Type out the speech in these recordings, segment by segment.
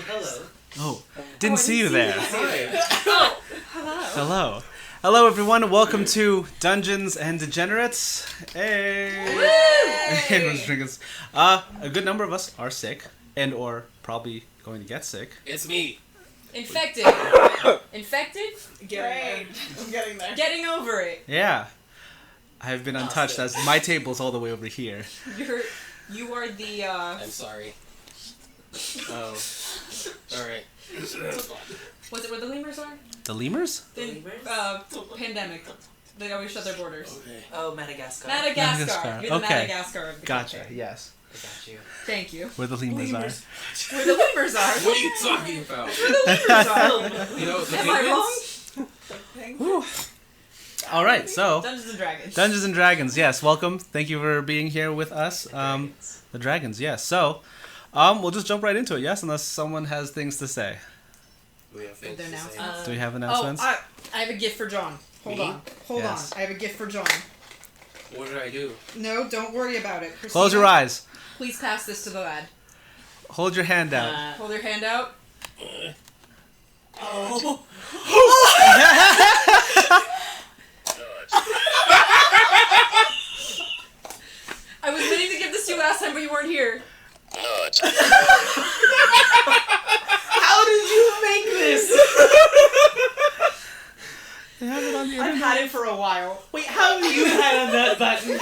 hello. Oh, didn't see you there. Oh, hello. Hello, everyone. Welcome to Dungeons and Degenerates. Hey. Woo! A good number of us are sick, and or probably going to get sick. It's me. Infected. Infected? Great. I'm getting there. Getting over it. Yeah. I have been untouched as my table's all the way over here. You are the I'm sorry. Oh. Alright. Was it where the lemurs are? The lemurs? The pandemic. They always shut their borders. Okay. Oh, Madagascar. Madagascar. You're the Okay. Madagascar of the Gotcha, country. yes. I got you. Thank you. Where the lemurs are. Where the lemurs are. What are you talking about? Where the lemurs are. You know, the Am I penguins? wrong? Alright, so... Dungeons and Dragons. Dungeons and Dragons, yes. Welcome. Thank you for being here with us. The Dragons, yes. So, we'll just jump right into it, yes? Unless someone has things to say. We have things They're to say. announcements. Do we have Oh, announcements? I have a gift for John. Hold Me? on. Hold Yes. on. I have a gift for John. What did I do? No, don't worry about it. Christina, Close your eyes. Please pass this to the lad. Hold your hand out. Hold your hand out. Oh. I was meaning to give this to you last time, but you weren't here. How did you make this? They have it on the I've had it for a while. Wait, how have you had a nut button?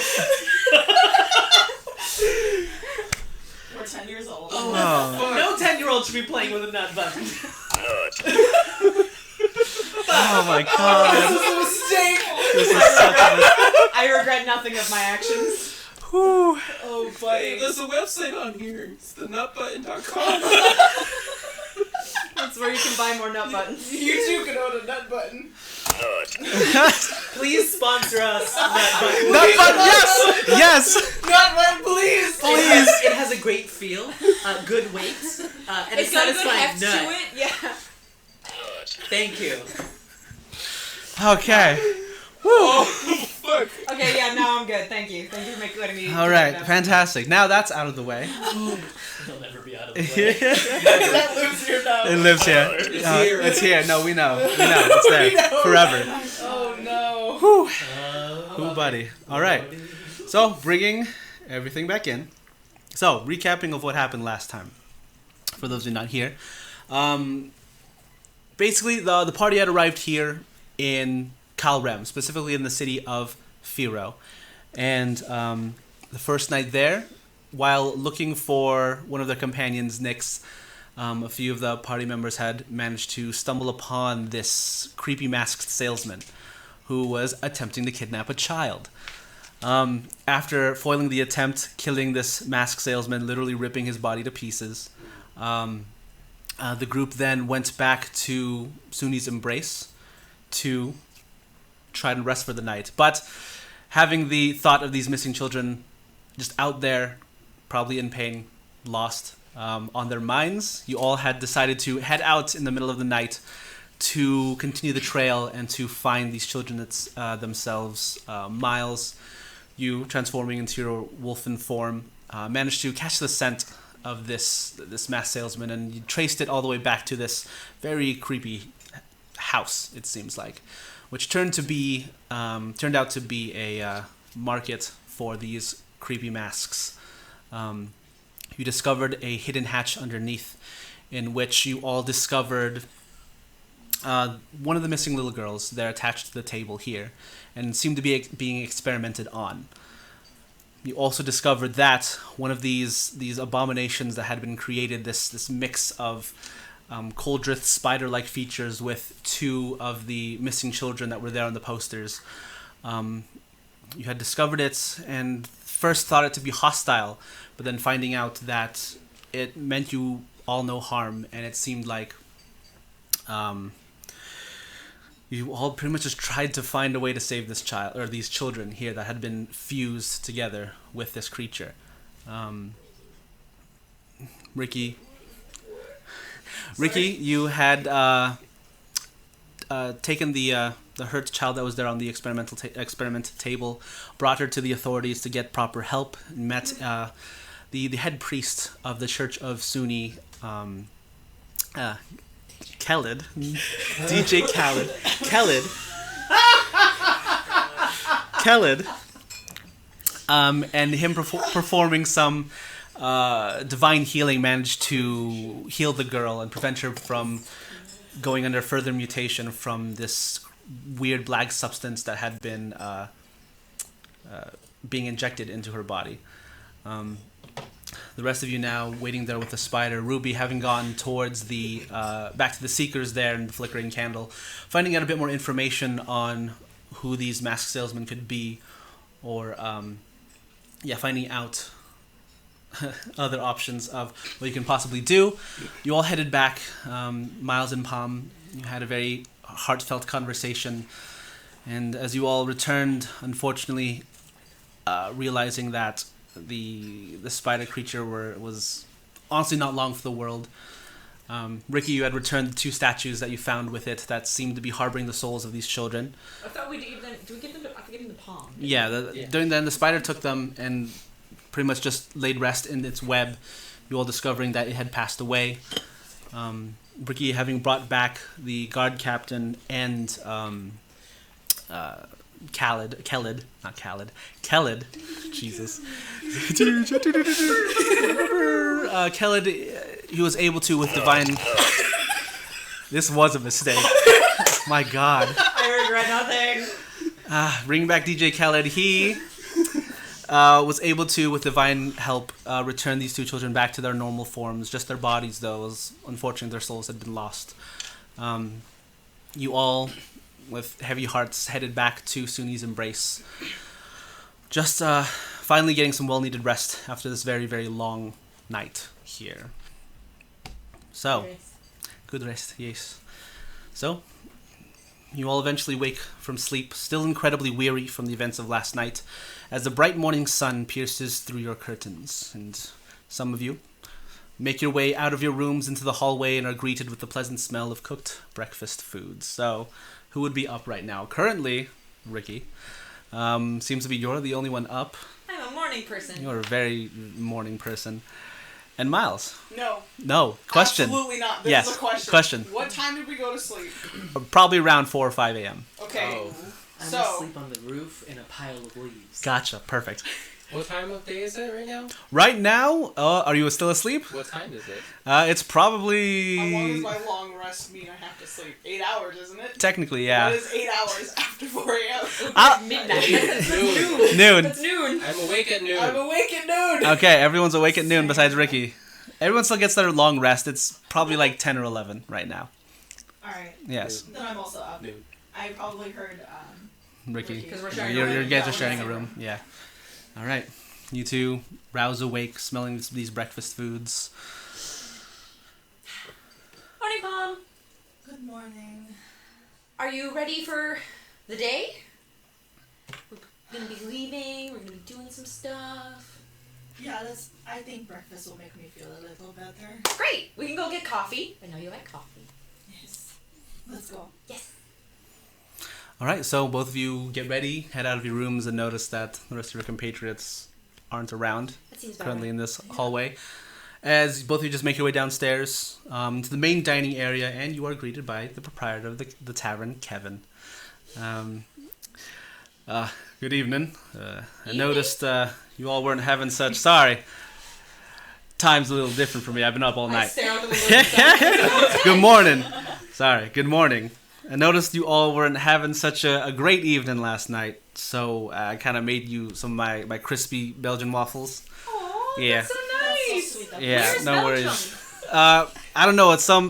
We're 10 years old. Oh. No 10-year-old should be playing with a nut button. Oh my god. This is a mistake. This is such a... I regret nothing of my actions. Whew. Oh, Hey, buddy. there's a website on here. It's thenutbutton.com. That's where you can buy more nut buttons. You too can own a nut button. Please sponsor us. Nut button. Nut button, yes! Yes! Nut button, please. Please. It has a great feel, good weight, and It's a got a good satisfying heft nut. to it. Yeah. Thank you. Okay. Oh, fuck. Okay, yeah, now I'm good. Thank you. Thank you for letting me. All right, fantastic. Now that's out of the way. It'll never be out of the way. It That lives here now. lives here. It's here. It's here. No, we know. We know. It's there. We know. Forever. Oh no. Whew. Ooh, buddy. All right. So, bringing everything back in. So, recapping of what happened last time. For those who are not here. Basically, the party had arrived here in Kalrem, specifically in the city of Firo. And the first night there, while looking for one of their companions, Nyx, a few of the party members had managed to stumble upon this creepy masked salesman who was attempting to kidnap a child. After foiling the attempt, killing this masked salesman, literally ripping his body to pieces, the group then went back to Suni's embrace to try and rest for the night. But having the thought of these missing children just out there, probably in pain, lost, on their minds, you all had decided to head out in the middle of the night to continue the trail and to find these children themselves. Miles, you transforming into your wolfen form, managed to catch the scent of this masked salesman, and you traced it all the way back to this very creepy house, it seems like, which turned out to be a market for these creepy masks. You discovered a hidden hatch underneath, in which you all discovered one of the missing little girls. They're attached to the table here, and seem to be being experimented on. You also discovered that one of these abominations that had been created, this mix of Coldrith spider-like features with two of the missing children that were there on the posters. You had discovered it and first thought it to be hostile, but then finding out that it meant you all no harm, and it seemed like you all pretty much just tried to find a way to save this child, or these children here that had been fused together with this creature. Ricky, you had taken the hurt child that was there on the experiment table, brought her to the authorities to get proper help, and met the head priest of the Church of Suni, Khaled, DJ Khaled, Khaled, and him performing some divine healing managed to heal the girl and prevent her from going under further mutation from this weird black substance that had been being injected into her body. The rest of you now waiting there with the spider. Ruby having gone towards the back to the Seekers there and the flickering candle, finding out a bit more information on who these masked salesmen could be, or finding out other options of what you can possibly do. You all headed back. Miles and Palm, you had a very heartfelt conversation, and as you all returned, unfortunately, realizing that the spider creature was honestly not long for the world. Ricky, you had returned the 2 statues that you found with it that seemed to be harboring the souls of these children. I thought we gave them. Do we give them? I forget the palm. Yeah. During then, the spider took them and pretty much just laid rest in its web. You all discovering that it had passed away. Ricky having brought back the guard captain and Khaled, Jesus. Khaled, he was able to, with divine... This was a mistake. My God. I regret nothing. Bringing back DJ Khaled, he was able to, with divine help, return these 2 children back to their normal forms. Just their bodies, though, as unfortunately their souls had been lost. You all, with heavy hearts, headed back to Suni's embrace. Just finally getting some well-needed rest after this very, very long night here. So, good rest, yes. So, you all eventually wake from sleep, still incredibly weary from the events of last night, as the bright morning sun pierces through your curtains, and some of you make your way out of your rooms into the hallway and are greeted with the pleasant smell of cooked breakfast foods. So, who would be up right now? Currently, Ricky. Seems to be you're the only one up. I'm a morning person. You're a very morning person. And Miles. No. Question. Absolutely not. This Yes. is a question. Question. What time did we go to sleep? Probably around 4 or 5 a.m. Okay. Oh. I'm So- asleep on the roof in a pile of leaves. Gotcha. Perfect. What time of day is it right now? Right now, are you still asleep? What time is it? It's How long does probably... my long rest mean I have to sleep? 8 hours, isn't it? Technically, What yeah. is 8 hours after 4 a.m.? Midnight. Noon. Noon. That's noon. I'm awake at noon. I'm awake at noon! Okay, everyone's awake at noon besides Ricky. Everyone still gets their long rest. It's probably like 10 or 11 right now. Alright, Yes, then I'm also up. Noon. I probably heard, Ricky. Because we're sharing You a room. guys Yeah, are sharing a we're room. Yeah. All right. You two rouse awake, smelling these breakfast foods. Morning, Palm. good morning. Are you ready for the day? We're gonna be leaving. We're gonna be doing some stuff. Yeah, I think breakfast will make me feel a little better. Great. We can go get coffee. I know you like coffee. Yes. Let's go. Yes. All right. So both of you get ready, head out of your rooms, and notice that the rest of your compatriots aren't around That seems better. currently in this hallway. As both of you just make your way downstairs to the main dining area, and you are greeted by the proprietor of the tavern, Kevin. Good evening. I noticed you all weren't having such... Sorry. Time's a little different for me. I've been up all I night. stare out the window. Good morning. Sorry. Good morning. I noticed you all weren't having such a great evening last night, so I kind of made you some of my crispy Belgian waffles. Aw, Yeah. that's so That's so nice. sweet. Yeah, Where's no Belgium? worries. I don't know. It's some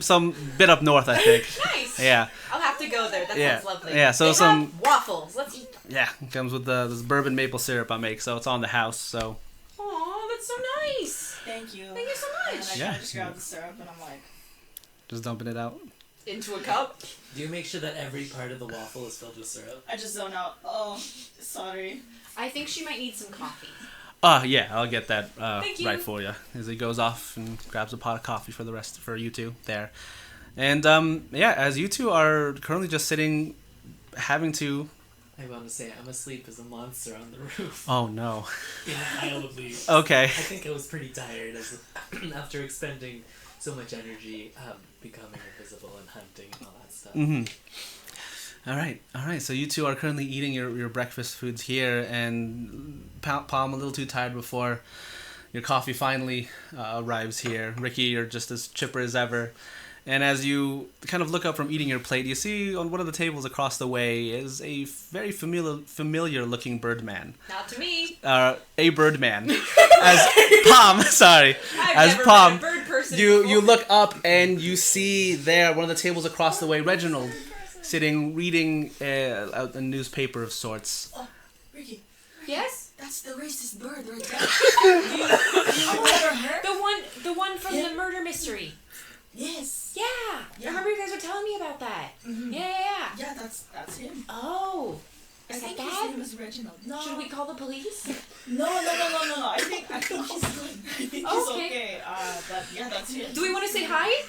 bit up north, I think. Nice. Yeah. I'll have to go there. That Yeah. sounds lovely. Yeah, so They some- have waffles. Let's eat them. Yeah, it comes with this bourbon maple syrup I make, so it's on the house. So Aw, that's so nice. Thank you. Thank you so And much. I Yeah. kinda just grabbed the syrup and I'm like, just dumping it out. Into a cup. Do you make sure that every part of the waffle is filled with syrup? I just zone out. Oh, sorry. I think she might need some coffee. Yeah, I'll get that Thank you. right for you. As he goes off and grabs a pot of coffee for you two there. And as you two are currently just sitting, having to... I want to say I'm asleep as a monster on the roof Oh no. in a pile of leaves. Okay. I think I was pretty tired after expending so much energy becoming invisible and hunting and all that stuff. All right. So you two are currently eating your breakfast foods here, and Palm a little too tired before your coffee finally arrives here. Ricky, you're just as chipper as ever. And as you kind of look up from eating your plate, you see on one of the tables across the way is a very familiar looking birdman. Not to me. A birdman. As Palm, sorry. I've never met a bird person you before. look up and you see there, one of the tables across the way, Reginald, sitting reading a newspaper of sorts. Oh, Ricky, Yes? that's the racist bird right there. you remember her? The one from the murder mystery. Yes. Yeah. I remember you guys were telling me about that. Yeah. Yeah, that's him. Oh. I Is that think his bad? name is Reginald. No. Should we call the police? No. I think he's good. I think he's Okay. okay. But yeah, that's him. Do we want to say hi?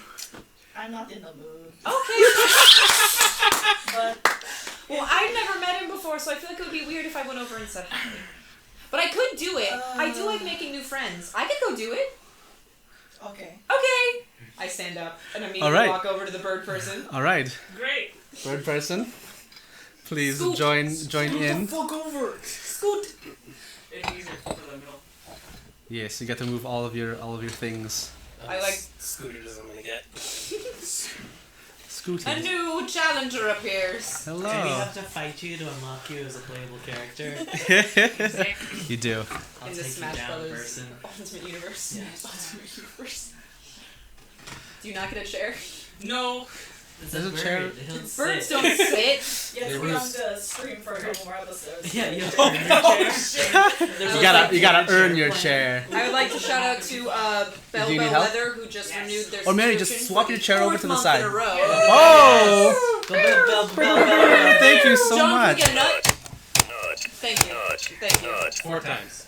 I'm not in the mood. Okay. But Well, I've never met him before, so I feel like it would be weird if I went over and said hi. But I could do it. I do like making new friends. I could go do it. okay. Okay. I stand up and immediately All right. walk over to the bird person. All right, Great. bird person, please Scoot. join in. Fuck over. Scoot. It's easier for the middle. Yes, you get to move all of your things. I like Scooters I'm gonna get. Scooting. a new challenger appears. Do we Hello. have to fight you to unlock you as a playable character? You do. I'll In the take Smash you down, Brothers person. Ultimate Universe. Yes. Ultimate Universe. Do you not get a chair? No. It's There's a a bird. chair. They don't Birds sit. don't sit. You have to It be on was- the stream for a couple more episodes. Yeah, you have to earn your chair. There's You gotta earn your plan. chair. I would like to shout out to Bell Do you need Bell help? Leather, who just renewed their Or maybe just subscription swap for your the chair over fourth to the month side. in a row. Oh! Bell, bell, bell. Thank you so John, much. can we get a nut? Thank you. Thank you. 4 times.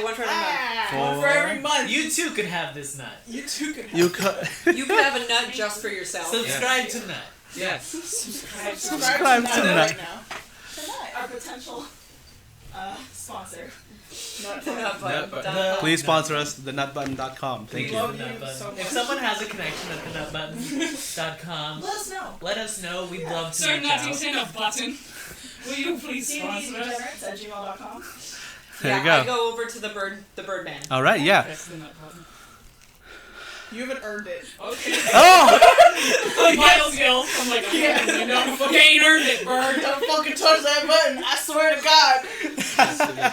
One for every month. One for every month. You too could have this nut. You too can You cut. You can have a nut just for yourself. Subscribe to nut. Yes. Subscribe to Nut. right now. Tonight, our potential sponsor. Nutbutton.com. Please sponsor us, thenutbutton.com. Thank Please, you. Love the nut you button. so much. If someone has a connection at thenutbutton.com, Let us know. let us know. We'd love to Sir reach out. Nuttington of Button. Will you please sponsor us? DNDdegenerates@gmail.com. There you Yeah, I go. go over to the Birdman. All right, yeah. Press the nut button. You haven't earned it. Okay. Oh! Miles yells. I'm like, you ain't earned it, bird. Don't fucking touch that button. I swear to God.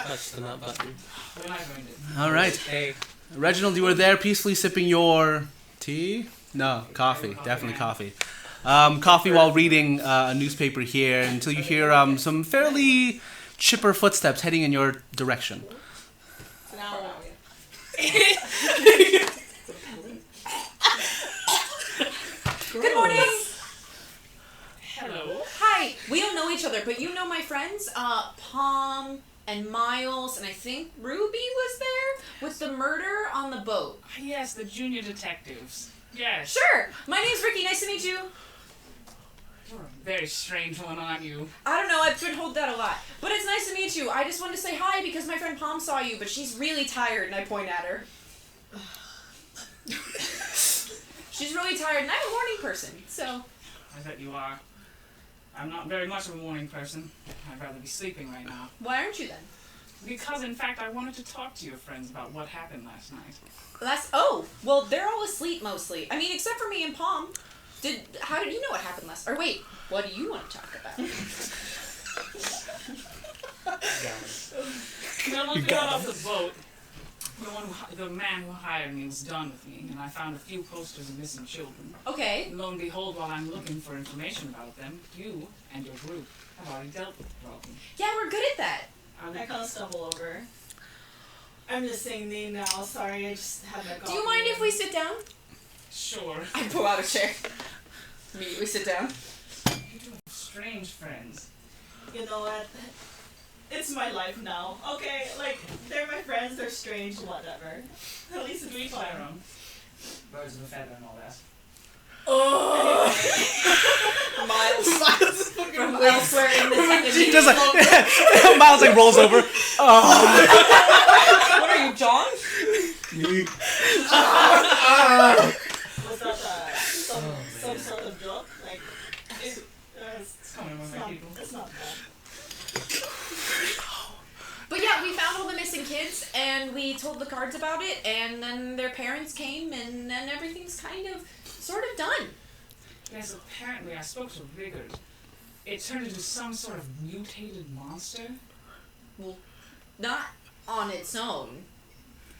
Touch the nut button. When I earned it. All right. Hey. Reginald, you were there peacefully sipping your tea? No, coffee. Definitely coffee. Coffee while reading a newspaper here until you hear some fairly chipper footsteps heading in your direction. Now, Good morning. Hello. Hi. We don't know each other, but you know my friends, Palm and Miles, and I think Ruby was there with the murder on the boat. Yes, the junior detectives. Yes. Sure. My name's Ricky. Nice to meet you. You're a very strange one, aren't you? I don't know. I've been told that a lot, but it's nice to meet you. I just wanted to say hi because my friend Palm saw you, but she's really tired, and I point at her. She's really tired, and I'm a morning person, so. I bet you are. I'm not very much of a morning person. I'd rather be sleeping right now. Why aren't you then? Because, in fact, I wanted to talk to your friends about what happened last night. Well, they're all asleep mostly. I mean, except for me and Palm. How did you know what happened last? Or wait, what do you want to talk about? Now, once we got off the boat, the man who hired me was done with me, and I found a few posters of missing children. Okay. And lo and behold, while I'm looking for information about them, you and your group have already dealt with the problem. Yeah, we're good at that. I kind of stumble over. I'm just saying name now. Sorry, I just had my Do you mind if we sit down? Sure. I pull out a chair. Immediately sit down. You do have strange friends. You know what? It's my life now. Okay, like, they're my friends, they're strange, whatever. At least it's To each fun. their own. Birds of a feather and all that. Miles from elsewhere in the city. Just like Miles like rolls over. What are you, John? some sort of joke? Like, It's coming with my people. it's not bad. But yeah, we found all the missing kids, and we told the guards about it, and then their parents came, and then everything's kind of, sort of done. Yes, apparently I spoke to Riggers. It turned into some sort of mutated monster. Well, not on its own.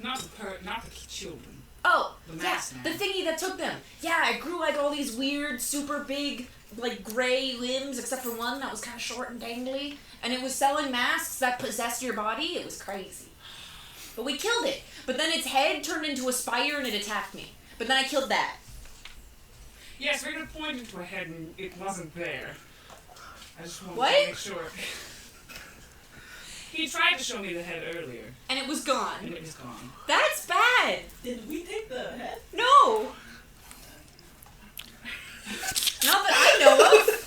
Not the children. Oh, The yeah, masked the man. thingy that took them. Yeah, it grew like all these weird, super big, like gray limbs, except for one that was kind of short and dangly. And it was selling masks that possessed your body. It was crazy. But we killed it. But then its head turned into a spider and it attacked me. But then I killed that. Yes, Rigger pointed to a head and it wasn't there. I just wanted What? to make sure. He tried to show me the head earlier, And it was and gone. it was gone. That's bad. Did we take the head? No. Not that I know of.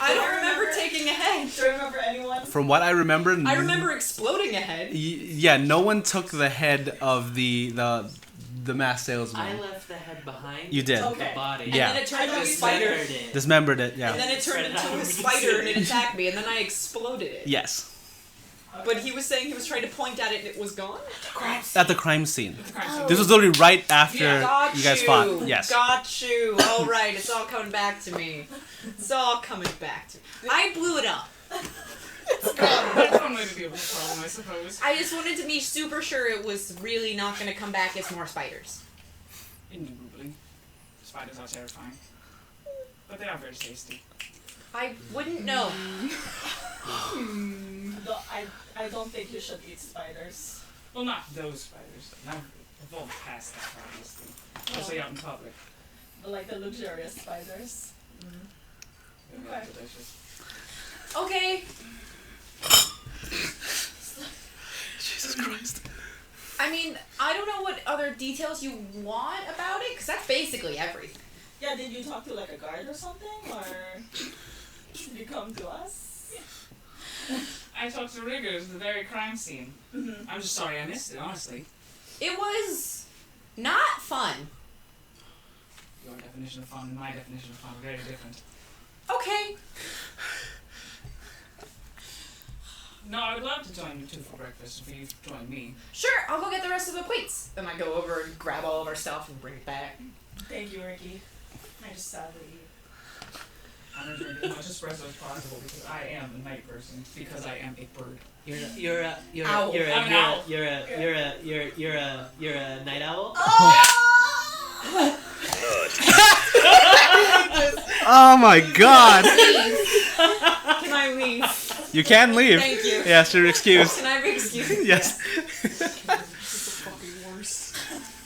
I don't remember taking a head. Do you remember anyone? From what I remember, I remember exploding a head. Yeah, no one took the head of the masked salesman. I left the head behind. You did. Okay. The body. And Yeah. then it turned into a Dismembered spider. it. Dismembered it. Yeah. And then it turned Spread it into out a over the spider and it city. attacked me, and then I exploded it. Yes. But he was saying he was trying to point at it and it was gone? At the crime scene. The crime Oh. scene. This was literally right after Yeah. Got you guys fought. Yes. Got you. All right, it's all coming back to me. It's all coming back to me. I blew it up. That's one way to deal with the problem, I suppose. I just wanted to be super sure it was really not going to come back as more spiders. Indubitably. Spiders are terrifying. But they are very tasty. I wouldn't know. I don't think you should eat spiders. Well, not those spiders. Now, we've evolved past that, obviously. Especially out in public. But like the luxurious spiders. They're Okay. delicious. Okay. Jesus Christ. I mean, I don't know what other details you want about it, because that's basically everything. Yeah, did you talk to like a guard or something? Or did you come to us? I talked to Riggers, the very crime scene. Mm-hmm. I'm just sorry I missed it, honestly. It was not fun. Your definition of fun and my definition of fun are very different. Okay. No, I would love to join you two for breakfast if you join me. Sure, I'll go get the rest of the plates. Then I go over and grab all of our stuff and bring it back. Thank you, Ricky. I just sadly eat. I'm gonna drink as much espresso as possible because I am a night person. Because I am a bird. You're Owl. I'm an owl. you're a night owl. Oh my God. Can I leave? You can leave. Thank you. Yes, you're excused. Can I be excused? Yes. Fucking worst.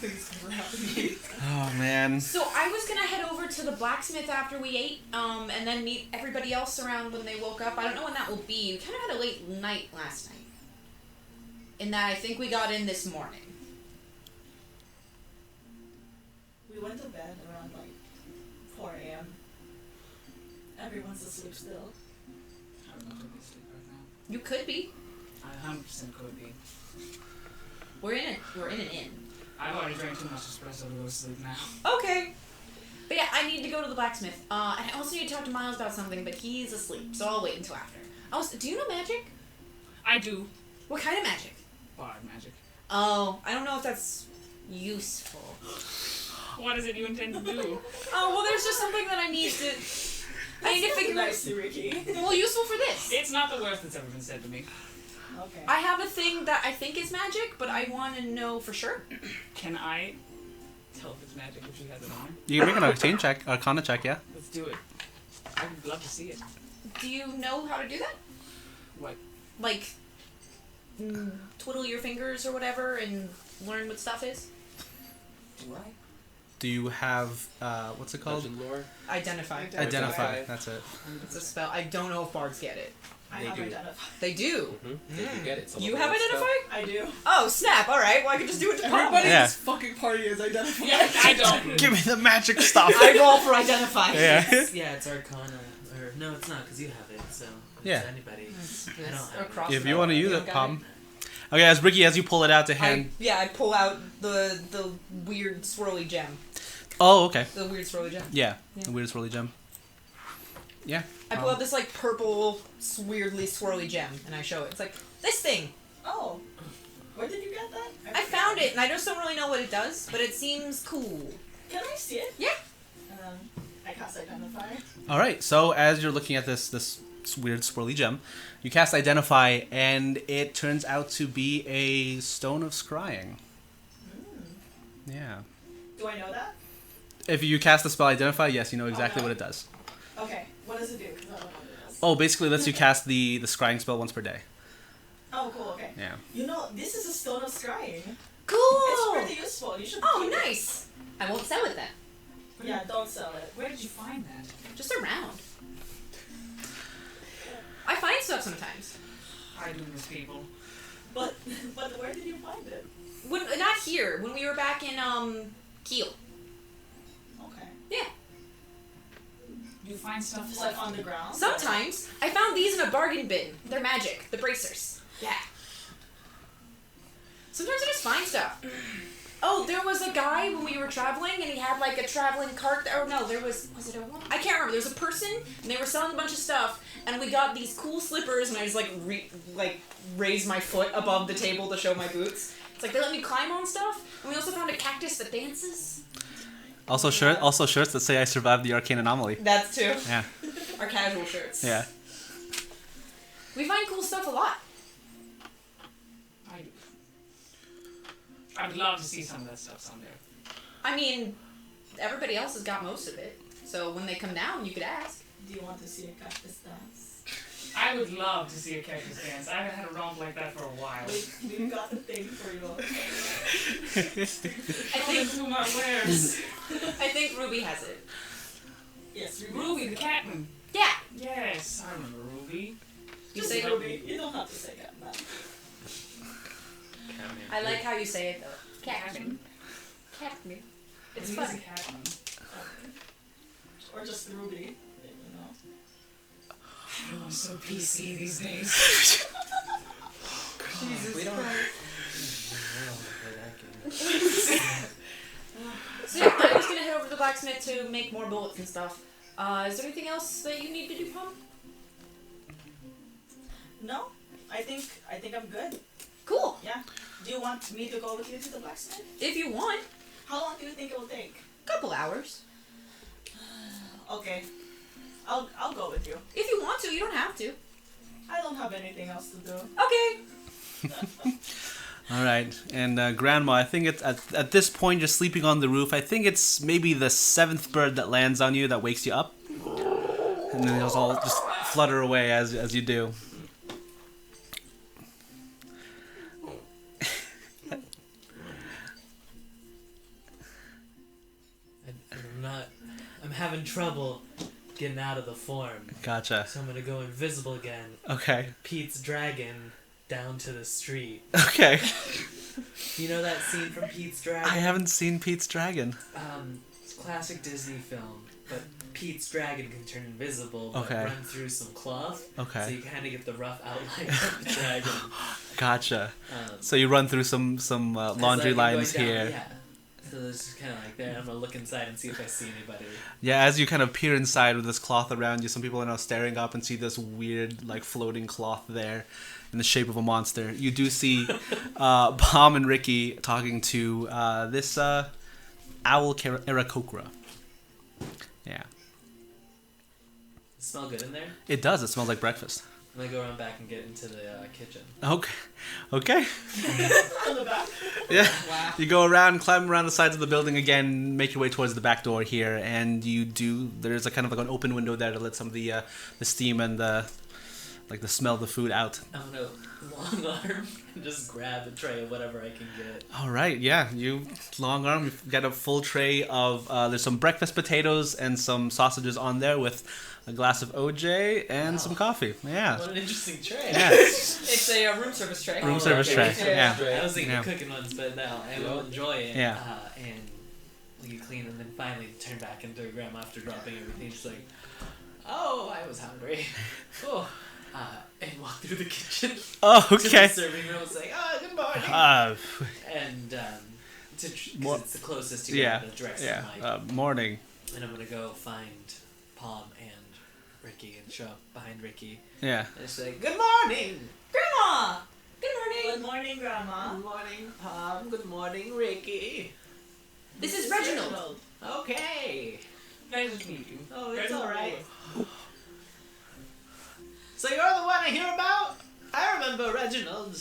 Things never happen to me. Oh man. So I was gonna head over to the blacksmith after we ate, and then meet everybody else around when they woke up. I don't know when that will be. We kind of had a late night last night. In that I think we got in this morning. We went to bed around like 4 a.m. Everyone's asleep still. I'm not gonna be asleep right now. You could be. I 100% could be. We're in an inn. I've already drank too much espresso to go to sleep now. Okay. But yeah, I need to go to the blacksmith. And I also need to talk to Miles about something, but he's asleep, so I'll wait until after. Also, do you know magic? I do. What kind of magic? Bard magic. Oh, I don't know if that's useful. What is it you intend to do? Oh, well, there's just something that I need to figure out. Nice, Ricky. Well, useful for this. It's not the worst that's ever been said to me. Okay. I have a thing that I think is magic, but I want to know for sure. Can I tell if it's magic if she has it on her? You can make an arcana check, yeah. Let's do it. I would love to see it. Do you know how to do that? What? Like, twiddle your fingers or whatever and learn what stuff is? Do I? Do you have what's it called? Legend lore. Identify. Identify. That's it. It's a spell. I don't know if bards get it. I They have do. identified. They do. Mm-hmm. Did you get it? It's a You level have one spell. identify? I do. Oh, snap. All right. Well, I could just do it to Palm. Everybody Yeah. in this fucking party is identified. Yeah, I don't. Give me the magic stuff. I roll for identify. Yeah. Yeah, it's Arcana. Or no, it's not because you have it. So it's Yeah. anybody. It's I don't have it. across If the you want to board. use You it, don't got Palm. Okay, as Ricky, as you pull it out to hand, I pull out the weird swirly gem. Oh, okay. The weird swirly gem. Yeah, Yeah. the weirdest swirly gem. Yeah. I pull out this like purple, weirdly swirly gem, and I show it. It's like this thing. Oh. Where did you get that? I found it, and I just don't really know what it does, but it seems cool. Can I see it? Yeah. I cast Identify. All right. So as you're looking at this weird swirly gem, you cast Identify, and it turns out to be a stone of scrying. Yeah. Do I know that? If you cast the spell Identify, yes, you know exactly what it does. Okay. What does it do? 'Cause I don't know what it does. Oh, basically lets you cast the scrying spell once per day. Oh, cool. Okay. Yeah. You know, this is a stone of scrying. Cool. It's pretty useful. You should. Oh, keep it. nice. I won't sell it then. Yeah, don't sell it. Where did you find that? Just around. I find stuff sometimes. I do miss people. But where did you find it? When not here. When we were back in Kiel. Okay. Yeah. You find stuff Just like on the ground. Sometimes I found these in a bargain bin. They're magic. The bracers. Yeah. Sometimes I just find stuff. Oh, there was a guy when we were traveling, and he had like a traveling cart. Oh no, was it a woman? I can't remember. There was a person, and they were selling a bunch of stuff, and we got these cool slippers, and I just raised my foot above the table to show my boots. It's like they let me climb on stuff, and we also found a cactus that dances. Also shirts that say I survived the arcane anomaly. That's too. Yeah. Our casual shirts. Yeah. We find cool stuff a lot. I would love to see some of that stuff someday. I mean, everybody else has got most of it. So when they come down, you could ask. Do you want to see a cactus dance? I would love to see a cactus dance. I haven't had a romp like that for a while. We've got the thing for you. I think Who my wares? I think Ruby has it. Yes, Ruby the Captain. Yeah. Yes, I remember Ruby. You Just say Ruby. You don't have to say that, man. I like how you say it though. Captain. Captain. It's He's fun. a captain. Or just Ruby. I'm so PC these days. Jesus We don't. Christ. We So yeah, I'm just gonna head over to the blacksmith to make more bullets and stuff. Is there anything else that you need to do, Pom? No, I think I'm good. Cool. Yeah. Do you want me to go with you to the blacksmith? If you want, How long do you think it will take? couple hours. Okay. I'll go with you. If you want to, you don't have to. I don't have anything else to do. Okay. All right, and Grandma, I think it's at this point you're sleeping on the roof. I think it's maybe the 7th bird that lands on you that wakes you up, and then they'll all just flutter away as you do. I'm having trouble getting out of the form. Gotcha. So I'm gonna go invisible again. Okay. Pete's dragon down to the street. Okay. You know that scene from Pete's Dragon? I haven't seen Pete's Dragon. It's a classic Disney film, but Pete's dragon can turn invisible, but Okay. run through some cloth. Okay. So you kind of get the rough outline of the dragon. Gotcha. Um, So you run through some as laundry I'm lines going down- here. Yeah. So it's just kind of like there. I'm gonna look inside and see if I see anybody. Yeah, as you kind of peer inside with this cloth around you, some people are now staring up and see this weird, like, floating cloth there in the shape of a monster. You do see Pom and Ricky talking to this owl Aarakocra. Yeah. Smell good in there? It does. It smells like breakfast. I'm gonna go around back and get into the kitchen. Okay. Okay. On the back. Yeah. Wow. You go around, climb around the sides of the building again, make your way towards the back door here, and you do. There's a kind of like an open window there to let some of the steam and the smell of the food out. I'm gonna long arm and just grab a tray of whatever I can get. All right, yeah, you long arm. You've got a full tray of. There's some breakfast potatoes and some sausages on there with a glass of OJ and some coffee. Yeah. What an interesting tray. Yeah. It's a room service tray. Room service tray. Yeah. I was thinking Yeah. cooking ones, but no, I will enjoy it. Yeah. And we clean and then finally turn back into grandma after dropping everything. She's like, "Oh, I was hungry." Oh. And walk through the kitchen. Oh, To okay. the serving room. It's like, "Oh, good morning." Uh, And More- it's the closest to Yeah. get the direct Yeah. sunlight. Morning. And I'm gonna go find Palm and Ricky and show up behind Ricky Yeah. and say, "Good morning! Grandma! Good Good morning! morning, Grandma. Good morning, Palm. Good morning, Ricky. This is Reginald. Okay. Pleasure to meet you. Oh, it's Reginald alright. So you're the one I hear about? I remember Reginald.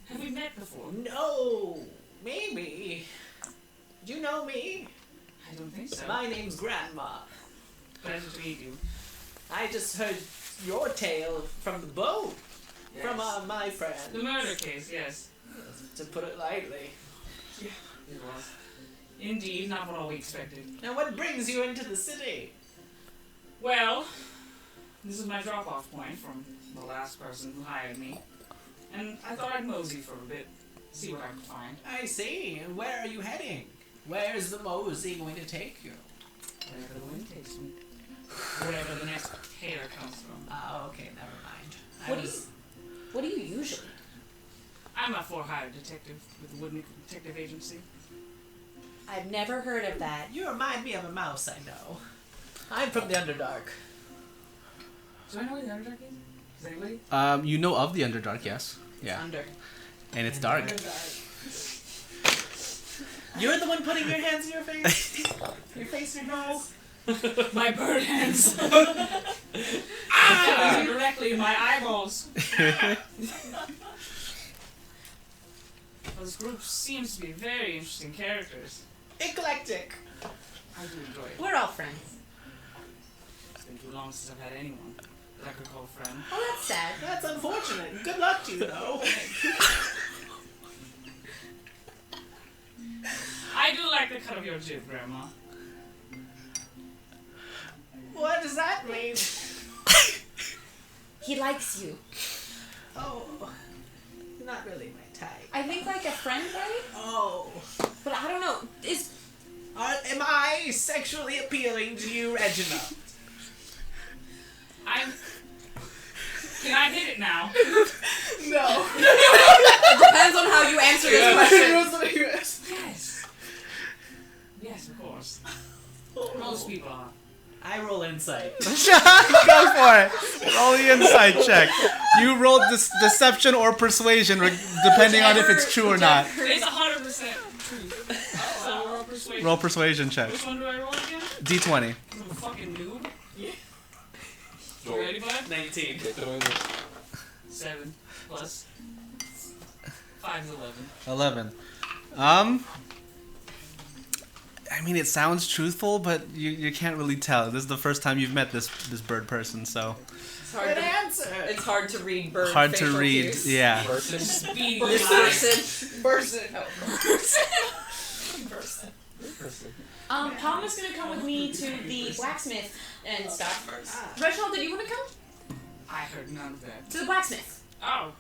Have we met before? No, maybe. Do you know me? I don't think so. My name's Grandma. Pleasure to meet you. I just heard your tale from the boat. Yes. From my friend. The murder case, yes. To put it lightly. It was. Indeed, not what all we expected. Now what brings you into the city? Well, this is my drop-off point from the last person who hired me. And I thought I'd mosey for a bit, see what I could find. I see. And where are you heading? Where's the mosey going to take you? Wherever the wind takes me. Wherever the next hair comes from. Oh, okay, never mind. What do you usually do? I'm a for-hire detective with the Woodney Detective Agency. I've never heard of that. You remind me of a mouse I know. I'm from the Underdark. Do I know what the Underdark is? Does anybody? You know of the Underdark, yes. Yeah. Under. And it's dark. You're the one putting your hands in your face? Your face in your nose? My bird hands! Directly in my eyeballs. This group seems to be very interesting characters. Eclectic. I do enjoy it. We're all friends. It's been too long since I've had anyone that I could call a friend. Oh, that's sad. That's unfortunate. Good luck to you, though. I do like the cut of your jib, Grandma. What does that mean? He likes you. Oh, not really my type. I think like a friend way, Oh. but I don't know. Am I sexually appealing to you, Reginald? Can I hit it now? No. Depends on how you answer this question. Yes. Yes, of course. Most people are. I roll insight. Go for it. Roll the insight check. You rolled this deception or persuasion, depending on if it's true or not. It's 100% true. So roll persuasion. Roll persuasion check. Which one do I roll again? D20. I'm a fucking noob. You ready, bud? 19. 7 plus 5 is 11. 11. I mean, it sounds truthful, but you can't really tell. This is the first time you've met this bird person, so It's hard Good to, answer. it's hard to read bird hard to facial read. cues. Yeah. Speedy Bird eyes. person. Person. Palm is gonna come with me to the blacksmith and stuff. Reginald, did you want to come I heard none of that. to the blacksmith? Oh.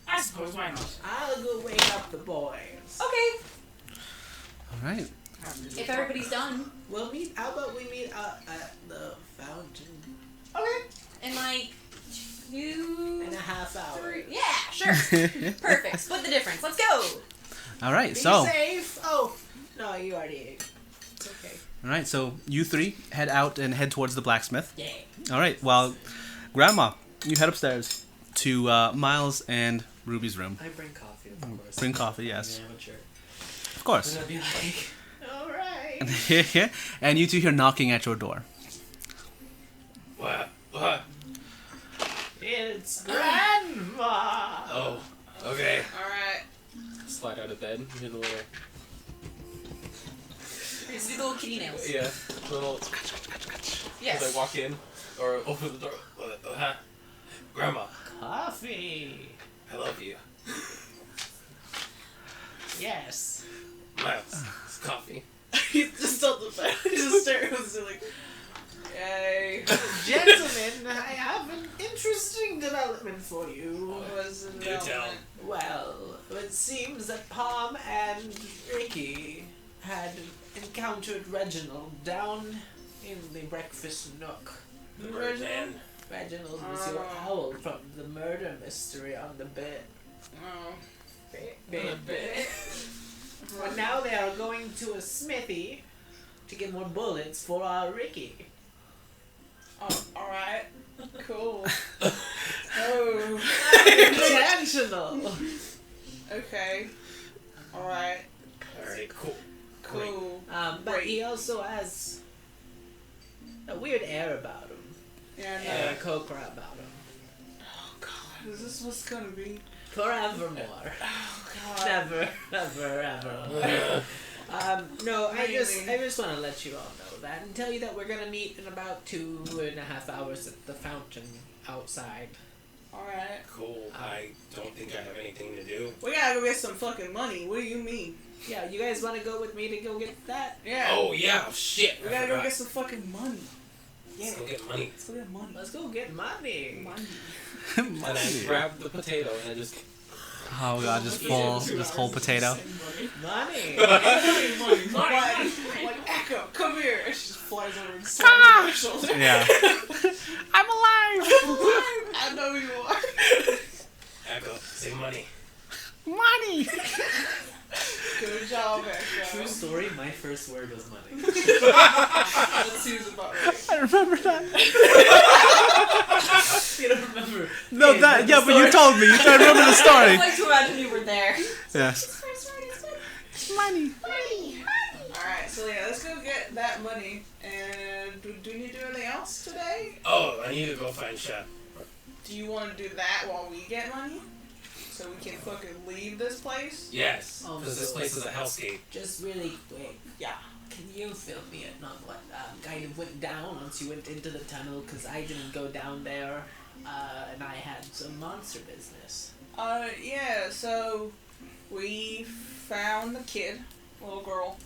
I suppose, why not? I'll go wake up the boys. Okay. All right. If everybody's done, We'll meet. How about we meet at the fountain okay. In like 2.5 hours? 3. Yeah, sure. Perfect. Split the difference. Let's go. All right. Be So. safe. Oh no, you already ate. It's okay. All right. So you three head out and head towards the blacksmith. Yeah. All right. Well, Grandma, you head upstairs to Miles and Ruby's room. I bring coffee, of course. Bring coffee, yes. I'm an amateur. Of course. I'm gonna be like, all right. And you two hear knocking at your door. What? It's Grandma. Oh, okay. Alright. Slide out of bed. You hear the little. Here's the little kitty nails. Yeah. Little. As Yes. I walk in or open the door. Grandma, Coffee. I love you. Yes. Miles, it's coffee. He's just on the bed. He's just staring at us like, yay. Gentlemen, I have an interesting development for you. Do tell. Well, it seems that Palm and Ricky had encountered Reginald down in the breakfast nook. Birdman. Reginald was your owl from the murder mystery on the bed. Oh. Bed. But now they are going to a smithy to get more bullets for our Ricky. Oh, alright. Cool. Oh. Intentional. Okay. Alright. Alright, cool. Cool. But he also has a weird air about him. Yeah, no. And a cocra about him. Oh god, is this what's gonna be? Forevermore. Oh god. Never, ever, ever. No, I just want to let you all know that and tell you that we're gonna meet in about 2.5 hours at the fountain outside. Alright. Cool. I don't think I have anything to do. We gotta go get some fucking money. What do you mean? Yeah, you guys want to go with me to go get that? Yeah. Oh, yeah. Shit. We I gotta go forgot. get some fucking money. Yeah. Let's go get money. Let's go get money. Let's go get money. Money. And I grab the potato and I just... Oh god, just full, just whole potato. Money. Like, Echo, come here. And she just flies over and slams on her shoulder. Yeah. I'm alive. I know you are. Echo, say money. Money. Good job, True Echo. story, my first word was money. That seems about right. I remember that. You don't remember? No, Okay, that the yeah, but you story. told me. You I remember the I story. like to imagine you were there. Yeah. Money. Alright, so yeah, let's go get that money. And do we need to do anything else today? Oh, I need to go find Chef. Do you want to do that while we get money? So we can fucking leave this place? Yes, Oh, because this place is a hellscape. Just really quick. Yeah. Can you fill me in on what kind of went down once you went into the tunnel? Because I didn't go down there, and I had some monster business. Yeah, so we found the kid, little girl.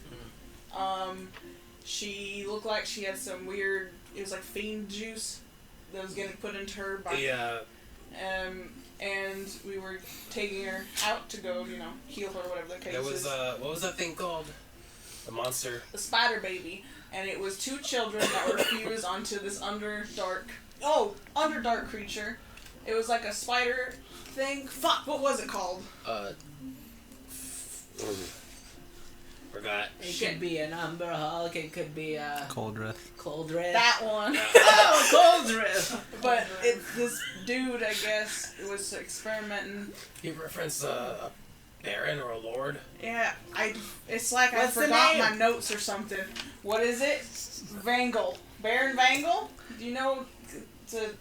She looked like she had some weird, it was like fiend juice that was getting put into her by, Yeah. and we were taking her out to go, heal her, whatever the case There was, is. what was that thing called? The monster. The spider baby, and it was 2 children that were fused onto this underdark creature. It was like a spider thing. Fuck, what was it called? Forgot. It Shit. could be an Umber Hulk. It could be a Coldrith. Coldrith. That one. Oh, Coldrith. But it's this dude, I guess, was experimenting. You reference a baron or a lord? Yeah, it's like What's I the forgot name? my notes or something. What is it? Vangle. Baron Vangle? Do you know?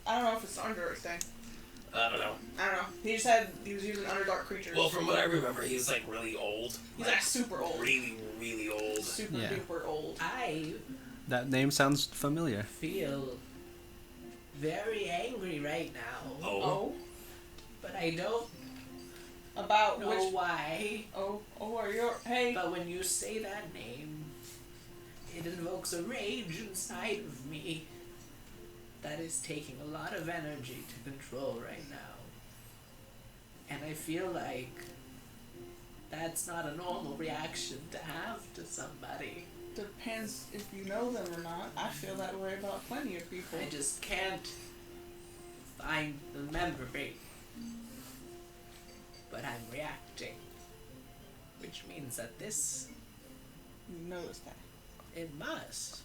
I don't know if it's an Underdark thing. I don't know. I don't know. He was using Underdark creatures. Well, from what I remember, he's like really old. He's like super old. Really, really old. Super Yeah. duper old. I That name sounds familiar. feel very angry right now, Oh. but I don't About know which. why. Are you. Hey. But when you say that name, it invokes a rage inside of me that is taking a lot of energy to control right now. And I feel like that's not a normal reaction to have to somebody. Depends if you know them or not. I feel that way about plenty of people. I just can't find the memory. But I'm reacting. Which means that this, You noticed that. it must.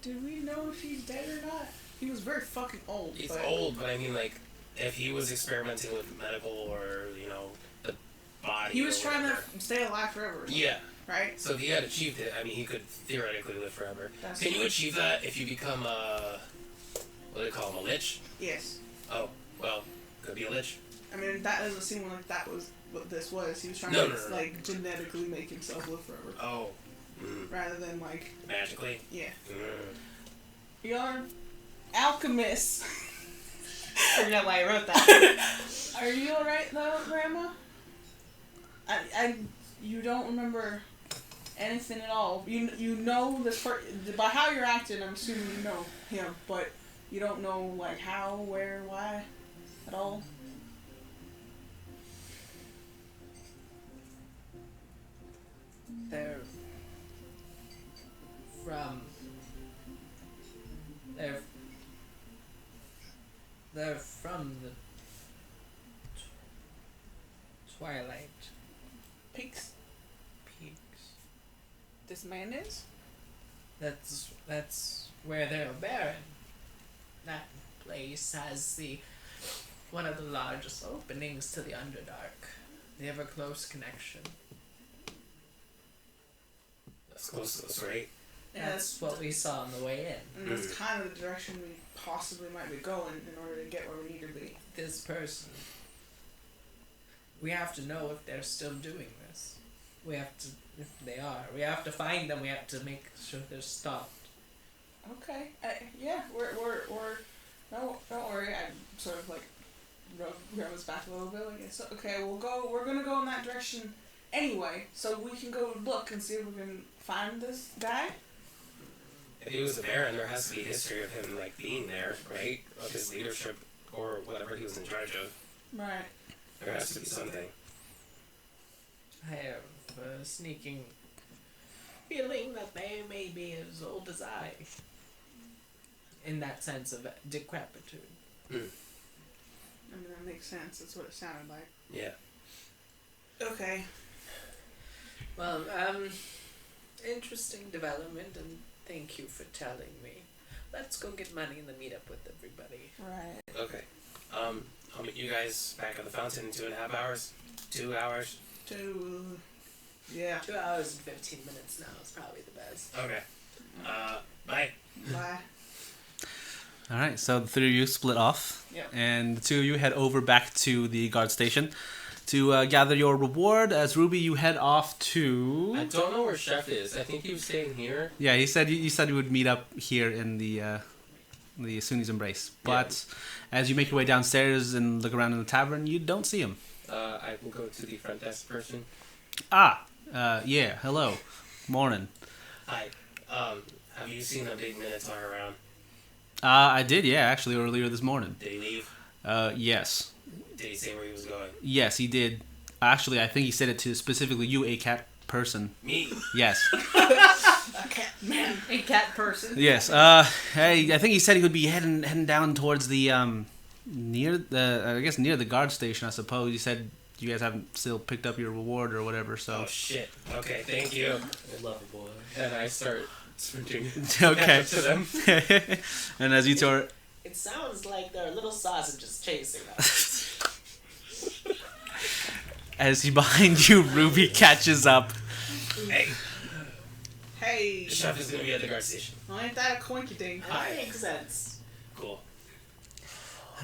Did we know if he's dead or not? He was very fucking old. He's but old, but I mean, like, if he was experimenting with medical or, the body. He was or trying whatever. to stay alive forever. Yeah. Right? So if he had achieved it, I mean, he could theoretically live forever. That's Can you achieve that if you become what do they call him, a lich? Yes. Oh, well, could be a lich. I mean, that doesn't seem like that was what this was. He was trying No, to, no, no. like, genetically make himself live forever. Oh. Mm. Rather than, like, Magically? yeah. Mm. You're alchemist. I forget why I wrote that. Are you alright, though, Grandma? You don't remember anything at all. You know this by how you're acting, I'm assuming you know him, but you don't know, like, how, where, why at all. They're from. They're from the Twilight. man is? That's where they're a baron. That place has one of the largest openings to the Underdark. They have a close connection. That's close to us, right? Yeah, That's what we saw on the way in. And that's kind of the direction we possibly might be going in order to get where we need to be. This person. We have to know if they're still doing this. We have to, if they are. We have to find them. We have to make sure they're stopped. Okay. Yeah, we're no, don't worry. I sort of like rub his back a little bit. Like, it's okay. We're gonna go in that direction anyway, so we can go look and see if we can find this guy. If he was a baron, there has to be history of him like being there, right? Of his leadership or whatever he was in charge of. Right. There has to be something. I have a sneaking feeling that they may be as old as I. In that sense of decrepitude. I mean, that makes sense. That's what it sounded like. Yeah. Okay. Well, interesting development, and thank you for telling me. Let's go get money and then meet up with everybody. Right. Okay. I'll meet you guys back at the fountain in 2.5 hours. 2 hours. Yeah. 2 hours and 15 minutes now is probably the best. Okay. Bye. Bye. All right, so the three of you split off, Yep. and the two of you head over back to the guard station to gather your reward. As Ruby, you head off I to. don't know where Chef is. I think he was staying here. Yeah, you said you would meet up here in the Sunni's Embrace. But as you make your way downstairs and look around in the tavern, you don't see him. I will go to the front desk person. Yeah. Hello, morning. Hi. Have you seen a big minotaur around? I did, yeah, actually earlier this morning. Did he leave? Yes. Did he say where he was going? Yes, he did. Actually, I think he said it to specifically you, a cat person. Me? Yes. A cat person. Yes. Hey, I think he said he would be heading down towards the near the guard station. I suppose he said you guys haven't still picked up your reward or whatever. So. Oh shit. Okay, thank you. I love a boy. And I start sprinting Okay. to them. And as you two are. It sounds like there are little sausages chasing us. As he behind you, Ruby catches up. Hey, Hey. the chef is gonna be at the guard station. Well, ain't that a coinky dink? That makes sense. Cool.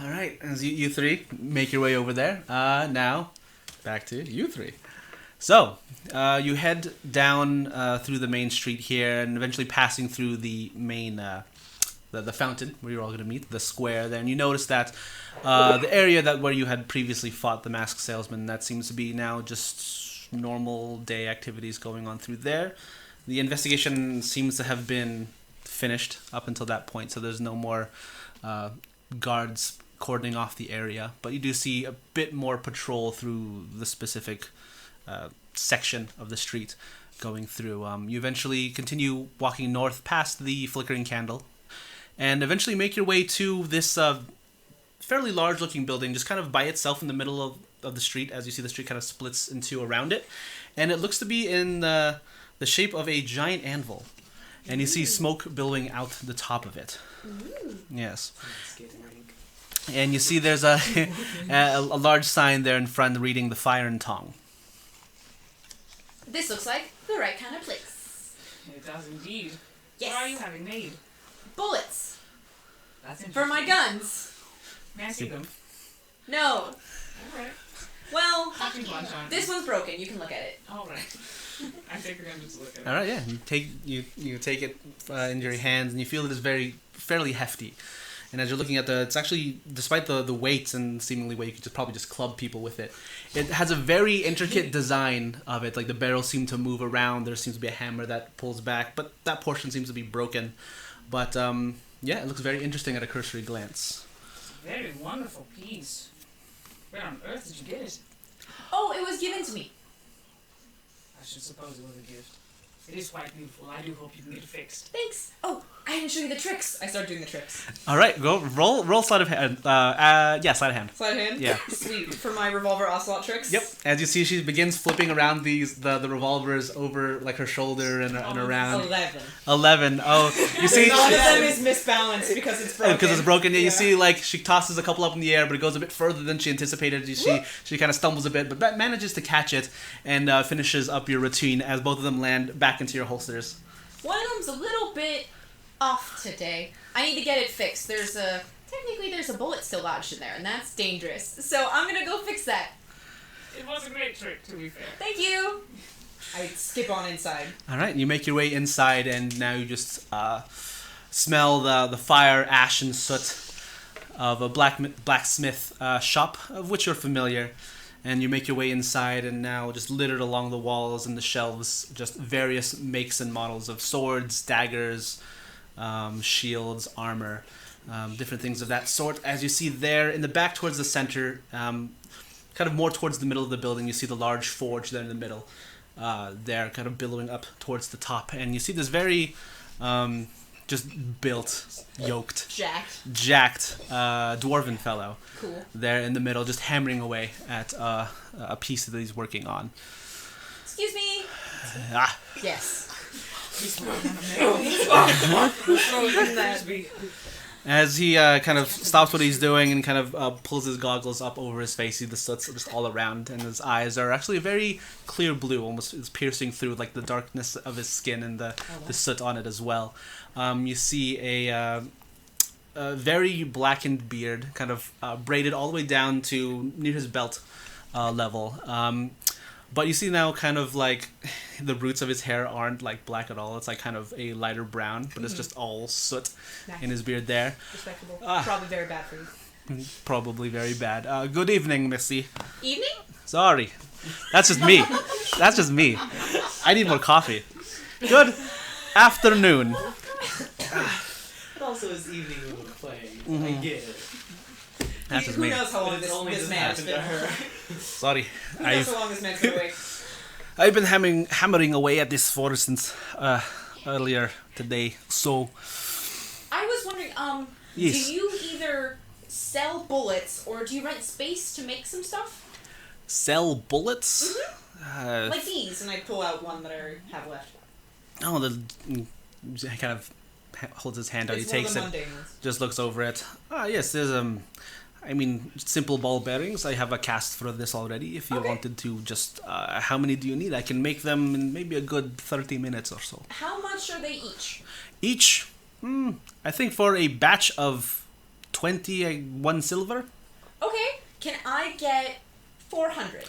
All right, as you three make your way over there. Now, back to you three. So, you head down through the main street here, and eventually passing through the main, the fountain where you're all going to meet, the square there, and you notice that the area where you had previously fought the masked salesman, that seems to be now just normal day activities going on through there. The investigation seems to have been finished up until that point, so there's no more guards cordoning off the area, but you do see a bit more patrol through the specific section of the street going through. You eventually continue walking north past the flickering candle and eventually make your way to this fairly large looking building just kind of by itself in the middle of the street, as you see the street kind of splits into around it, and it looks to be in the shape of a giant anvil, and you see smoke billowing out the top of it. Yes. And you see there's a large sign there in front reading the Fire and Tongue. This looks like the right kind of place. It does indeed. Yes. What are you having made? Bullets That's interesting. for my guns. May I see them? No. Alright. Well, Happy lunch on this one's broken. You can look at it. Alright. I take a gun just to look at it. All right, yeah. You take it in your hands, and you feel it is fairly hefty. And as you're looking at it's actually, despite the weight and seemingly way you could probably just club people with it, it has a very intricate design of it. Like the barrels seem to move around. There seems to be a hammer that pulls back, but that portion seems to be broken. But yeah, it looks very interesting at a cursory glance. Very wonderful piece. Where on earth did you get it? Oh, it was given to me. I should suppose it was a gift. It is quite beautiful. I do hope you can get it fixed. Thanks. Oh, I didn't show you the tricks. I started doing the tricks. All right, go roll sleight of hand. Yeah, sleight of hand. Sleight of hand? Yeah. Sweet. For my revolver ocelot tricks? Yep. As you see, she begins flipping around the revolvers over like her shoulder and around. 11. Oh, you see. None of them is misbalanced because it's broken. Because it's broken. Yeah, you see, like she tosses a couple up in the air, but it goes a bit further than she anticipated. She kind of stumbles a bit, but manages to catch it and finishes up your routine as both of them land back into your holsters. One of them's a little bit off today. I need to get it fixed. Technically there's a bullet still lodged in there, and that's dangerous. So I'm gonna go fix that. It was a great trick, to be fair. Thank you. I skip on inside. All right, you make your way inside, and now you just smell the fire, ash, and soot of a blacksmith shop, of which you're familiar. And you make your way inside, and now just littered along the walls and the shelves, just various makes and models of swords, daggers, shields, armor, different things of that sort. As you see there in the back towards the center, kind of more towards the middle of the building, you see the large forge there in the middle, there kind of billowing up towards the top. And you see this very just built, yoked, jacked dwarven fellow. Cool. There in the middle, just hammering away at a piece that he's working on. Excuse me. Yes. As he kind of stops what he's doing and kind of pulls his goggles up over his face, you see the soot's just all around, and his eyes are actually a very clear blue, almost it's piercing through like the darkness of his skin and the soot on it as well. You see a very blackened beard, kind of braided all the way down to near his belt level. But you see now kind of like the roots of his hair aren't like black at all. It's like kind of a lighter brown, but it's just all soot in his beard there. Respectable. Probably very bad for you. Probably very bad. Good evening, Missy. Evening? Sorry. That's just me. That's just me. I need more coffee. Good afternoon. It also is evening when we're playing. I get it. That's just Who me. knows how long But it only this doesn't man's happen to been... her. Sorry. Who knows how long this man's been awake? I've been hammering away at this forge since earlier today, so... I was wondering, Yes. do you either sell bullets or do you rent space to make some stuff? Sell bullets? Like these, and I pull out one that I have left. Oh, he kind of holds his hand out. It's He one takes of it, the mundane ones. just looks over it. Yes, there's simple ball bearings. I have a cast for this already. If you Okay. wanted to just, how many do you need? I can make them in maybe a good 30 minutes or so. How much are they each? Each, I think for a batch of 20, 1 silver. Okay, can I get 400?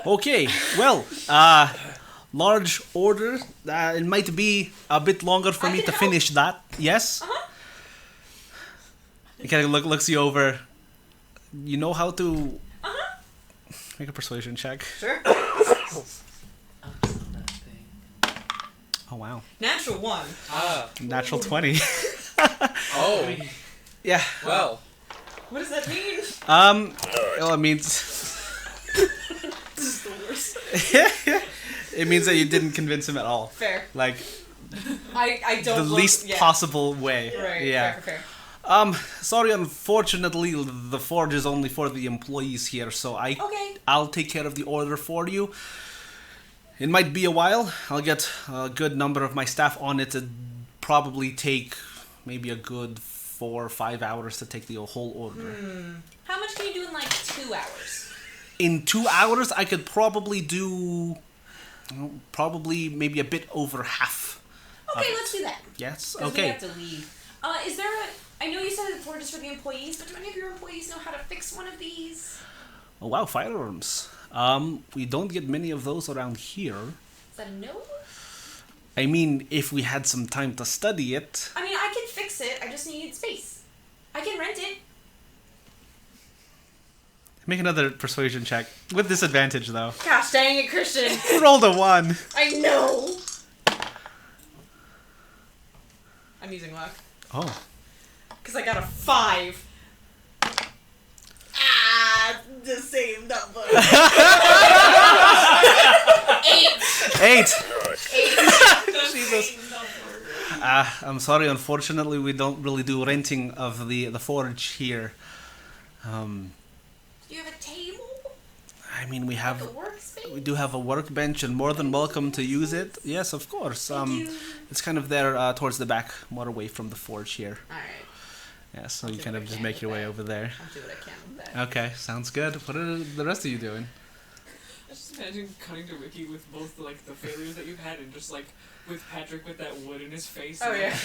Okay, well, large order. It might be a bit longer for I me can to help. finish that. Yes. Uh-huh. He kind of looks you over. You know how to Uh-huh. make a persuasion check. Sure. Oh wow, Natural 1. natural 20. Oh, Yeah. well. What does that mean? Well, it means This is the worst. it means that you didn't convince him at all. Fair. Like I don't the look, least yeah. possible way. Right, Yeah. fair. Sorry, unfortunately, the forge is only for the employees here, so Okay. I'll take care of the order for you. It might be a while. I'll get a good number of my staff on it. It'd probably take maybe a good 4 or 5 hours to take the whole order. How much can you do in like 2 hours? In 2 hours, I could probably do probably maybe a bit over half. Okay, let's do that. Yes. 'Cause we Okay. have to leave. Is there a... I know you said the forge is for the employees, but do any of your employees know how to fix one of these? Oh wow, firearms. We don't get many of those around here. Is that a no? I mean, if we had some time to study it. I mean, I can fix it. I just need space. I can rent it. Make another persuasion check. With disadvantage, though. Gosh dang it, Christian. You rolled a 1. I know. I'm using luck. Oh. Because I got a 5. The same number. 8. 8. 8. Jesus. I'm sorry. Unfortunately, we don't really do renting of the forge here. Do you have a table? I mean, we Like have a workspace? we do have a workbench, and more than welcome to use it. Yes, of course. Thank you. It's kind of there towards the back, more away from the forge here. Alright. Yeah, so I'll you do kind what of I just can make with your way that. over there. I'll do what I can with that. Okay, sounds good. What are the rest of you doing? I just imagine cutting to Ricky with both like the failures that you've had and just like with Patrick with that wood in his face Oh, and yeah. that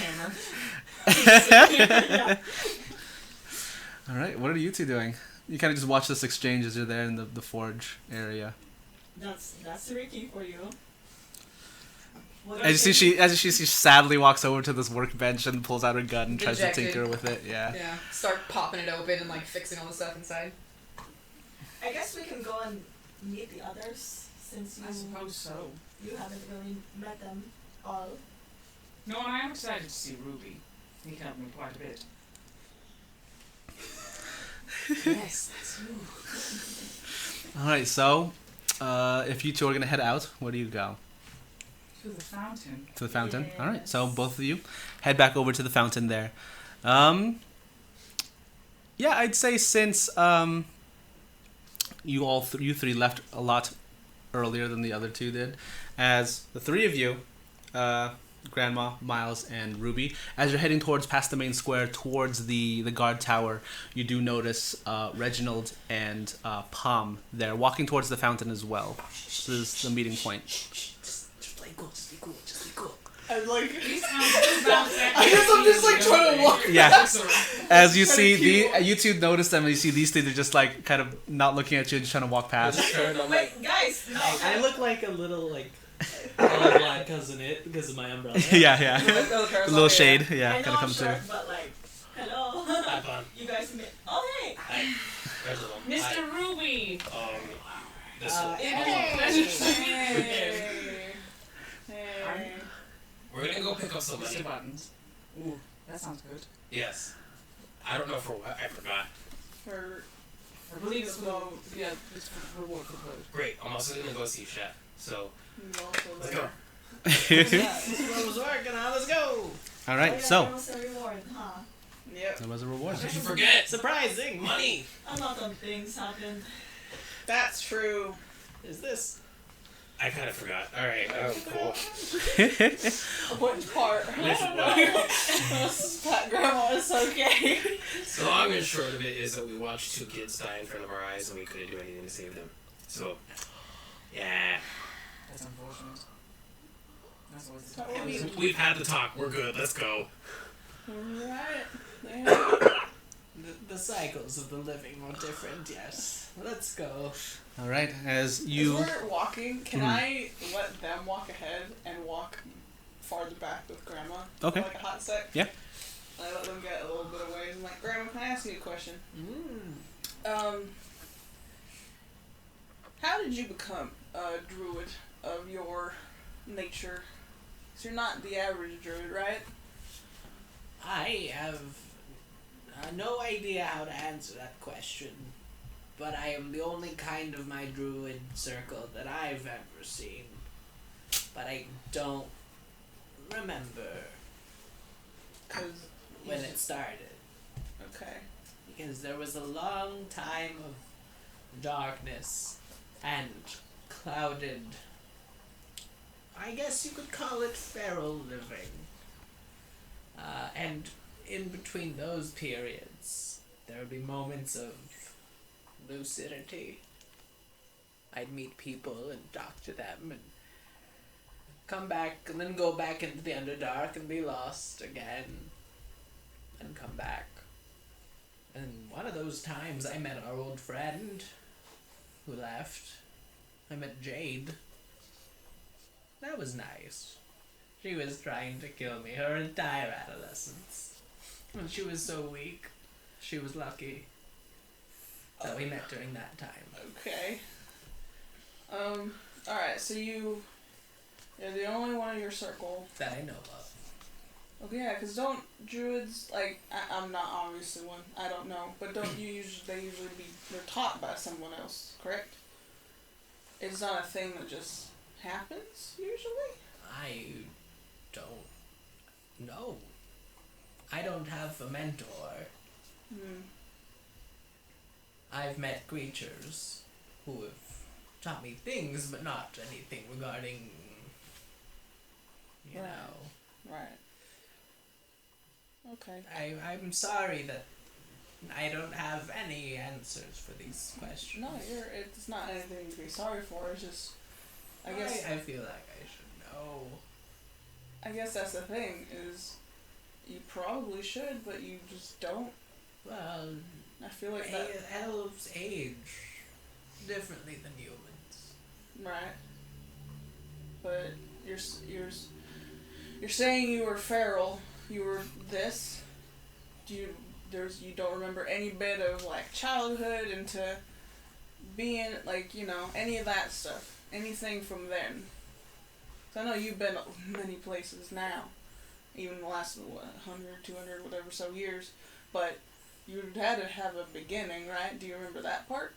hammer. All right, what are you two doing? You kind of just watch this exchange as you're there in the forge area. That's Ricky for you. What As you see, she sadly walks over to this workbench and pulls out her gun and tries to Dejected. tinker with it. Yeah. Yeah. Start popping it open and like fixing all the stuff inside. I guess we can go and meet the others since I suppose so. you haven't really met them all. No, and I am excited to see Ruby. He helped me quite a bit. Yes, that's you. All right, so if you two are gonna head out, where do you go? To the fountain. To the fountain. All right, so Yes. both of you head back over to the fountain there. Yeah, I'd say since you three left a lot earlier than the other two did, as the three of you, Grandma, Miles, and Ruby, as you're heading towards past the main square towards the guard tower, you do notice Reginald and Palm there walking towards the fountain as well. This is the meeting point. Just play cool, just be cool, just be cool. I'm like, I guess I'm just, like, trying to walk. Yeah. As you Trying see to keep you two notice them, and you see these two, they're just like kind of not looking at you, just trying to walk past. I'm like, Wait, guys, no. I look like a little like blind cousin it because of my umbrella. Yeah. Oh, A little shade, I yeah, know kind of I'm comes short, through. but like, hello. hi, Bon. You guys met. Oh, hey. Hi. Reginald. Mr. Ruby! Hi. This one. It is a pleasure to meet you again. Hey. We're gonna go pick up some Mr. money. Buttons. Ooh, that sounds good. Yes. I don't know for what. I forgot. For I believe it's for yeah, it's for reward for clothes. Great. I'm also gonna go see Chef. So you also let's there. go. Yeah, this is what I was working on. Let's go. All Oh, right, yeah, so that was a reward, huh? Yep. there was a reward. Did you forget? Surprising. Money. A lot of things happened. That's true. Is this? I kind of forgot. All right. Cool. Which part? Pat Grandma is okay. So long and short of it is that we watched two kids die in front of our eyes and we couldn't do anything to save them. So, yeah. That's unfortunate. That's always the That would be- We've had the talk. We're good. Let's go. Alright. Yeah. The cycles of the living are different, yes. Let's go. All right, as As you we're walking, can Mhm. I let them walk ahead and walk farther back with Grandma? Okay. For like a hot sec? Yeah. I let them get a little bit away and I'm like, Grandma, can I ask you a question? Mm. How did you become a druid of your nature? 'Cause you're not the average druid, right? I have no idea how to answer that question, but I am the only kind of my druid circle that I've ever seen. But I don't remember Because when it started, Okay. because there was a long time of darkness and clouded, I guess you could call it feral living. And in between those periods, there would be moments of lucidity. I'd meet people and talk to them and come back and then go back into the Underdark and be lost again and come back. And one of those times I met our old friend who left. I met Jade. That was nice. She was trying to kill me her entire adolescence. And she was so weak. She was lucky that we met during that time. Okay. Alright, so you're the only one in your circle. That I know of. Okay, yeah, because don't druids, like, I'm not obviously one, I don't know, but don't you usually, they're taught by someone else, correct? It's not a thing that just happens, usually? I don't No. I don't have a mentor. Hmm. I've met creatures who have taught me things, but not anything regarding, you Right. know. Right. Okay. I'm sorry that I don't have any answers for these questions. No, it's not anything to be sorry for. It's just, I guess. I feel like I should know. I guess that's the thing is, you probably should, but you just don't. Well, I feel like that. elves age differently than humans. Right. But you're saying you were feral. You were this. You don't remember any bit of like childhood into being like, you know, any of that stuff. Anything from then. So I know you've been many places now, even the last 100, 200, whatever so years, but you had to have a beginning, right? Do you remember that part?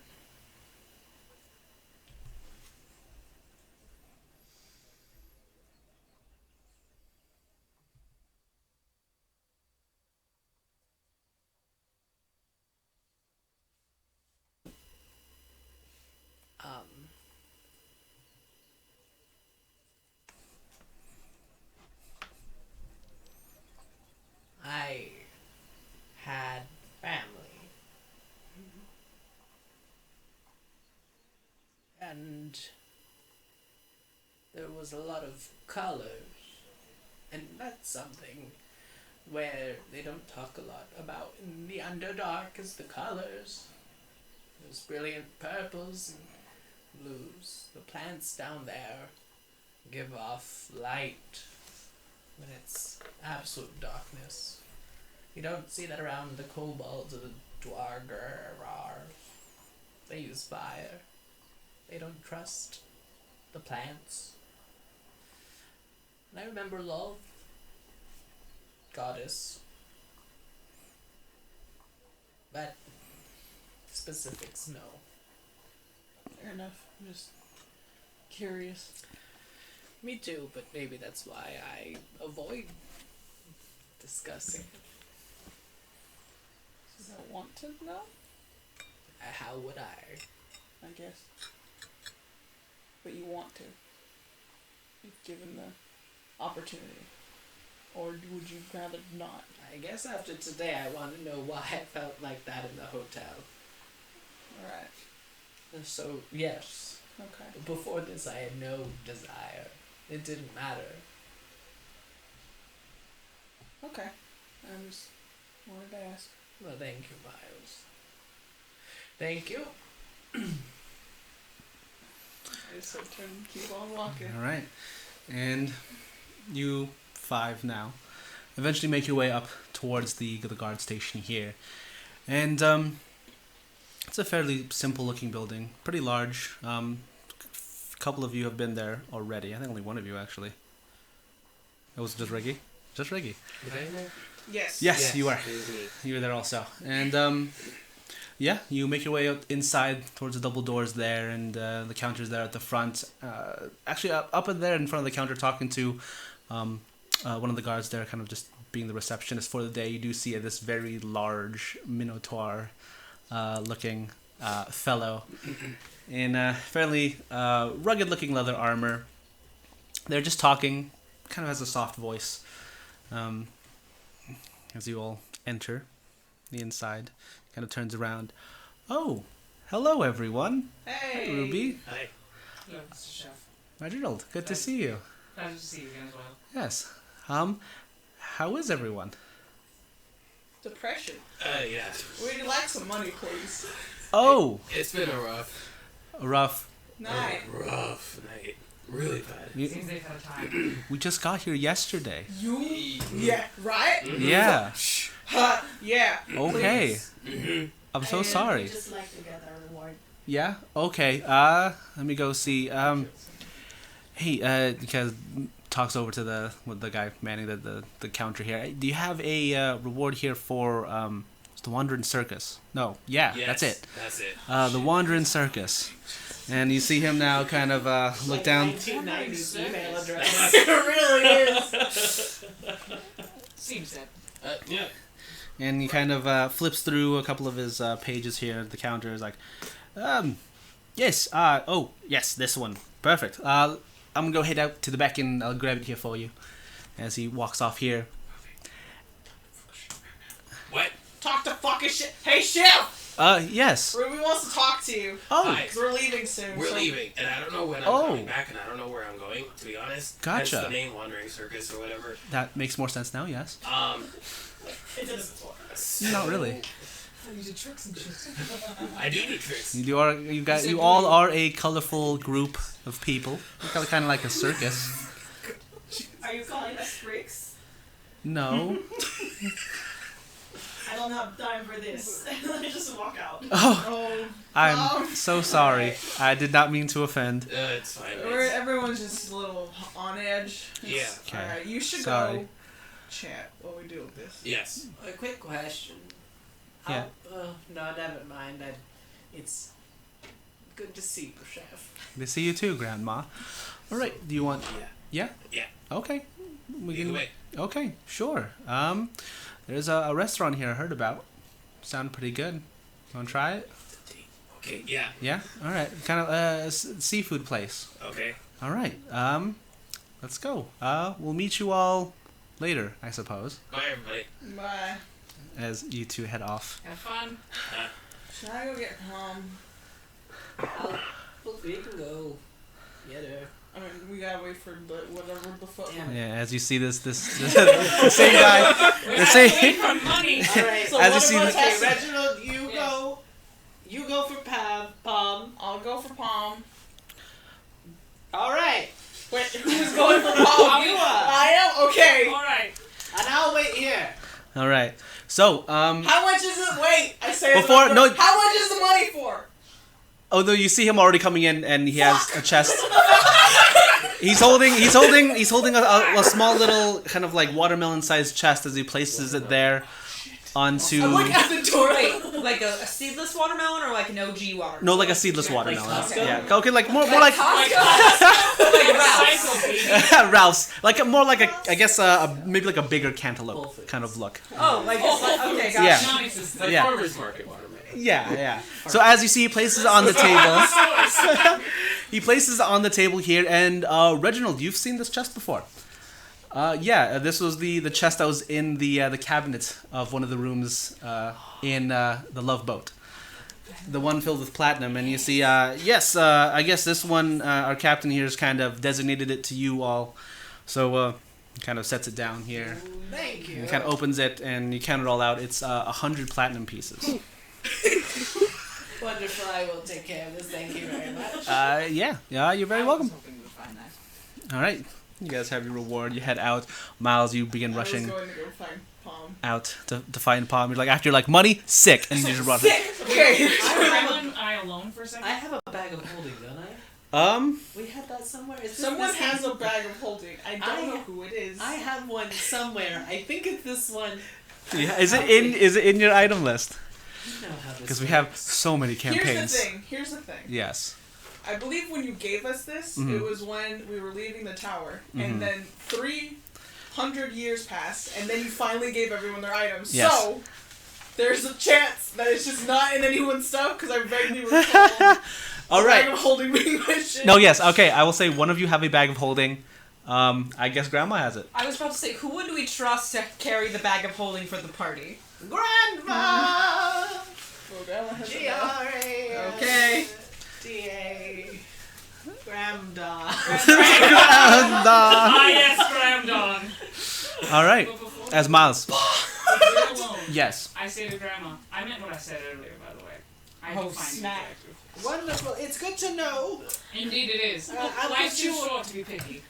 I had family. And there was a lot of colors. And that's something where they don't talk a lot about in the Underdark is the colors. There's brilliant purples and blues. The plants down there give off light when it's absolute darkness. You don't see that around the kobolds or the dwarger. They use fire. They don't trust the plants. And I remember love. Goddess. But specifics, no. Fair enough. I'm just curious. Me too, but maybe that's why I avoid discussing it. Does I want to know? How would I? I guess. But you want to. If given the opportunity. Or would you rather not? I guess after today I want to know why I felt like that in the hotel. Alright. So, yes. Okay. But before this I had no desire. It didn't matter. Okay. I just wanted to ask. Well, thank you, Miles. Thank you. I just sort of turn and keep on walking. All right, and you 5 now eventually make your way up towards the guard station here, and it's a fairly simple looking building, pretty large. A couple of you have been there already. I think only one of you actually. It was just Reggie. Just Reggie. Was I in there? Yes. Yes, you are. It was me. You were there also, and yeah, you make your way out inside towards the double doors there, and the counter's there at the front. Actually, up in there in front of the counter, talking to one of the guards there, kind of just being the receptionist for the day. You do see this very large minotaur looking fellow in fairly rugged looking leather armor. They're just talking, kind of has a soft voice. As you all enter the inside, kind of turns around. Oh, hello everyone. Hey. Ruby, Hi. Hello, Mr. Chef. Reginald, good to see you. Pleasure to see you again as well. Yes. How is everyone? Depression. Yeah. We'd like some money, please. Oh, It's been a rough. Night. rough night. Really bad. Seems they've had a time. We just got here yesterday. You? Yeah. Right? Yeah. Ha. Yeah. Okay. Please. I'm so And sorry. We just like to get our reward. Yeah. Okay. Let me go see. Hey. Because talks over to the guy manning the counter here. Do you have a reward here for the Wandering Circus? No. Yeah. Yes, That's it. That's it. The Wandering Circus. And you see him now kind of look down. 1990s email address. It really is. seems set. Yeah. And he kind of flips through a couple of his pages here at the counter. Is like, yes, oh, yes, this one. Perfect. I'm gonna go head out to the back and I'll grab it here for you. As he walks off here. What? Talk to fucking shit. Hey, Chef! Yes. Ruby wants to talk to you. Oh, Hi. 'Cause we're leaving soon. We're so- leaving, and I don't know when I'm coming back, and I don't know where I'm going, to be honest. Gotcha. Hence the name Wandering Circus or whatever. that makes more sense now, yes. It did this before. Not really. You do tricks and shit. I do tricks. You all are a colorful group of people. You're kind of like a circus. Are you calling us freaks? No. I don't have time for this. Let me just walk out. Oh, Oh, I'm so sorry. I did not mean to offend. It's fine. everyone's just a little on edge. Yeah. Okay. Alright, you should Sorry. go chat while we deal with this. Yes. A quick question. Yeah. No, never mind. It's good to see you, Chef. Good to see you too, Grandma. All right. Do you want? Yeah. Yeah. Okay. We Either can. way. Okay. Sure. There's a restaurant here I heard about. Sound pretty good. Want to try it? Okay, yeah. Yeah. All right. Kind of a seafood place. Okay. All right. Let's go. We'll meet you all later, I suppose. Bye, everybody. Bye. As you two head off. Have fun. Should I go get Palm? We can go get her. I mean, we gotta wait for the whatever the fuck. Damn Yeah. As you see this the same guy. The same. For money. Alright, So As one you of see us the- has to- Reginald, you go for Palm. I'll go for Palm. Alright. Wait, who's going for Palm? You are. I am? Okay. Alright. And I'll wait here. All right. So, How much is it? Wait, I say it Before- no- How much is the money for? although you see him already coming in, and he has a chest. He's holding a small little kind of like watermelon-sized chest as he places it there onto. Look at the door. Wait, like a seedless watermelon or like an OG watermelon? No, like a seedless watermelon. Costco? Yeah. Okay, like more like Like Ralph's. Psycho baby. Ralph's, like more like I guess maybe like a bigger cantaloupe kind of look. Oh, like it's like, okay, gotcha. Yeah. Non-existent. Like Yeah. farmer's market watermelon. Yeah. So as you see, he places it on the table. He places it on the table here, and Reginald, you've seen this chest before. This was the chest that was in the cabinet of one of the rooms in the Love Boat. The one filled with platinum, and you see, I guess this one, our captain here has kind of designated it to you all. So, kind of sets it down here. Thank you. And kind of opens it, and you count it all out. It's 100 platinum pieces. Wonderful. I will take care of this. Thank you very much. Yeah, you're very I was welcome. hoping you would find that. All right, you guys have your reward. You head out. Miles, you begin I was rushing going to go find Palm. out to find Palm. You're like, after you're like, money, sick, and you just run. Okay. Am I alone for a second? I have a bag of holding, don't I? We had that somewhere. Is this Someone the same- has a bag of holding. I don't I- know who it is. I have one somewhere. I think it's this one. Yeah, is it in your item list? You know how this Because we works. have so many campaigns. Here's the thing. Yes. I believe when you gave us this, Mhm. it was when we were leaving the tower, Mhm. and then 300 years passed, and then you finally gave everyone their items. Yes. So there's a chance that it's just not in anyone's stuff because I vaguely recall All a bag right. of holding being mentioned. No, yes. Okay, I will say one of you have a bag of holding. I guess Grandma has it. I was about to say, who would we trust to carry the bag of holding for the party? Grandma! Oh, Grandma has a bag. G-R-A. Okay. D-A. Grandma. Ah, yes, Gramdon. All right. But before As Miles. we're alone, Yes. I say to Grandma, I meant what I said earlier, by the way. I Oh, do find you snap. attractive. Wonderful. It's good to know. Indeed it is. I'll Life's put too you- short to be picky.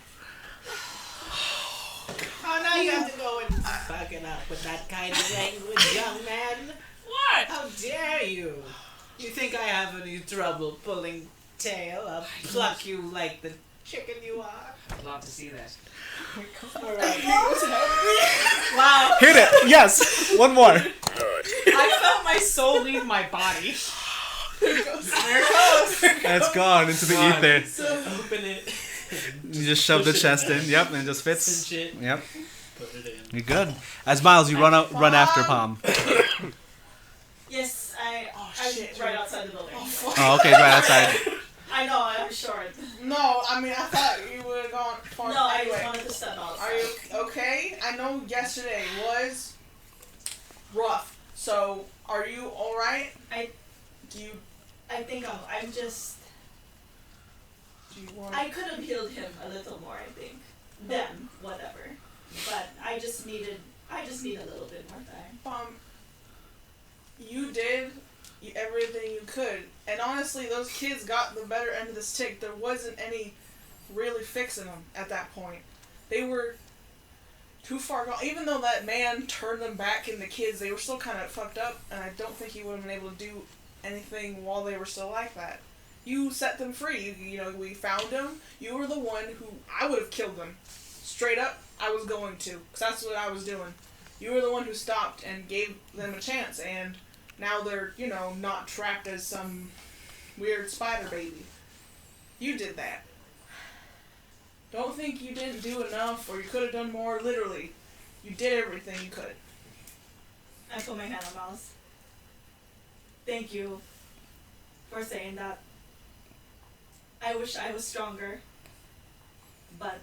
Oh, now you have to go and fuck it up with that kind of language, young man. What? How dare you? You think I have any trouble pulling tail? I'll pluck you like the chicken you are. I'd love to see that. Alright. Wow. Hit it. Yes. One more. I felt my soul leave my body. There it goes. And it's gone into the ether. So open it. You just shove the Push it. chest in. Yep, and it just fits. Cinch it. Yep. put it in. You're good. As Miles, you run after Palm. Yes, Oh, I'm shit. right outside the building. Oh, fuck. Oh, okay, right outside. I know, I'm short. No, I mean, I thought you would have gone far. No, I anyway. just wanted to step outside. Are you okay? I know yesterday was rough. So, are you alright? I think I'm just... Do you want I could have healed him a little more, I think. Then, whatever. But I just need a little bit more time. You did everything you could. And honestly, those kids got the better end of the stick. There wasn't any really fixing them at that point. They were too far gone. Even though that man turned them back into kids, they were still kind of fucked up. And I don't think he would have been able to do anything while they were still like that. You set them free. You know, we found them. You were the one who... I would have killed them. Straight up, I was going to. Because that's what I was doing. You were the one who stopped and gave them a chance. And now they're, you know, not trapped as some weird spider baby. You did that. Don't think you didn't do enough or you could have done more. Literally. You did everything you could. I put my hand on Miles. Thank you for saying that. I wish I was stronger, but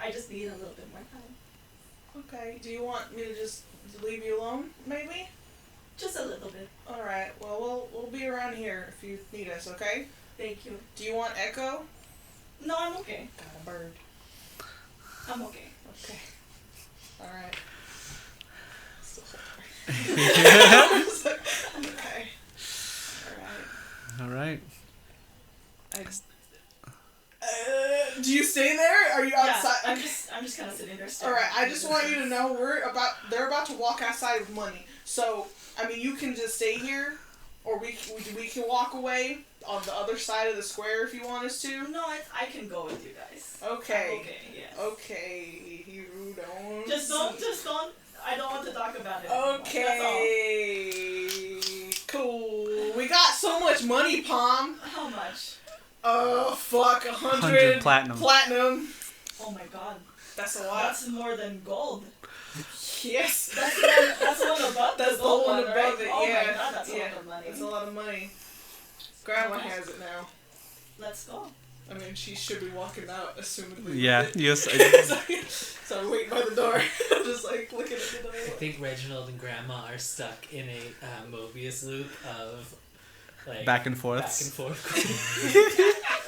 I just need a little bit more time. Okay. Do you want me to just leave you alone, maybe? Just a little bit. Alright. Well, we'll be around here if you need us, okay? Thank you. Do you want Echo? No, I'm okay. Got a bird. I'm okay. Okay. Alright. Still okay. Alright. All right. Do you stay there? Are you outside? Yeah, I'm just kind of sitting there. Alright, I just want you to know they're about to walk outside with money. So, I mean, you can just stay here, or we can walk away on the other side of the square if you want us to. No, I can go with you guys. Okay. I'm okay, yes. Okay, you don't. Just don't. I don't want to talk about it anymore. Okay. Cool. We got so much money, Palm. That's all. How much? Fuck, 100 platinum. Platinum. Oh my god. That's a lot. That's more than gold. Yes. That's the one above That's the the gold one one, above right? it, Oh yeah. my god, that's a Yeah. lot of money. That's a lot of money. Grandma has it now. Let's go. I mean, she should be walking out, assumedly. Yeah. Yes. So I wait by the door, just like looking at the door. I think Reginald and Grandma are stuck in a Mobius loop of like Back and forth.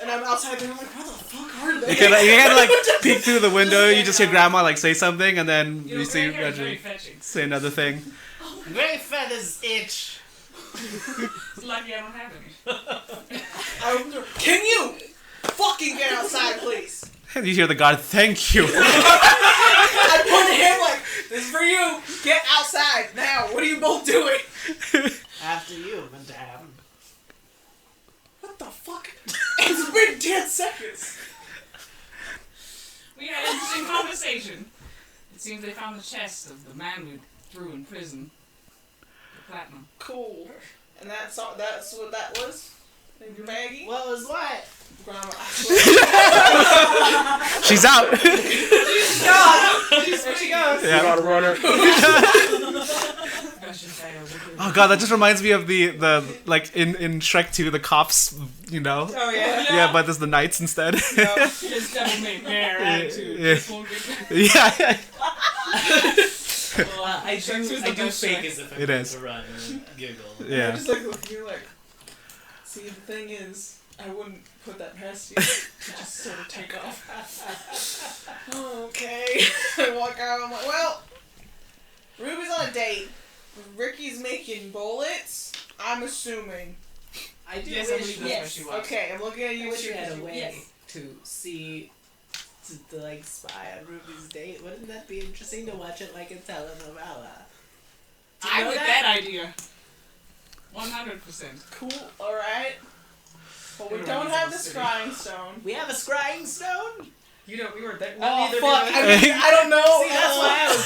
And I'm outside there, I'm like, where the fuck are they? You can like peek through the window. You just hear Grandma like say something, and then you see Gray hair is very Reggie fetching. say another thing. Gray feathers itch. It's lucky I don't have any. Can you fucking get outside, please? And you hear the guard, "Thank you." I pointed at him like, this is for you. Get outside now. What are you both doing? After you, madame. What the fuck? It's been 10 seconds. We had an interesting conversation. It seems they found the chest of the man we threw in prison. The platinum. Cool. And that's what that was? In your baggie? What was what? Grandma. She's out. There she goes. Yeah. Got a runner. Oh god, that just reminds me of the like in Shrek 2, the cops, you know. Oh yeah. Yeah, but there's the knights instead. His devil may bear attitude. Yeah. This won't get Yeah. I do fake as if I'm It going is. to run and giggle. I'm Yeah. just like looking at you like, see, the thing is, I wouldn't put that past you to just sort of take off. Okay. I walk out, I'm like, well, Ruby's on a date. Ricky's making bullets, I'm assuming. I do Yes, I wish believe that's where she was. Okay, I'm looking at I you. wish we had a way Yes. to see, to like spy on Ruby's date. Wouldn't that be interesting to watch it like a telenovela? Do you I know with that idea. 100%. Cool, alright. But we don't have the scrying stone. We have a scrying stone? You know, we were there. Oh, neither fuck, did we. I don't know. See, that's why I was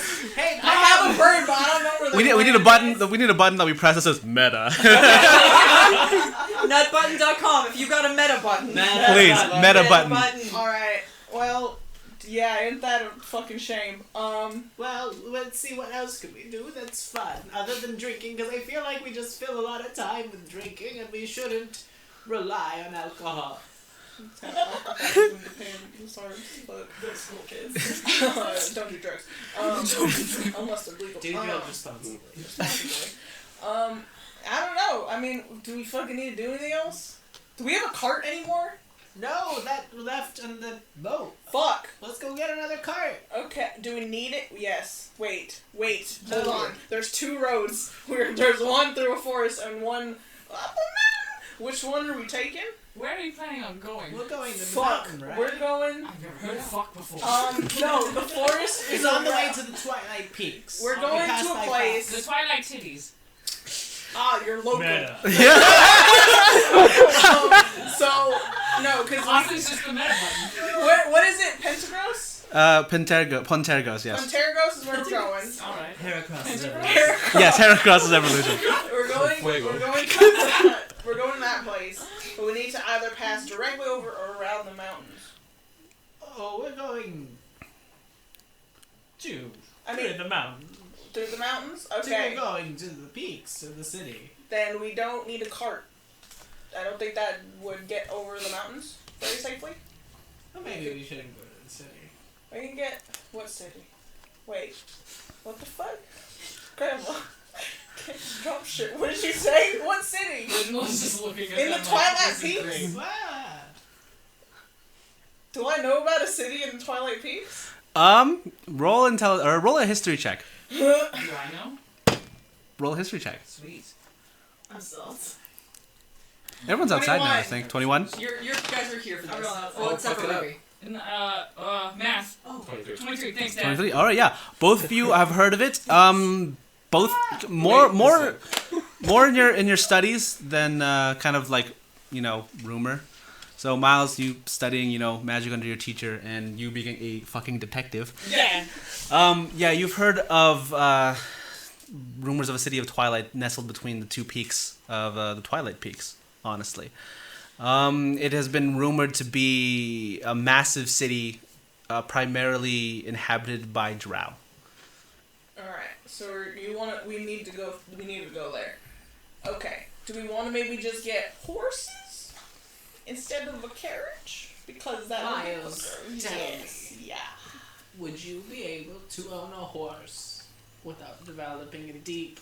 saying. Hey, I have a bird, but I don't know where the We need a plant button. We need a button that we press that says meta. Nutbutton.com if you got a meta button. Please, meta button. is. Alright, well, Yeah, ain't that a fucking shame? Well, let's see what else can we do that's fun other than drinking, because I feel like we just fill a lot of time with drinking and we shouldn't rely on alcohol. Sorry, but they're school kids. Don't do drugs. Unless they're legal. Do drugs responsibly. I don't know. I mean, do we fucking need to do anything else? Do we have a cart anymore? No, that left on the boat. Fuck. Let's go get another cart. Okay, do we need it? Yes. Wait, hold on. There's 2 roads. There's one through a forest and one up a mountain. Which one are we taking? Where are you planning on going? We're going to the Fuck. mountain, right? We're going... I've never heard of fuck before. No, the forest It's is on the way around- to the Twilight Peaks. We're going passed to by a place... The Twilight Titties. You're local. Meta. So, no, because... Austin's just the meta button. What is it? Pentagros? Pontergos, yes. Pontergos is where we're going. Alright. Heracross is Yes, Heracross' evolution. We're going Fuego. to that place, but we need to either pass directly over or around the mountains. Oh, we're going to I mean, the mountain. through the mountains? We're Okay. going to the peaks of the city. Then we don't need a cart. I don't think that would get over the mountains very safely. Well, maybe we shouldn't go to the city. We can get... What city? Wait. What the fuck? Grandma. Can't drop shit. What did you say? What city? Ridden's just looking at In the them Twilight like, this is Peaks? great. Wow. Do I know about a city in the Twilight Peaks? Roll a history check. Do I know? Roll a history check. Sweet. I'm still. Everyone's outside now, I 21. think. 21? You guys are here for this. Oh, Oh, except for fuck it up. Ruby. And, math. Oh. 23. 23, thanks, Dad. 23? Alright, yeah. Both of you have heard of it. Both more in your studies than kind of like, rumor. So Miles, you studying, magic under your teacher, and you being a fucking detective. Yeah. You've heard of rumors of a city of Twilight nestled between the 2 peaks of the Twilight Peaks, honestly. It has been rumored to be a massive city primarily inhabited by drow. Alright, so we need to go there. Okay. Do we want to maybe just get horses instead of a carriage? Because that would be Miles, closer. tell Yes. Yeah. Would you be able to own a horse without developing a deep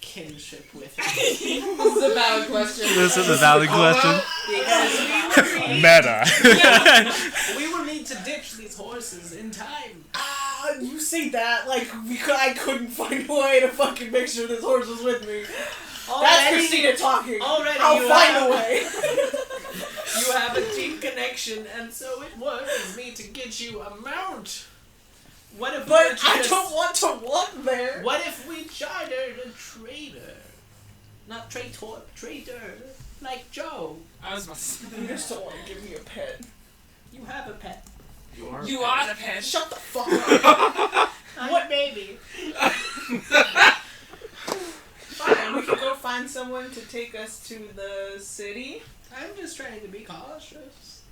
kinship with it? This is a valid question. This is a valid question. Because Meta. we will need to ditch these horses in time. You say that like I couldn't find a way to fucking make sure this horse was with me. That's Christina talking. Already I'll you find have- a way. You have a deep connection, and so it worries me to get you a mount. What if But we I just- don't want to walk there. What if we chartered a trader? Not traitor, trader. Like Joe. I was about to say. You just don't want to give me a pet. You have a pet. You are. You are the pet. Shut the fuck up. What baby? Fine, we can go find someone to take us to the city. I'm just trying to be cautious.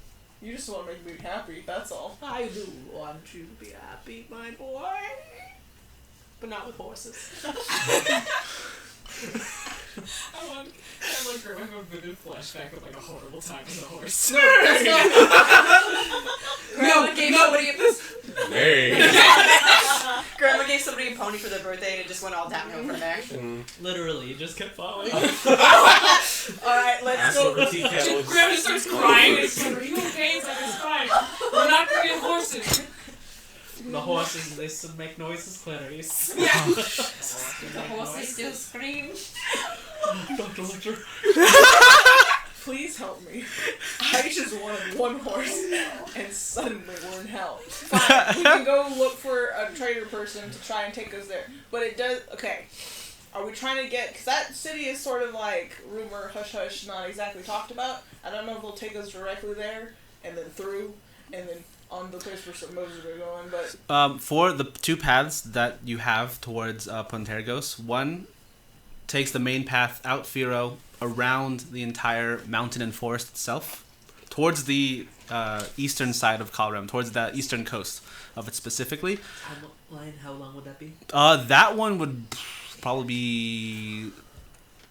You just want to make me happy, that's all. I do want you to be happy, my boy. But not with horses. I like remember a vivid flashback of like a horrible time with a horse. No, that's not. Grandma gave somebody a Hey. Grandma gave somebody a pony for their birthday, and it just went all downhill from there. Literally, you just kept following. Alright, let's Ass go. over tea kettles. Grandma starts crying. It's like, are you okay? It's like, it's fine. We're not gonna get horses. The horses, they still make noises, Clarice. Yeah. The The horses still scream. Dr. Lecter. Please help me. I just wanted one horse, and suddenly we're in hell. Fine, we can go look for a trader person to try and take us there. But it does. Okay. Are we trying to get. Because that city is sort of like rumor, hush hush, not exactly talked about. I don't know if they'll take us directly there, and then through, and then on the place where Moses are going, but. For the 2 paths that you have towards Pontergos, one takes the main path out Firo around the entire mountain and forest itself towards the eastern side of Calrem, towards the eastern coast of it specifically. How long would that be? That one would probably be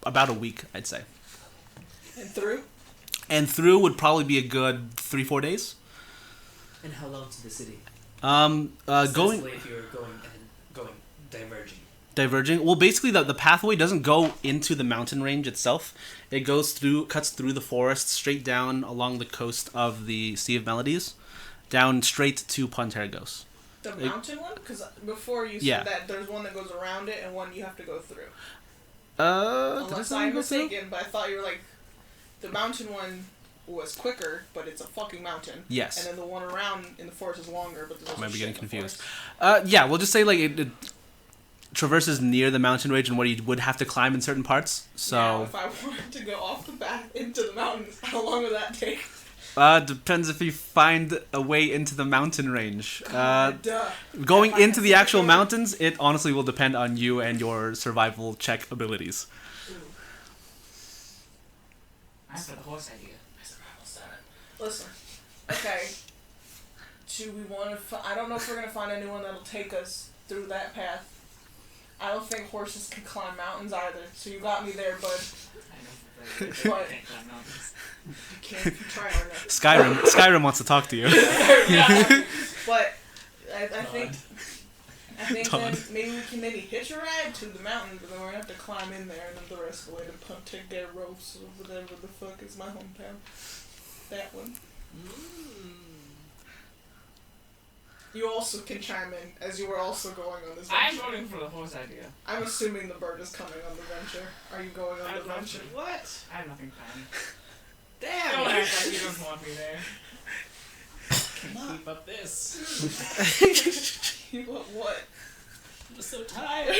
about a week, I'd say. And through? And through would probably be a good 3-4 days. And how long to the city? Going If you were going diverging. Well, basically the pathway doesn't go into the mountain range itself. It cuts through the forest straight down along the coast of the Sea of Melodies, down straight to Pontargos. The mountain one? Because before you said that there's one that goes around it and one you have to go through. Unless I'm mistaken, but I thought you were like, the mountain one was quicker, but it's a fucking mountain. Yes. And then the one around in the forest is longer, but there's also I might be getting shit in the confused. forest. Yeah, we'll just say like it traverses near the mountain range and what you would have to climb in certain parts. So Now, if I wanted to go off the path into the mountains, how long would that take? depends if you find a way into the mountain range. Duh. Going If I into can the actual figure- mountains, it honestly will depend on you and your survival check abilities. I said the horse idea. Listen, okay. Do we want to? I don't know if we're gonna find anyone that'll take us through that path. I don't think horses can climb mountains either. So you got me there, bud. I know. But Can't climb mountains. you can't if you try hard enough. Skyrim wants to talk to you. Yeah. But I think Todd. then maybe we can hitch a ride to the mountain, but then we're gonna have to climb in there and then the rest of the way to Pontargos or whatever the fuck is my hometown. That one. You also can chime in as you were also going on this I'm venture. voting for the horse idea. I'm assuming the bird is coming on the venture. Are you going on the I'd love venture? to. What? I have nothing planned. Damn! Don't act like you don't want me there. Can't keep up this. What? I'm so tired.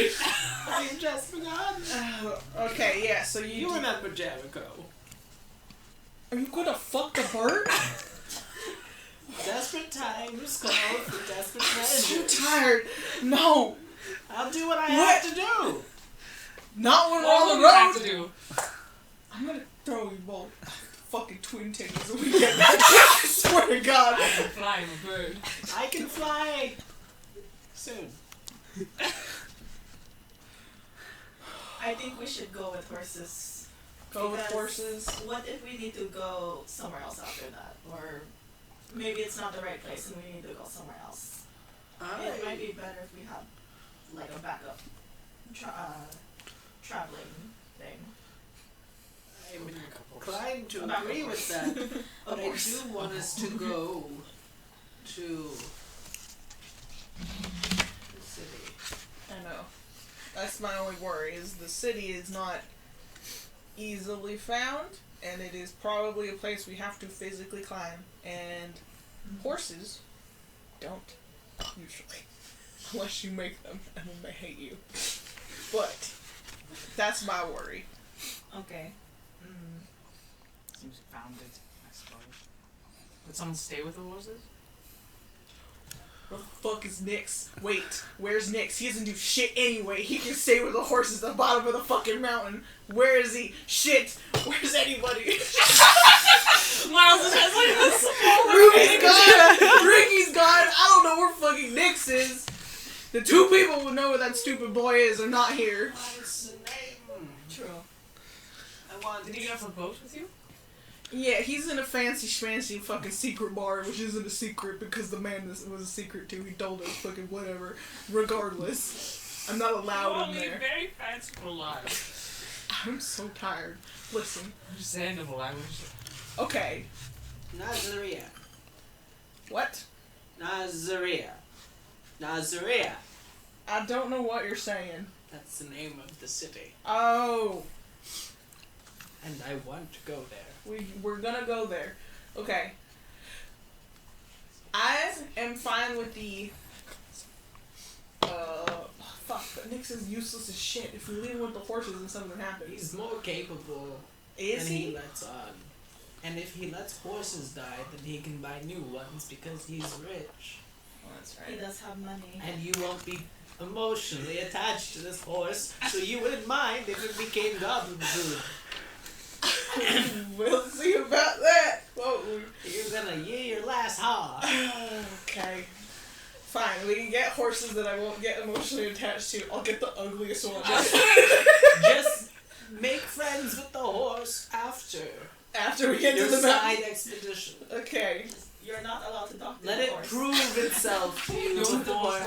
I've just begun. Okay, yeah, so You were not Pajamico. Are you gonna fuck the bird? Desperate times call for desperate I'm so measures. tired. No! I'll do what I What? have to do. Not when we're What on do the you have road! to do? I'm gonna throw you both fucking twin titties a weekend. I swear to God. I'm flying a bird. I can fly. Soon. I think we should go with horses. Go with Because horses. What if we need to go somewhere else after that? Or maybe it's not the right place and we need to go somewhere else. It might be better if we have like a backup traveling thing. I'm inclined to agree with that, but I do want us to go to the city. I know. That's my only worry, is the city is not easily found, and it is probably a place we have to physically climb, and horses don't, usually. Unless you make them, and then they hate you. But, that's my worry. Okay. Seems founded, I suppose. Would someone stay with the horses? Where the fuck is Nyx? Wait, where's Nyx? He doesn't do shit anyway. He can stay with the horses at the bottom of the fucking mountain. Where is he? Shit! Where's anybody? Miles is just like this. Ruby's gone! Ricky's gone! I don't know where fucking Nyx is. The two people who know where that stupid boy is are not here. What's the name? True. I want. Did he get off the boat with you? Yeah, he's in a fancy schmancy fucking secret bar, which isn't a secret because the man was a secret too. He told us fucking whatever. Regardless, I'm not allowed in there. Very fanciful life. I'm so tired. Listen, Understandable, I wish. okay. Nazaria. What? Nazaria. Nazaria. I don't know what you're saying. That's the name of the city. Oh, And I want to go there. we're gonna go there. Okay. I am fine with the. Fuck. But Nyx is useless as shit. If we leave him with the horses and something happens, He's more capable is than he? he lets on. And if he lets horses die, then he can buy new ones because he's rich. Oh, that's He right. does have money. And you won't be emotionally attached to this horse, so you wouldn't mind if it became goblin food. We'll see about that. boat. You're gonna yee your last horse. Okay. Fine, we can get horses that I won't get emotionally attached to. I'll get the ugliest one. Just make friends with the horse After we get your to the side mountain. expedition. Okay. You're not allowed to talk to Let the it horse. prove itself to you before.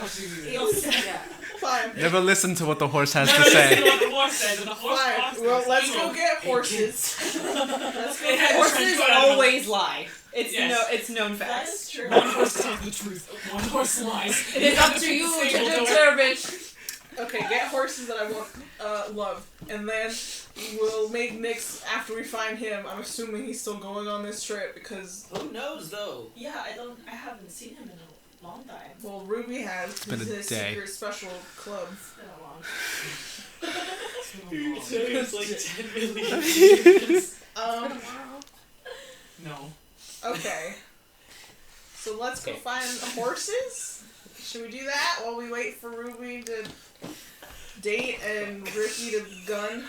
Yeah. Fine. Never listen to what the horse has Never to listen say. to what the horse says, and the horse Fine. talks Well, to let's us. go get horses. Let's go get Horses horses. always lie. It's Yes. it's known That fact. is true. One horse tells the truth, one horse lies. It is up to you to Stable door. determine. Okay, get horses that I won't love. And then we'll make Nyx after we find him. I'm assuming he's still going on this trip because, Who knows though? Yeah, I haven't seen him in a long time. well, Ruby has. been He's a in his day. secret special club. It's been a long It's like 10 million years. No. Okay. So let's go find horses. Should we do that while we wait for Ruby to date and Ricky to gun?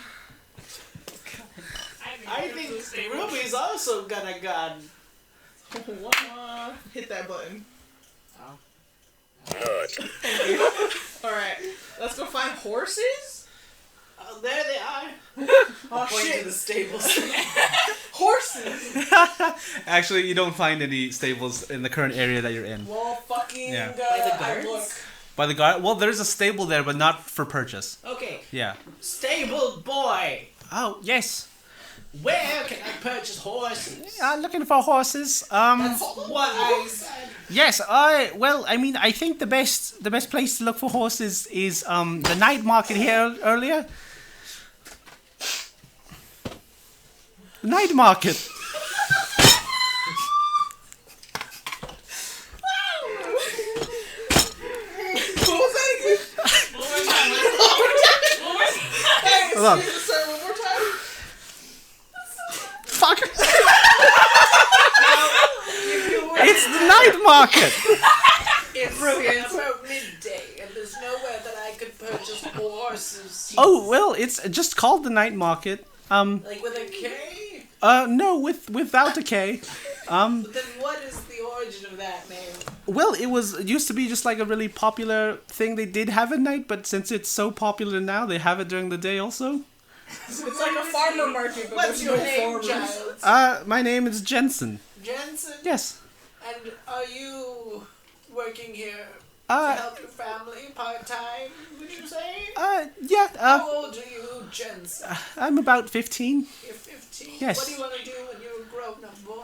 I think Ruby's also gonna gun. Hit that button. Oh. Alright, let's go find horses? There they are. Oh Point to shit, the stables. horses! Actually, you don't find any stables in the current area that you're in. Well, fucking, Yeah. By the I guards? look. By the guard? Well, there's a stable there, but not for purchase. Okay, Yeah. stable boy. Oh, yes. Where can I purchase horses? Looking for horses. That's what I said. Yes, I think the best place to look for horses is the night market here earlier. Night market. What was that again? One more time, let's one more time. Hey, Hold on. excuse me, sir, one more time. Fuck. It's the night market. It's about midday, and there's nowhere that I could purchase horses. Oh well, it's just called the night market. Like with a K? No, without a K. But then what is the origin of that name? Well, it used to be just like a really popular thing they did have at night, but since it's so popular now, they have it during the day also. It's like a farmer market, but What's there's your no name, farmers. child? My name is Jensen. Jensen? Yes. And are you working here to Uh, help your family part-time, would you say? yeah, How old are you, Jensen? I'm about 15. You're 15? Yes. What do you want to do when you're a grown-up boy?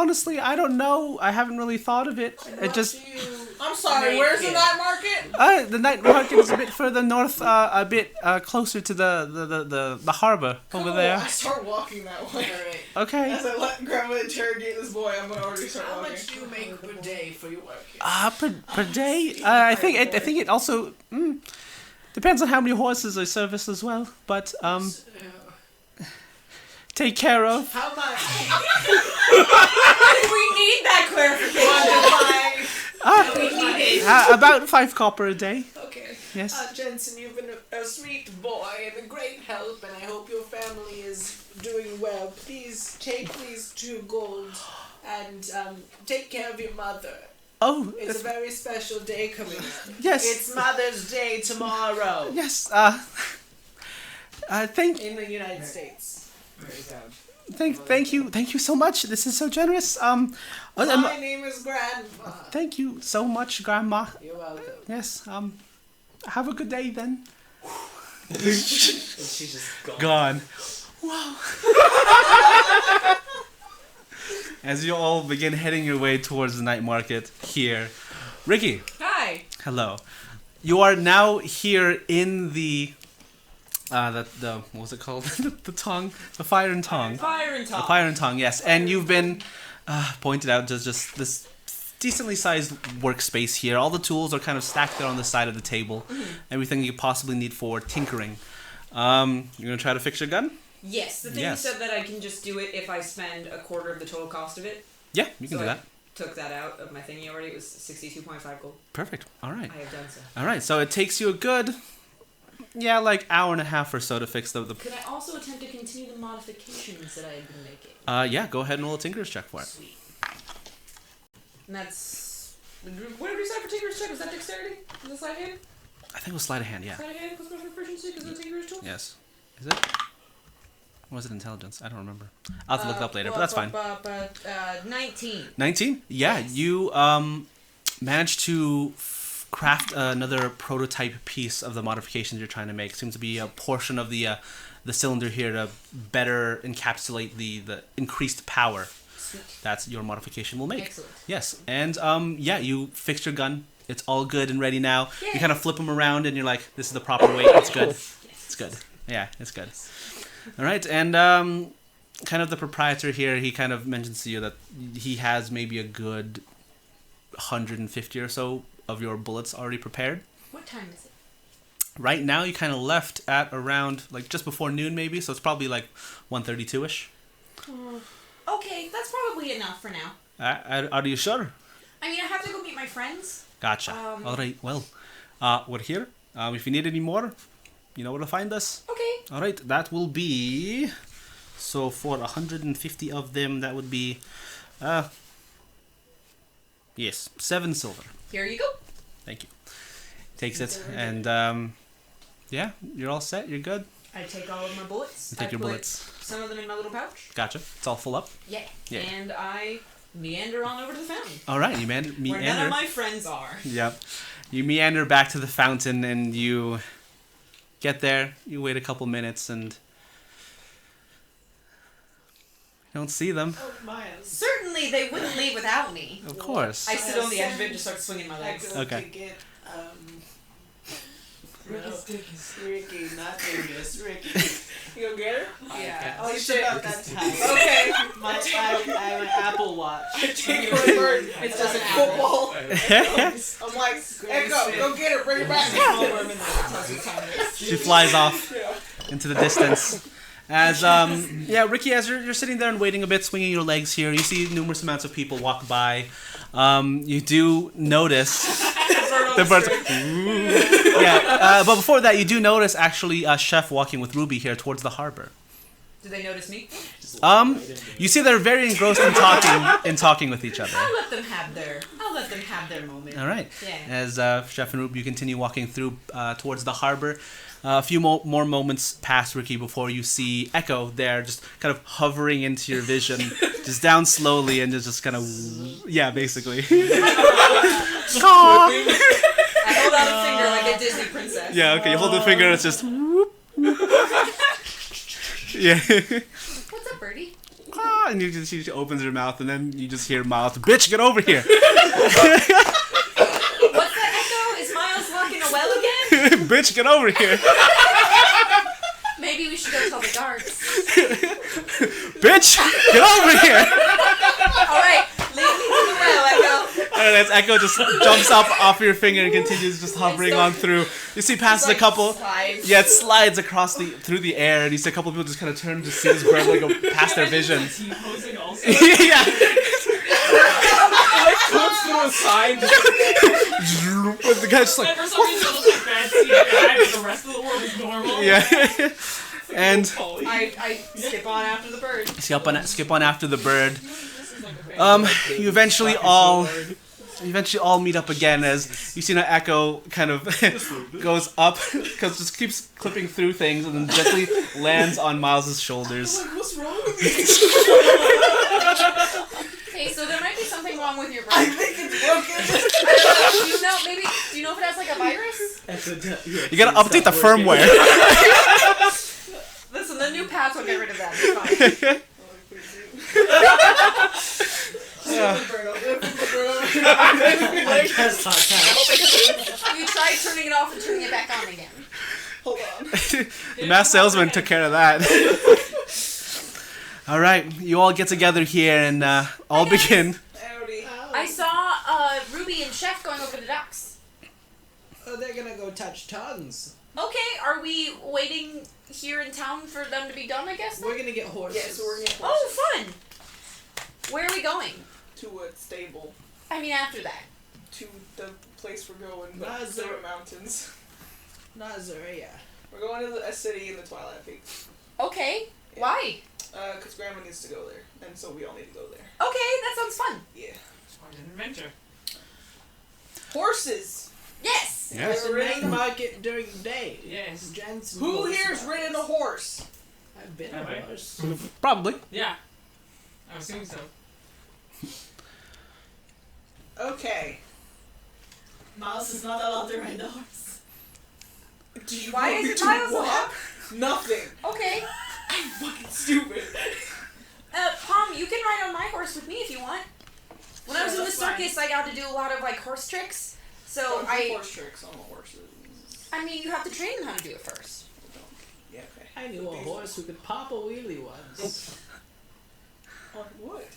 Honestly, I don't know. I haven't really thought of it. It What just, do you I'm sorry, make where's the here? night market? the night market is a bit further north, a bit closer to the harbor over Cool, there. I start walking that way. Alright. Okay. As I let Grandma interrogate this boy, I'm gonna already start How walking. much do you make per day for your work here? Per day. I think it also depends on how many horses I service as well. But take care of. How much? We need that clarification. We need it. About 5 copper a day. Okay. Yes. Jensen, you've been a sweet boy and a great help, and I hope your family is doing well. Please take these 2 gold and take care of your mother. Oh, It's a very special day coming up. yes. It's Mother's Day tomorrow Yes. Thank in the United States. thank you so much. This is so generous. My name is Grandma. Thank you so much, Grandma. You're welcome. Yes. Have a good day then. And she's just gone. Gone. Wow. As you all begin heading your way towards the night market here, Ricky, Hi. hello. You are now here in the what was it called? the tongue, the fire and tongue. Fire and The talk. fire and tongue, yes. And you've been pointed out just this decently sized workspace here. All the tools are kind of stacked there on the side of the table. Everything you possibly need for tinkering. You're gonna try to fix your gun? Yes, the thing Yes. said that I can just do it if I spend a quarter of the total cost of it. Yeah, you can So do I that. took that out of my thingy already. It was 62.5 gold. Perfect. All right. I have done so. All right. So it takes you a good Yeah, like hour and a half or so to fix the. Could I also attempt to continue the modifications that I had been making? Yeah, go ahead and roll a Tinker's check for it. Sweet. And that's... What did we say for Tinker's check? Was that dexterity? Was that sleight of hand? I think it was sleight of hand. Yeah. Sleight of hand plus my proficiency because of the Tinker's tool? Yes. Is it? Or was it intelligence? I don't remember. I'll have to look it up later, but that's fine. 19. 19? Yeah, Yes. you managed to craft another prototype piece of the modifications you're trying to make. Seems to be a portion of the cylinder here to better encapsulate the increased power Sweet. that your modification will make. Excellent. Yes, and yeah, you fixed your gun. It's all good and ready now. Yay. You kind of flip them around and you're like, this is the proper weight. It's good. It's good. Yeah, it's good. All right, and kind of the proprietor here, he kind of mentions to you that he has maybe a good 150 or so of your bullets already prepared. What time is it? Right now, you kind of left at around, like, just before noon maybe, so it's probably like 1:32-ish. Okay, that's probably enough for now. Are you sure? I mean, I have to go meet my friends. Gotcha. All right, well, we're here. If you need any more, you know where to find us. Okay. All right, that will be... So for 150 of them, that would be... yes, 7 silver. Here you go. Thank you. Takes it, and yeah, you're all set. You're good. I take all of my bullets. You take I your put bullets. Some of them in my little pouch. Gotcha. It's all full up. Yeah. Yeah. And I meander on over to the fountain. All right, you Where none of meander. my friends are. Yep. You meander back to the fountain, and you get there. You wait a couple minutes, and you don't see them. Oh, Miles. Certainly, they wouldn't leave without me. Of course. I sit on the edge of it and just start swinging my I legs. go Okay. to get, Ricky, not Dingus, Ricky. You go get her? Yeah. Oh, shit. shit. About that time. Okay. I have an Apple Watch. It's just an apple. Football. I'm like, Echo, go get her, bring her back. She flies off Yeah. into the distance. As yeah, Ricky, as you're sitting there and waiting a bit, swinging your legs here, you see numerous amounts of people walk by. You do notice the birds. Yeah, but before that, you do notice actually a chef walking with Ruby here towards the harbor. Do they notice me? You see they're very engrossed in talking with each other. I'll let them have their moment. All right. Yeah. As Chef and Ruby, you continue walking through towards the harbor. A few more moments pass, Ricky, before you see Echo there, just kind of hovering into your vision, just down slowly and just kind of, yeah, basically. I hold out a finger like a Disney princess. Yeah, okay, you hold the finger and it's just, whoop. Yeah. What's up, Birdie? And she opens her mouth and then you just hear Miles, bitch, get over here. What's that echo? Is Miles walking a well again? Bitch, get over here. Maybe we should go tell the guards. Bitch, get over here. Alright, lead me to the well, Echo. And as Echo just jumps up off your finger and continues just hovering on through. You see past a couple. Slides. Yeah, it slides across through the air, and you see a couple of people just kind of turn to see this bird like go past their vision. T-posing also. Yeah. Clips through a sign. But the guy's just like, And for some reason it looks like bad CGI, but the rest of the world is normal. yeah. And I skip on after the bird. skip on after the bird. You eventually all meet up again as you see now Echo kind of goes up because just keeps clipping through things and then gently lands on Miles's shoulders. What's wrong with me? Hey, so there might be something wrong with your bird. I think it's broken. Do you know if it has like a virus? You gotta update the firmware. Listen, the new patch will get rid of that. It's fine. I guess not that. You tried turning it off and turning it back on again. Hold on. The mass salesman took care of that. All right, you all get together here and all begin. Howdy. I saw Ruby and Chef going over the docks. Oh, they're gonna go touch tongues. Okay, are we waiting here in town for them to be done, I guess? We're gonna get horses. Yeah, so we're gonna Oh, fun! Where are we going? to a stable. I mean, after that. To the place we're going, the Nazar. Zero Mountains. Nazaria. We're going to a city in the Twilight Peaks. Okay. Why? Because Grandma needs to go there, and so we all need to go there. Okay, that sounds fun. Yeah. Quite an adventure. Horses! Yes. Yes. There's a night market during the day. Yes. Jensen Who knows here's about ridden a this. horse? I've been Have a I? horse. Probably. Yeah. I was assuming so. Okay. Miles is not allowed to ride the horse. Do you Why want is me it to Miles walk? Nothing. Okay. I'm fucking stupid. Palm, you can ride on my horse with me if you want. When I was in the That's fine. circus, I got to do a lot of like horse tricks. So Don't do I horse tricks on the horses. mean, you have to train them how to do it first. Yeah, okay. I knew a horse who could pop a wheelie once. On what?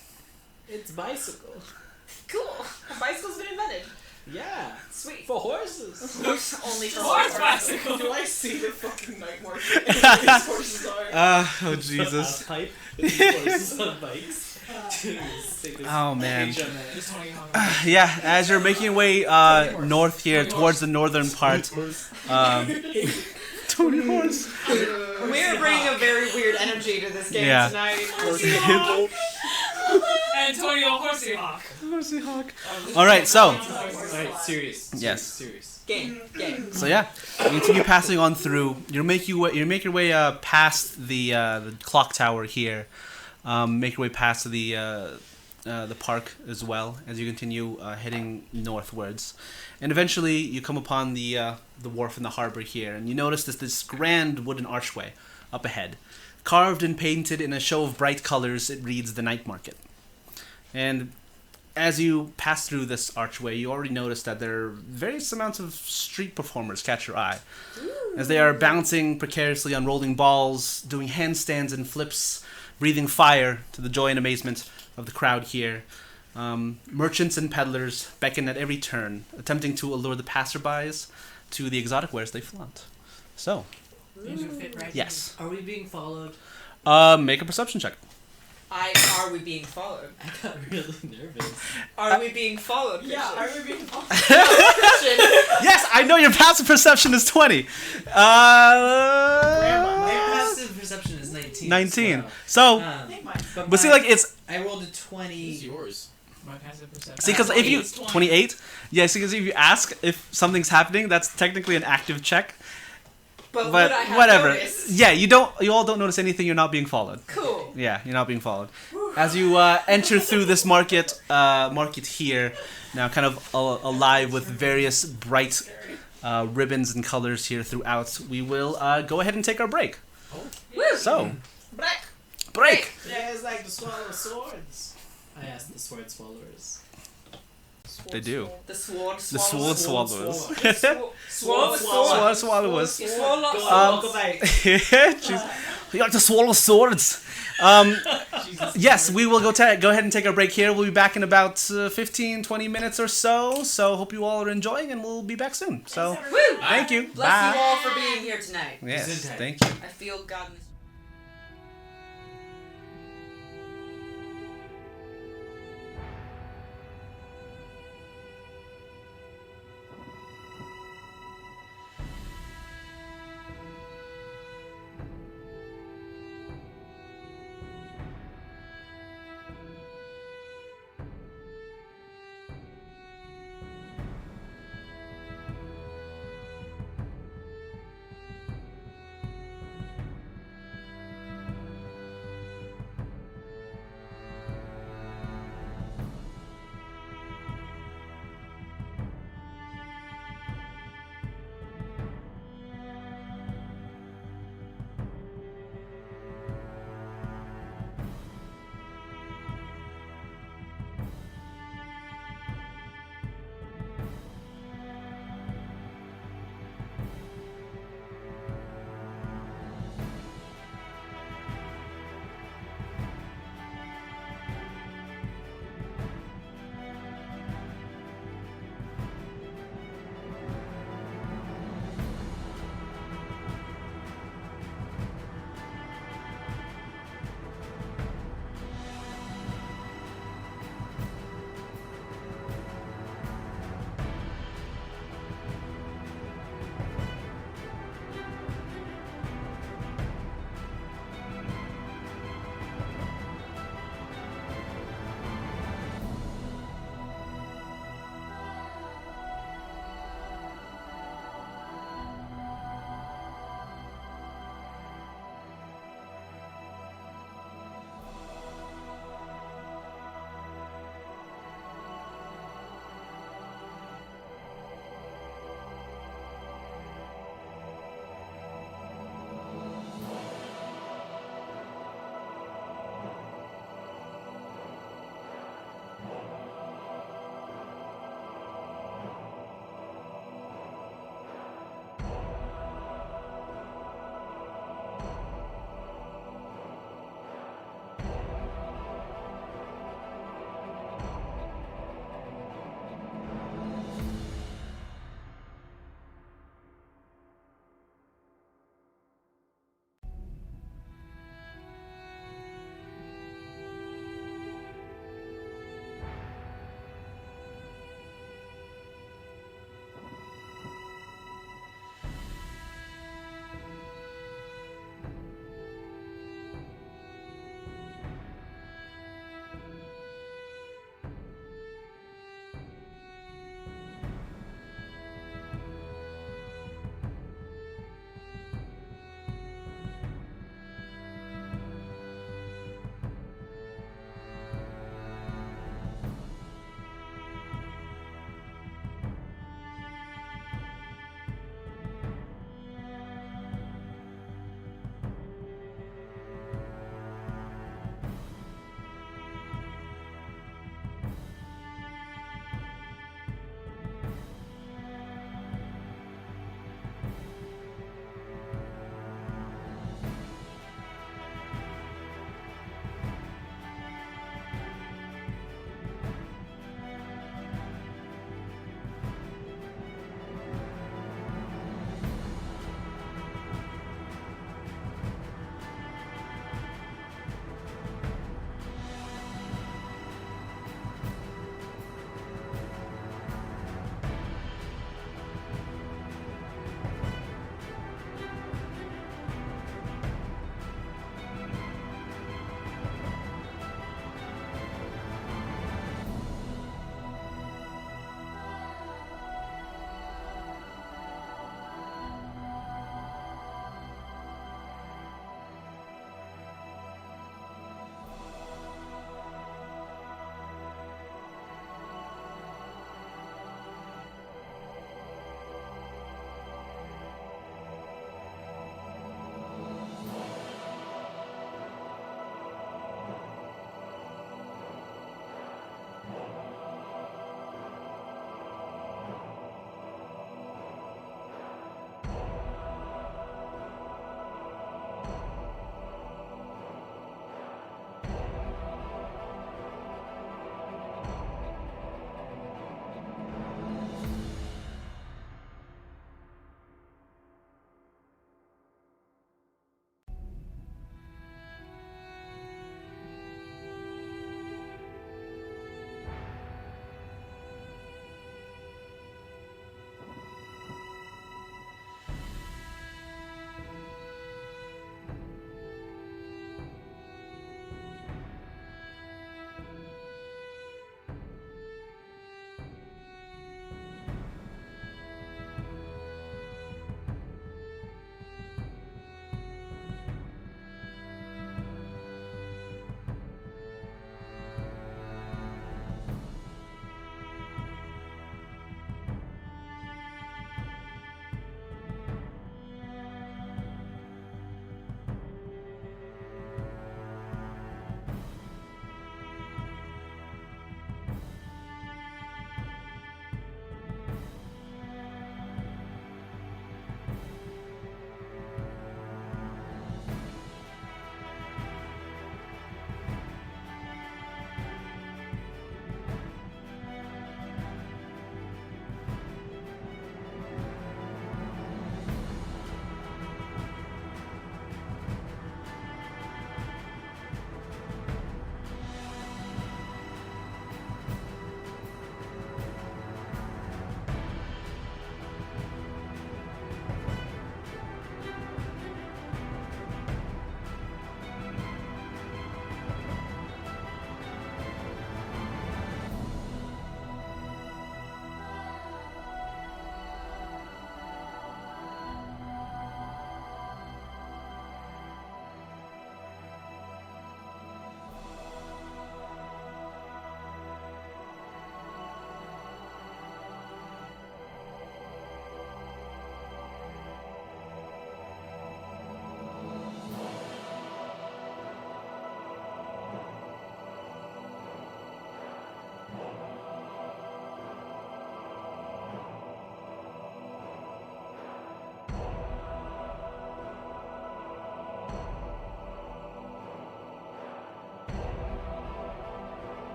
It's bicycle. Cool. A bicycle's been invented. Yeah. Sweet. For horses. Only for Horse horses. bicycle. Do I see the fucking night market? And these horses are. Oh Jesus. Pipe. Horses on bikes. Oh man. Just Tony Hawk. Yeah, as you're making your way north here towards the northern part, Tony Horse. We're bringing a very weird energy to this game Yeah. tonight. Antonio Horsey Hawk. Horsey Hawk. All right, so Alright, serious. Yes. Serious. Game. so yeah, you continue passing on through. You make your way past the clock tower here. Make your way past the park as well as you continue heading northwards, and eventually you come upon the wharf in the harbor here, and you notice this grand wooden archway up ahead, carved and painted in a show of bright colors. It reads the night market, and as you pass through this archway, you already notice that there are various amounts of street performers catch your eye, as they are bouncing precariously on rolling balls, doing handstands and flips, breathing fire to the joy and amazement of the crowd here. Merchants and peddlers beckon at every turn, attempting to allure the passerbys to the exotic wares they flaunt. So, These would fit right yes. Are we being followed? Make a perception check. Are we being followed? I got really nervous. Are we being followed? Yeah, are we being Yes, I know your passive perception is 20. My passive perception is 19. 19. as So, well. but see, like, it's... I rolled a 20. yours? My passive perception. See, because if you... 20. 28? Yeah, see, because if you ask if something's happening, that's technically an active check. But But would I have whatever. noticed? Yeah, you all don't notice anything. You're not being followed. Cool. Yeah, you're not being followed. As you enter through this market here, now kind of alive with various bright ribbons and colors here throughout, we will go ahead and take our break. Woo. So, Black. break! You guys like to swallow swords? I asked the sword swallowers. They do. The sword The sword swallowers. Sword Sword swallowers. You swallow. Welcome back. Jeez. We like to swallow swords. Yes, we will go ahead and take our break here. We'll be back in about 15, 20 minutes or so. So hope you all are enjoying, and we'll be back soon. So Woo. thank you. Bless Bye. you all for being here tonight. Yes, Gesundheit. thank you. I feel God in this.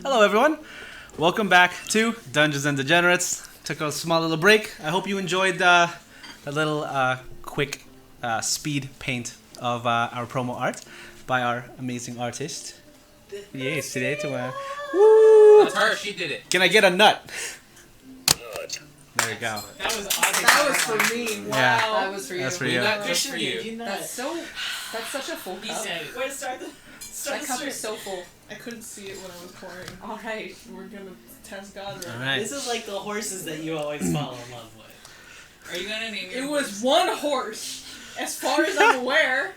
Hello, everyone. Welcome back to Dungeons and Degenerates. Took a small little break. I hope you enjoyed a little quick speed paint of our promo art by our amazing artist. Yes, today to woo! That's her. She did it. Can I get a nut? There you go. That was awesome. That was for me. Wow. Yeah. That was for you. That's for We you. got just for you. That's such a full He cup. said it. Way to start the That cup stream. is so full. I couldn't see it when I was pouring. All right. We're gonna test God right All now. right. This is like the horses that you always fall in love with. Are you gonna name your It was one horse, as far as I'm aware.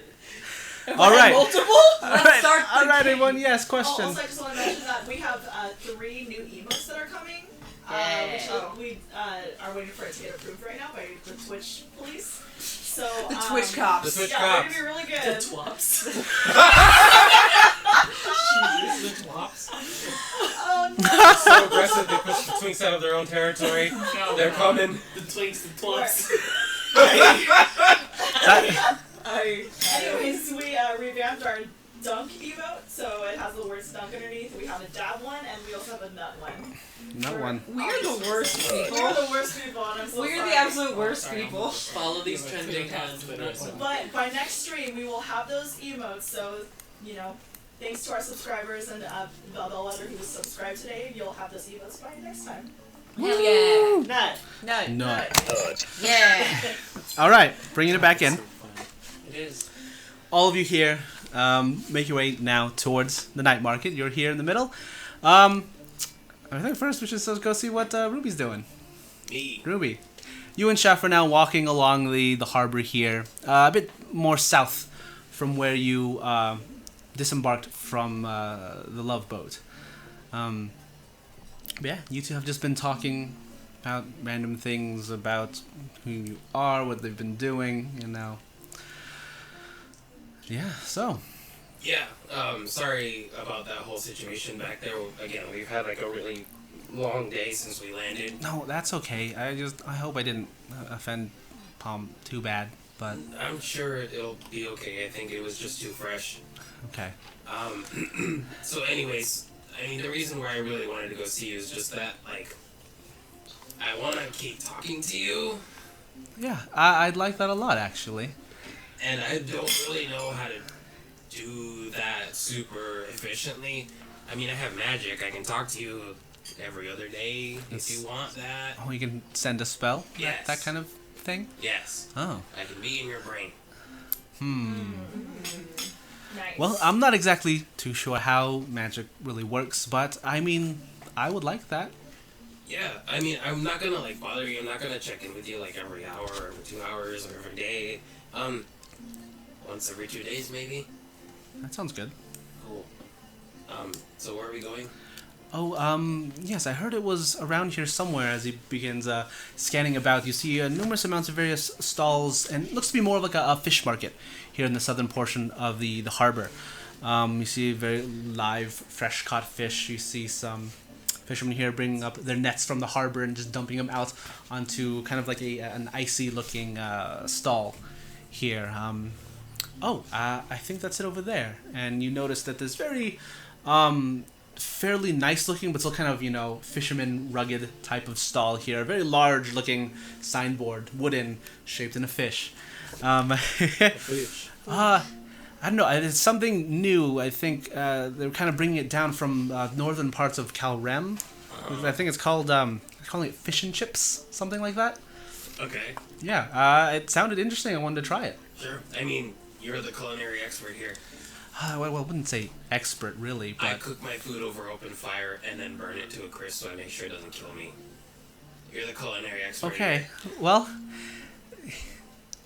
Have All I had right. multiple? Let's start the All right, game. everyone. Yes, Oh, question. also, I just want to mention that we have 3 new emotes that are coming. Yeah. Which we are waiting for it to get approved right now by the Twitch police. So The Twitch cops. The Twitch yeah, cops. they're gonna be really The good. twops. The twops. Oh no! So aggressive, they push the twinks out of their own territory. No, They're coming. The twinks, the twops. Anyways, we revamped our dunk emote, so it has the words dunk underneath. We have a dab one, and we also have a nut one. Not one. We're the worst people. We're the worst people, and I'm so We're sorry. the absolute worst Sorry. people. Follow these trending on Twitter as well. But by next stream, we will have those emotes. So, thanks to our subscribers and the letter who was subscribed today, you'll have those emotes by next time. Hell yeah. Nut. No. Nut. Yeah. All right, bringing it back in. So fun. It is. All of you here, make your way now towards the night market. You're here in the middle. I think first we should go see what Ruby's doing. Me. Ruby, you and Chef are now walking along the harbor here, a bit more south from where you disembarked from the Love Boat. Yeah, you two have just been talking about random things about who you are, what they've been doing, Yeah, so. Yeah, sorry about that whole situation back there. Again, we've had like a really long day since we landed. No, that's okay. I hope I didn't offend Palm too bad, but I'm sure it'll be okay. I think it was just too fresh. okay. So anyways, I mean, the reason why I really wanted to go see you is just that, like, I want to keep talking to you, Yeah, I'd like that a lot, actually. and I don't really know how to do that super efficiently. I mean, I have magic. I can talk to you every other day if you want that. Oh, you can send a spell? Yes. That kind of thing? Yes, Oh. I can be in your brain. Nice. Well, I'm not exactly too sure how magic really works, but I mean, I would like that. Yeah, I mean, I'm not gonna like bother you. I'm not gonna check in with you like every hour, or every 2 hours, or every day. Once every 2 days maybe. That sounds good. Cool. So where are we going? Oh, yes, I heard it was around here somewhere. As he begins scanning about, you see numerous amounts of various stalls, and it looks to be more of like a fish market here in the southern portion of the harbor. You see very live, fresh-caught fish. You see some fishermen here bringing up their nets from the harbor and just dumping them out onto kind of like an icy-looking stall here. I think that's it over there. And you notice that there's very fairly nice looking, but still kind of, fisherman rugged type of stall here. A very large looking signboard, wooden, shaped in a fish. I don't know. It's something new. I think they're kind of bringing it down from northern parts of Calrem. I think it's called calling it fish and chips, something like that. Okay. Yeah, it sounded interesting. I wanted to try it. Sure. I mean, you're the culinary expert here. Well, I wouldn't say expert really, I but cook my food over open fire and then burn it to a crisp so I make sure it doesn't kill me. You're the culinary expert. okay. here. Well,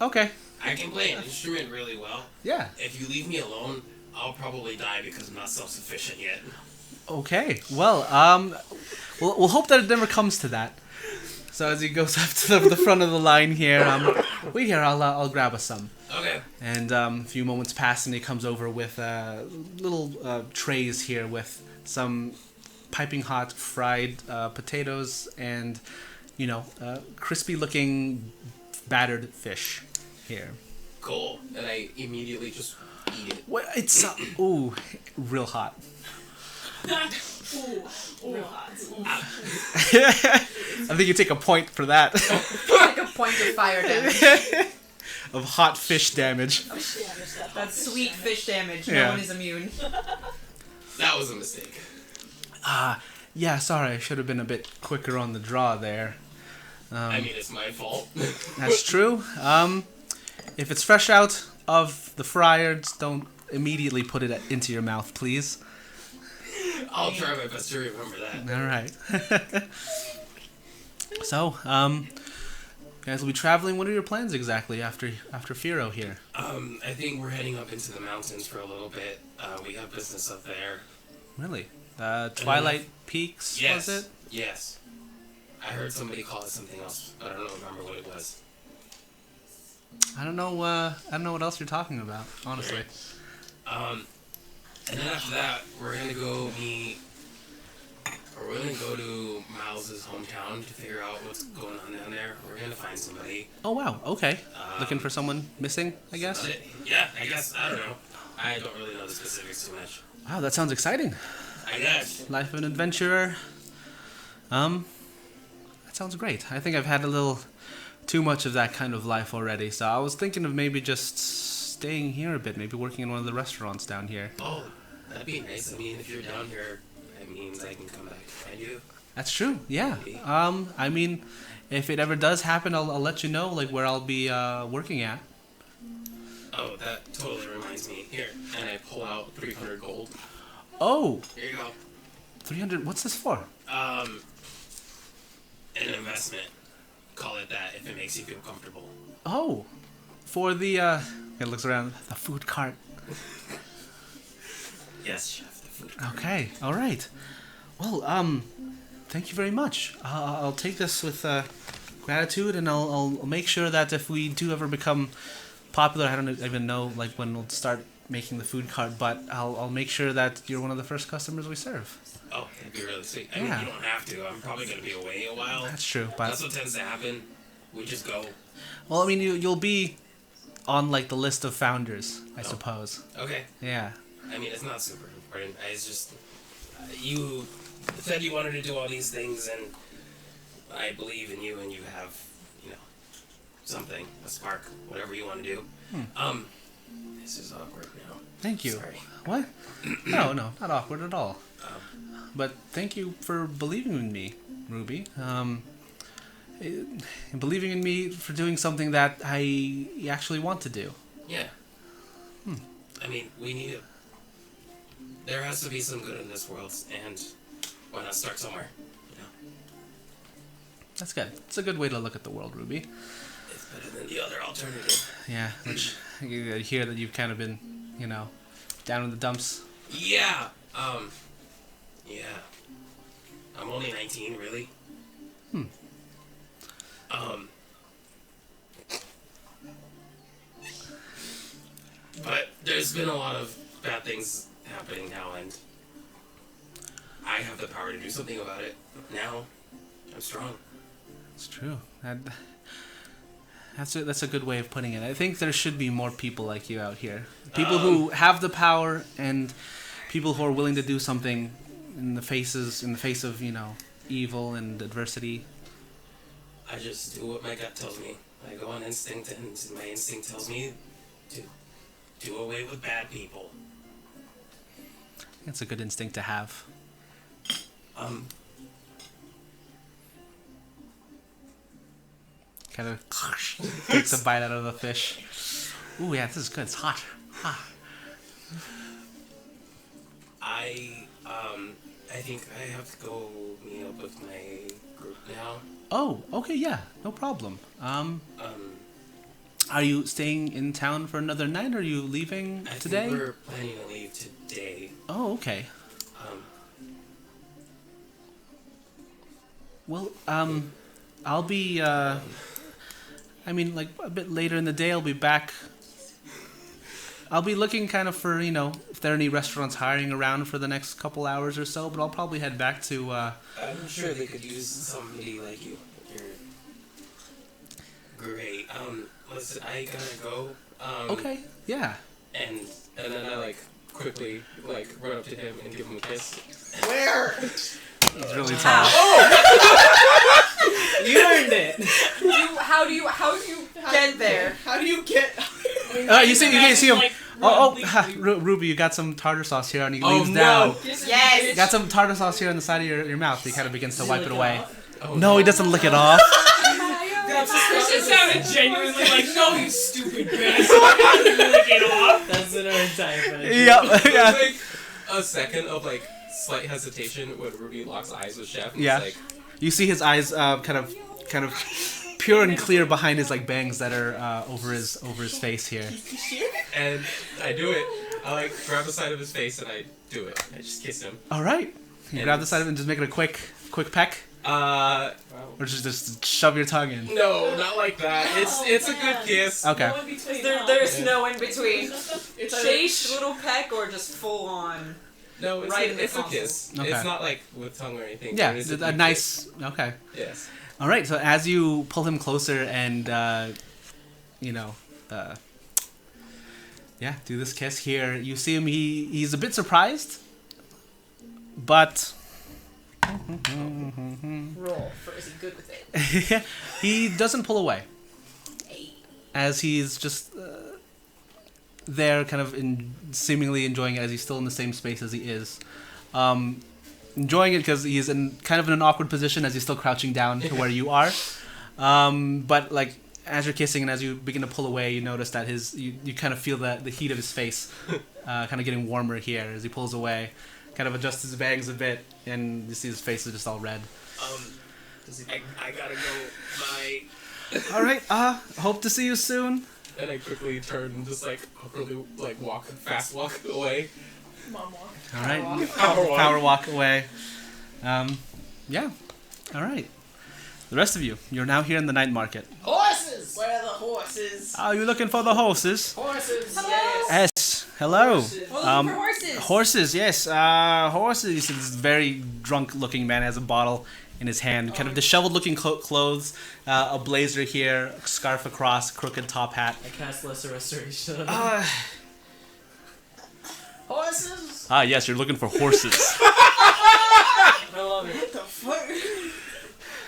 okay. I can play an instrument really well. Yeah. If you leave me alone, I'll probably die because I'm not self-sufficient yet. Okay. Well, we'll hope that it never comes to that. So as he goes up to the front of the line here, wait here. I'll grab us some. Okay. And a few moments pass, and he comes over with little trays here with some piping hot fried potatoes and, crispy-looking battered fish here. Cool. And I immediately just eat it. Well, it's real hot. Real hot. I think you take a point for that. Like a point of fire damage. Of hot fish damage. That's sweet fish damage. Yeah. No one is immune. That was a mistake. Yeah, sorry, I should have been a bit quicker on the draw there. I mean, it's my fault. That's true. If it's fresh out of the fryer, just don't immediately put it into your mouth, please. I'll try my best to remember that. All right. So, guys will be traveling. What are your plans exactly after Firo here? I think we're heading up into the mountains for a little bit. We have business up there. Really? Twilight Peaks, Yes. was it? Yes. I heard somebody call it something else, but I don't remember what it was. I don't know what else you're talking about, honestly. And then after that, we're gonna go to Miles's hometown to figure out what's going on down there. We're gonna find somebody. Oh, wow. Okay. Looking for someone missing, I guess? Yeah, I guess. I don't know. I don't really know the specifics too much. Wow, that sounds exciting. I guess. Life of an adventurer. That sounds great. I think I've had a little too much of that kind of life already, so I was thinking of maybe just staying here a bit, maybe working in one of the restaurants down here. Oh, that'd be nice. I mean, if you're down here, that means I can come back to find you. That's true, yeah. I mean, if it ever does happen, I'll let you know, like, where I'll be working at. Oh, that totally reminds me. Here, and I pull out 300 gold. Oh, Here you go. 300, what's this for? An investment. Call it that if it makes you feel comfortable. Oh, for the, it looks around, the food cart. Yes, chef, the food cart. Okay, all right. Well, thank you very much. I'll take this with gratitude, and I'll make sure that if we do ever become popular, I don't even know like when we'll start making the food cart, but I'll make sure that you're one of the first customers we serve. Oh, that'd be really sweet. I mean, Yeah. you don't have to. I'm probably going to be away a while. That's true, but That's what tends to happen. We just go. well, I mean, you'll be on like the list of founders, I suppose. Okay. Yeah. I mean, it's not super important. It's just, you said you wanted to do all these things, and I believe in you, and you have, something, a spark, whatever you want to do. This is awkward now. Thank you. Sorry. What? No, not awkward at all. But thank you for believing in me, Ruby. Believing in me for doing something that I actually want to do. Yeah. I mean, we need it. There has to be some good in this world, and why not start somewhere? That's good. It's a good way to look at the world, Ruby. It's better than the other alternative. Yeah, which you hear that you've kind of been, down in the dumps. Yeah. Yeah. I'm only 19, really. But there's been a lot of bad things happening now, and I have the power to do something about it. Now, I'm strong. It's true. That's a good way of putting it. I think there should be more people like you out here. People who have the power, and people who are willing to do something in the face of, evil and adversity. I just do what my gut tells me. I go on instinct, and my instinct tells me to do away with bad people. It's a good instinct to have. Kind of takes a bite out of the fish. Ooh, yeah, this is good. It's hot. I think I have to go meet up with my group now. Oh, okay, yeah, no problem. Are you staying in town for another night, or are you leaving today? I think we're planning to leave today. Oh, okay. Well, I'll be, like a bit later in the day, I'll be back. I'll be looking kind of for, if there are any restaurants hiring around for the next couple hours or so, but I'll probably head back to, I'm sure they could use somebody like you. You're great. Listen, I gotta go. Okay, yeah. And then I, quickly like run up to him and give him a kiss. Where? He's really tall. You earned it. How do you get there? How do you get? You see him. Like, Oh, Ruby, you got some tartar sauce here, and he leans down. Yes. You got some tartar sauce here on the side of your mouth. He kind of begins to wipe it away. Oh, No, he doesn't lick it off. It sounded genuinely like, no, you stupid bitch. How did you lick it off? That's an earned type. Yeah, There's yeah. like a second of like slight hesitation when Ruby locks eyes with Chef. And Yeah. It's like, You see his eyes kind of pure and clear behind his like bangs that are over his face here. and I do it. I like grab the side of his face and I do it. I just kiss him. All right. You grab the side of it and just make it a quick peck, or just shove your tongue in. No, not like that. It's a good kiss. Okay. No in between. There's no in between. It's Chase, little peck, or just full on. No, it's Right in a, the it's a console. kiss. Okay. It's not like with tongue or anything. Yeah, but it's a deep nice. Okay. kiss. Yes. All right. So as you pull him closer and do this kiss here, you see him. He's a bit surprised, but Roll for is he good with it? he doesn't pull away. As he's just there, kind of seemingly enjoying it, as he's still in the same space as he is. Enjoying it because he's in kind of in an awkward position as he's still crouching down to where you are. But like as you're kissing and as you begin to pull away, you notice that you kind of feel the heat of his face kind of getting warmer here as he pulls away. Kind of adjusts his bangs a bit, and you see his face is just all red. I gotta go. Bye. All right. Hope to see you soon. And I quickly turn and just like awkwardly like fast walk away. Mom walk. All right. Power walk. Power walk away. Yeah. All right. The rest of you, you're now here in the night market. Horses! Where are the horses? Are you looking for the horses? Horses, Hello. yes. Yes. Hello. We're looking for horses. Horses, yes. Horses. You see this very drunk-looking man has a bottle in his hand, kind of disheveled-looking clothes, a blazer here, scarf across, crooked top hat. I cast Lesser Restoration. Horses? Yes, you're looking for horses. I love it. What the fuck?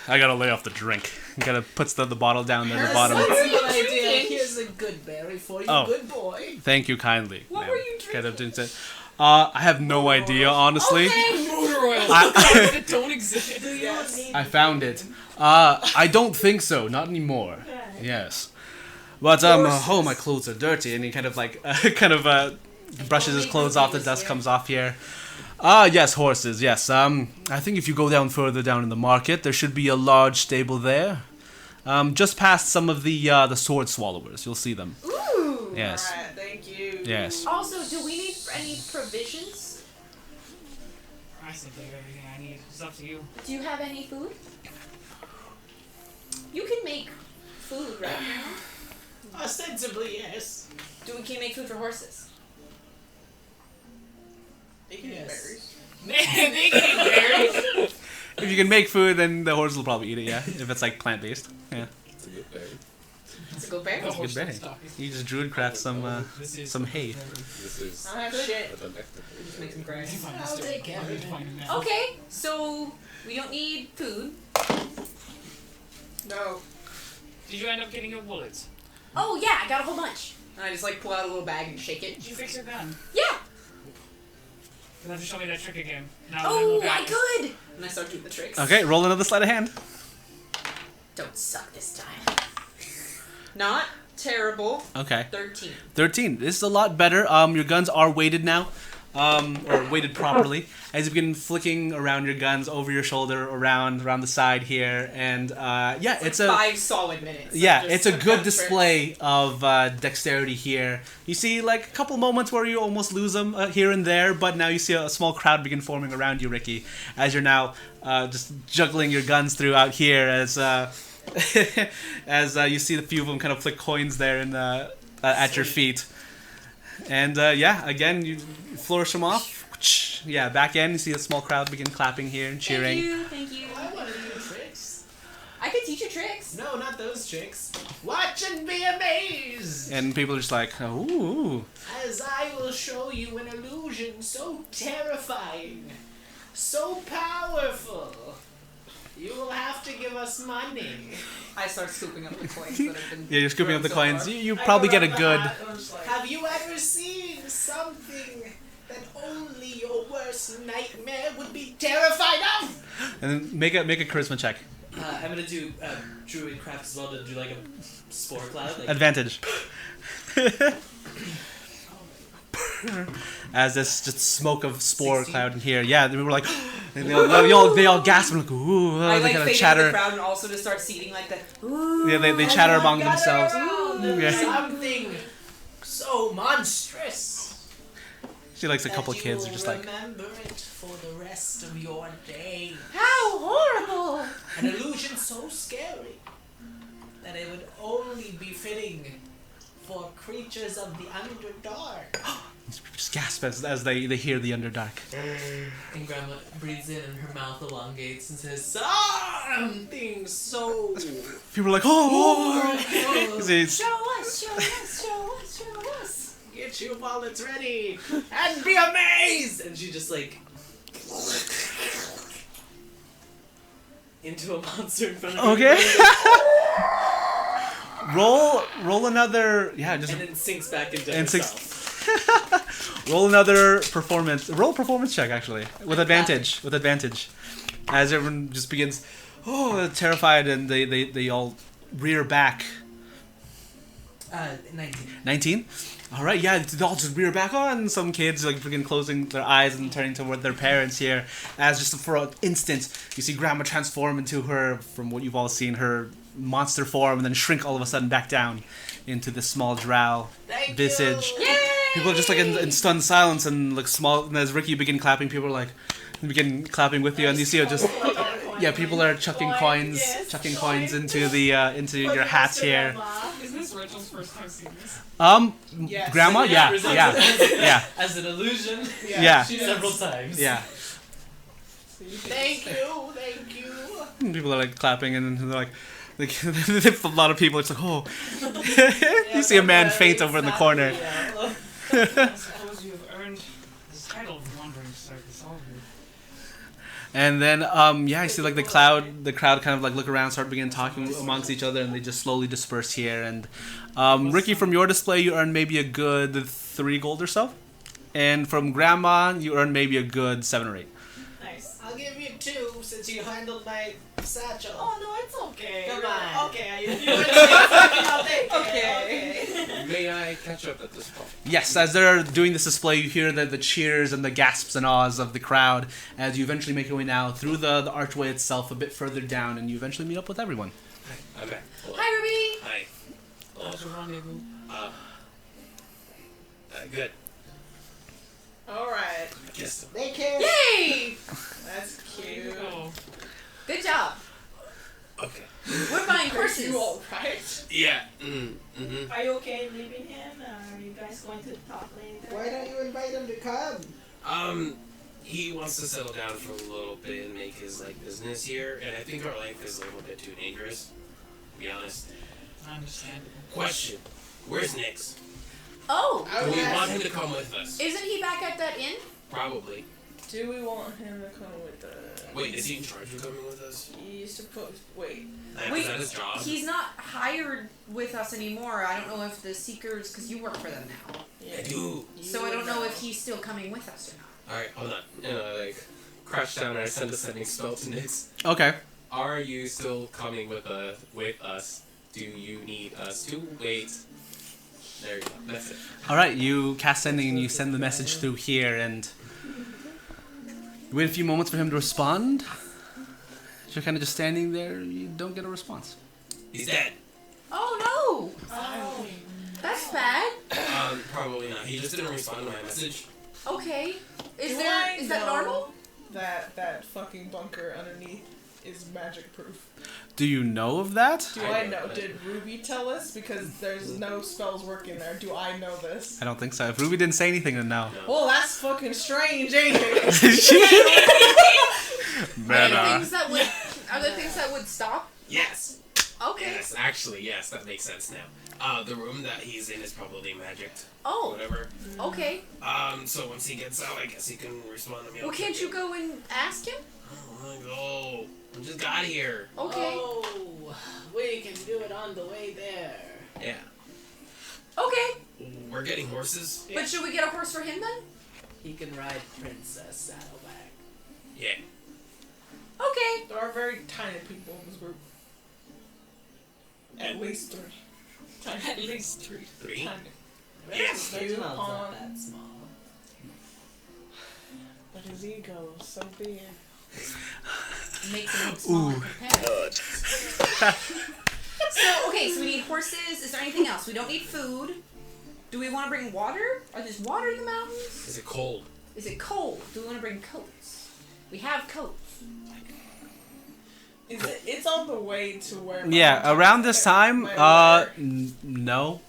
I gotta lay off the drink. Gotta puts the bottle down there at the That's bottom. a good idea. drinking? Here's a good berry for you, Oh. good boy. Thank you kindly. What ma'am. were you Kind of didn't say. I have no idea, honestly. Motor oil. I- that don't exist. I found it. I don't think so. Not anymore. Yes. But oh, my clothes are dirty, and he kind of like brushes his clothes off. The dust comes off here. Yes, horses. Yes. I think if you go down further down in the market, there should be a large stable there. Just past some of the sword swallowers, you'll see them. Ooh. Yes. Alright, thank you. Yes. Also, do we need any provisions? I think I have everything I need. It's up to you. Do you have any food? You can make food, right? Ostensibly, yes. Can you make food for horses? They can eat Yes. berries. Man, they can eat berries. If you can make food, then the horse will probably eat it. Yeah. If it's like plant based. Yeah. It's a good berry. It's a good bear. It's a good berry. You just druidcraft some hay. This is I don't have shit. a domestic. Just make some grass. I'll take care of it. Okay, so we don't need food. No. Did you end up getting your bullets? Oh yeah, I got a whole bunch. And I just like pull out a little bag and shake it. Did you fix your gun? Yeah. You'll have to show me that trick again. Now that Oh, look I at it. could. And I start doing the tricks. Okay, roll another sleight of hand. Don't suck this time. Not terrible. Okay. 13. 13. This is a lot better. Your guns are weighted now, or weighted properly. As you begin flicking around your guns over your shoulder, around the side here, and it's a 5 solid minutes. yeah, Just it's a gun good tricks. display of dexterity here. You see like a couple moments where you almost lose them here and there, but now you see a small crowd begin forming around you, Ricky, as you're now just juggling your guns throughout here as as you see a few of them kind of flick coins there in at your feet. And again, you flourish them off. Yeah, back in, you see a small crowd begin clapping here and cheering. Thank you. I want to do tricks. I could teach you tricks. No, not those tricks. Watch and be amazed! And people are just like, ooh. As I will show you an illusion so terrifying, so powerful. You will have to give us money. I start scooping up the coins that have been. Yeah, you're scooping up the thrown so coins. far. You I probably go get a around the good. hat and I'm just like, Have you ever seen something that only your worst nightmare would be terrified of? And then make a charisma check. I'm gonna do druid craft as well to do like a spore cloud. Like, Advantage. As this just smoke of spore 16. cloud in here. Yeah, they were like, and they all gasp and like, ooh, I they like kind fade of chatter. into the crowd and also just start seating like that. Ooh, Yeah, they chatter among Gather themselves. around Yeah. Something so monstrous. She likes a that couple you kids will are just like, remember it for the rest of your day. How horrible! An illusion so scary that it would only be fitting for creatures of the Underdark. just gasp as they hear the Underdark. and Grandma breathes in and her mouth elongates and says, something so... People are like, oh! See, it's- Show us, show us, show us, show us. Get you while it's ready, and be amazed! And she just like... into a monster in front of her. Okay. roll another. Yeah, just And then sinks back into And herself. roll another performance. Roll a performance check actually with advantage. With advantage, as everyone just begins, terrified, and they all rear back. 19. 19. All right, yeah, they all just rear back on. Some kids like begin closing their eyes and turning toward their parents here. As just for an instant, you see Grandma transform into her, from what you've all seen, her monster form, and then shrink all of a sudden back down into this small drow Thank visage. you. Yay! People are just like in stunned silence and like small. And as Ricky begin clapping, people are like begin clapping with you, and you see it just yeah, people are chucking coins, chucking coins into the into your hats here. Is this Rachel's first time seeing this? Yes. Grandma, yeah, yeah. As an illusion. Yeah. Several times. Yeah. Thank you. And people are like clapping, and then they're like a lot of people. It's like, oh, you see a man faint over in the corner. I suppose you have earned the title of Wandering Circus, all of you. And then, I see like the crowd kind of like look around, start begin talking amongst each other, and they just slowly disperse here. And Ricky, from your display, you earn maybe a good 3 gold or so, and from Grandma, you earn maybe a good 7 or 8. Nice. I'll give you 2 since you handled my satchel. Oh no, it's okay. Come on. Okay, I'll take it. Okay. May I catch up at this point? Yes, as they're doing this display, you hear the cheers and the gasps and ahs of the crowd as you eventually make your way now through the archway itself, a bit further down, and you eventually meet up with everyone. I'm back. Hello. Hi, Ruby. Hi. How's your rendezvous? Good. Alright. I guess. They can. Yay! That's cute. Oh, Good job. Okay. We're buying Are horses. you alright? Yeah. Mm-hmm. Are you okay leaving him? Are you guys going to talk later? Why don't you invite him to come? He wants to settle down for a little bit and make his business here, and I think our life is a little bit too dangerous. To be honest. understandable. Question: where's Nix? Oh, Do we want him to come with us? isn't he back at that inn? Probably. Do we want him to come with the... Wait, is he in charge of coming with us? He's supposed... Wait. Is that his job? He's not hired with us anymore. I don't know if the Seekers, because you work for them now. I do. So I don't know if he's still coming with us or not. Alright, hold on. And I crash down and I send a sending spell to Nix. Okay. Are you still coming with us? Do you need us to wait? There you go. That's it. All right, you cast sending and you send the message through here, and you wait a few moments for him to respond. As you're kind of just standing there, you don't get a response. He's dead. Oh no! Oh. That's bad. Probably not. He just didn't respond to my message. Okay. Is Do that I know normal? That fucking bunker underneath is magic proof. Do you know of that? Do I I know know? that. Did Ruby tell us? Because there's no spells working there. Do I know this? I don't think so. If Ruby didn't say anything, then no. Well, that's fucking strange, ain't it? Are there things that would stop Yes. Okay. Yes, actually, yes, that makes sense now. The room that he's in is probably magicked. Or Oh, whatever. okay. So once he gets out, I guess he can respond to me. Well, can't you go and ask him? Oh, I just got here. Okay. Oh, we can do it on the way there. Yeah. Okay. We're getting horses? But should we get a horse for him then? He can ride Princess Saddleback. Yeah. Okay. There are very tiny people in this group. At least 3. Tiny. At least 3. 3? Tiny. Yes. Reginald's Two not on- that small. But his ego is so big. Makes him look small and compared. So, okay, so we need horses. Is there anything else? We don't need food. Do we want to bring water? Are there water in the mountains? Is it cold? Is it cold? Do we want to bring coats? We have coats. Is it? It's on the way to where. Yeah, around this time, Where- no.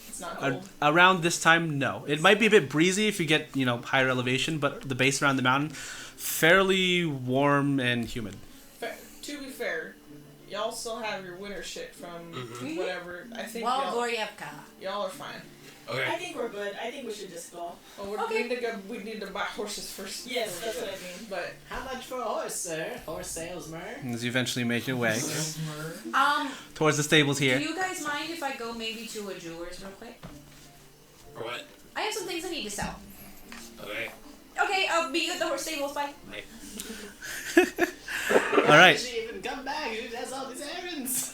It's not cold. Around this time, no. It might be a bit breezy if you get, higher elevation, but the base around the mountain, fairly warm and humid. To be fair, y'all still have your winter shit from Mhm. whatever. I think Walgorievka. y'all are fine. I Okay. think we're good. I think we should just go. Well, Okay. we need to buy horses first. Yes, that's what I mean. But How much for a horse, sir? Horse salesman? As you eventually make your way Um, towards the stables do here. you guys mind if I go maybe to a jeweler's real quick? Or what? I have some things I need to sell. Okay. Okay, I'll be at the horse stables. Bye. All right. Did she even come back? She does all these errands.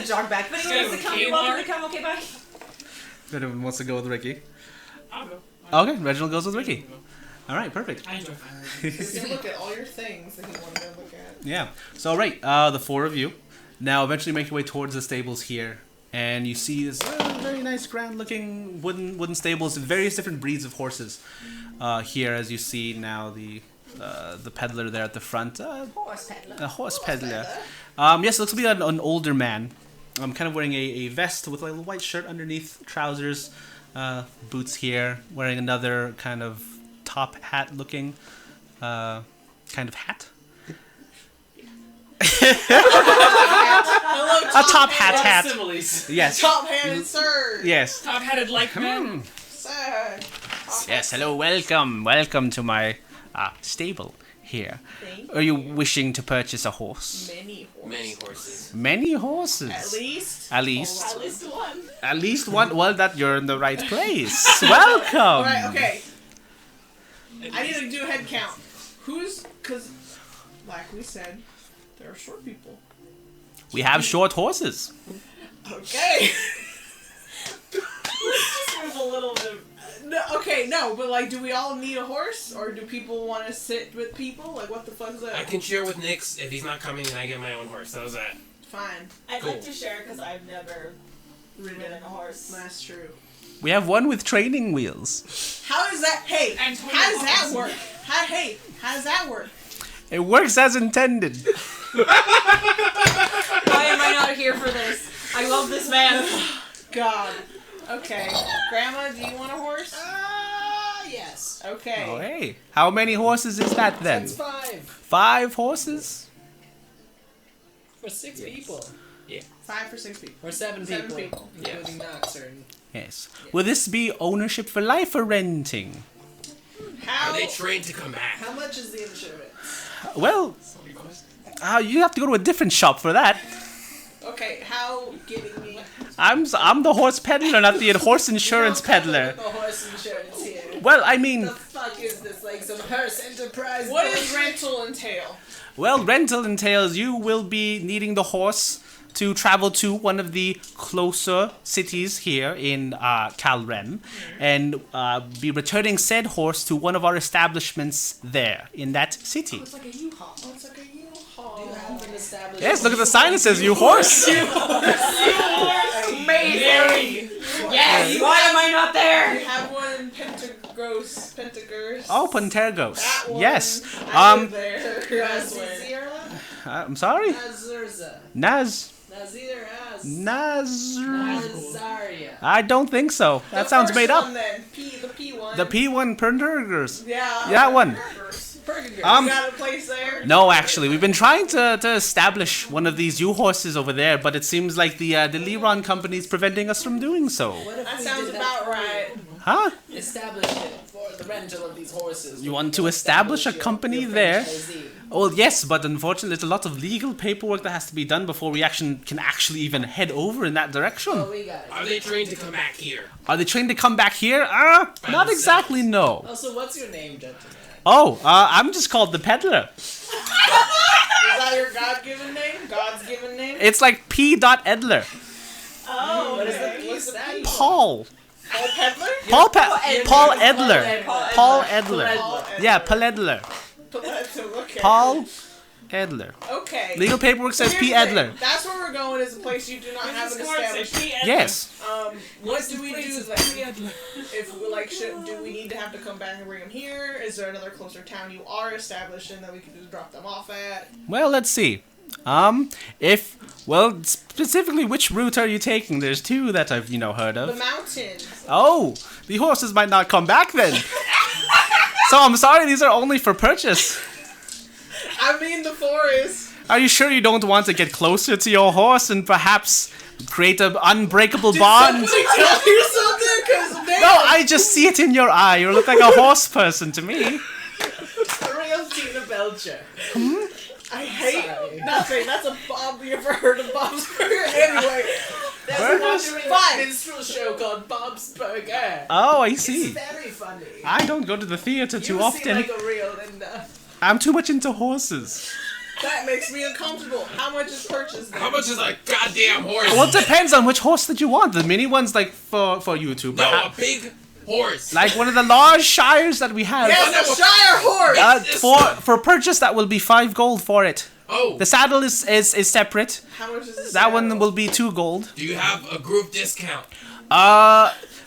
Jog back. But Go anyways, to to come, you're welcome Kmart. to come. Okay, bye. If anyone wants to go with Ricky. I'll go. Okay, Reginald goes with Ricky. All right, perfect. I enjoy fire. just look at all your things that you want to look at. Yeah. So, all right, the 4 of you now eventually make your way towards the stables here, and you see this very nice, grand-looking wooden stables, various different breeds of horses here. As you see now, the peddler there at the front, Horse peddler. a horse peddler. Yes, it looks to be an older man. Kind of wearing a vest with like a white shirt underneath, trousers, boots here, wearing another kind of top hat looking kind of hat. A top hat. Similes. Yes. Top-handed sir. Yes. Top-headed like man. Sir. Yes. Hello. Welcome to my stable here. Thank Are you wishing to purchase a horse? Many horses. Many horses. Many horses. At least. At least. At least one. At least one. Well, that you're in the right place. Welcome. Alright, okay. I need to do a head count. Because, like we said, there are short people. We have short horses. Okay. Move a little bit. No, but like, do we all need a horse? Or do people want to sit with people? Like, what the fuck is that? I can share with Nix. If he's not coming, then I get my own horse. How's that? Fine. I'd Cool. like to share because I've never ridden a horse. That's true. We have one with training wheels. How does that, hey, Antonio how does that Hawkins. work? How does that work? It works as intended. Why am I not here for this? I love this man. God. Okay. Grandma, do you want a horse? Yes. Okay. Oh, hey. How many horses is that then? That's 5. 5 horses? For 6 people. 5 for 6 people. Or 7 7 people. people. Including Noxer. And Yes. Will this be ownership for life or renting? How? Are they trained to come back? how much is the insurance? Well, you have to go to a different shop for that. Okay, how? Giving me I'm the horse peddler, not the horse insurance peddler. the horse insurance here. Well, I mean, The fuck is this? Like some hearse enterprise? What does rental entail? well, rental entails you will be needing the horse to travel to one of the closer cities here in Calrem and be returning said horse to one of our establishments there in that city. It's like a U-Haul. Oh, it's like a Do you U-Haul. have an established? Yes, look at the sign. It says you horse. Amazing. Yes. Why am I not We there? have one in Pentagurs. Oh, Pantergos. That one. Yes. I live there. That's where. Nazira? I'm sorry. Nazirza. Nazir Az. Az. Nazaria. I don't think so. That The sounds first made up. one, then. The P one. The P1 Pantergos. Yeah. That one. First. You Um, got a place there? No, actually, we've been trying to establish one of these U horses over there, but it seems like the Leron company is preventing us from doing so. What if That we sounds did about for right. Huh? you? Establish it for the rental of these horses. You want to establish a company there? Well, yes, but unfortunately, there's a lot of legal paperwork that has to be done before we can actually even head over in that direction. Oh, we got it. Are they trained to come back here? Are they trained to come back here? Not exactly, no. Also, what's your name, gentleman? Oh, I'm just called the peddler. Is that your God-given name? God's given name? It's like P. Edler. Oh, What is okay. the piece stand? Paul. Paul Peddler? Paul Edler. Paul Edler. Paul Yeah, Paledler. Okay. Paul Edler. Okay. Legal paperwork says Here's P. the thing. Edler. That's where we're going, is a place you do not have an established. Yes. What do we do then? If we do we need to have to come back and bring them here? Is there another closer town you are established in that we can just drop them off at? Well, let's see. Specifically, which route are you taking? There's two that I've, heard The of. mountains. Oh, the horses might not come back then. So I'm sorry, these are only for purchase. I mean the forest. Are you sure you don't want to get closer to your horse and perhaps create an unbreakable bond? Somebody tell you something? Cause No, I just see it in your eye. You look like a horse person to me. Real Tina Belcher. I hate Sorry. nothing. That's a Bob. You ever heard of Bob's Burger? Anyway, There's a Fine. minstrel show called Bob's Burger. Oh, I It's see. very funny. I don't go to the theater too You often. seem like a real and I'm too much into horses. that makes me uncomfortable. How much is purchased? How much is a goddamn horse? Well, it depends on which horse that you want. The mini one's like for YouTube. No, a big horse. Like one of the large shires that we have. Yes, a Shire horse. For purchase, that will be 5 gold for it. Oh, The saddle is separate. How much is this? That one will be 2 gold. do you have a group discount?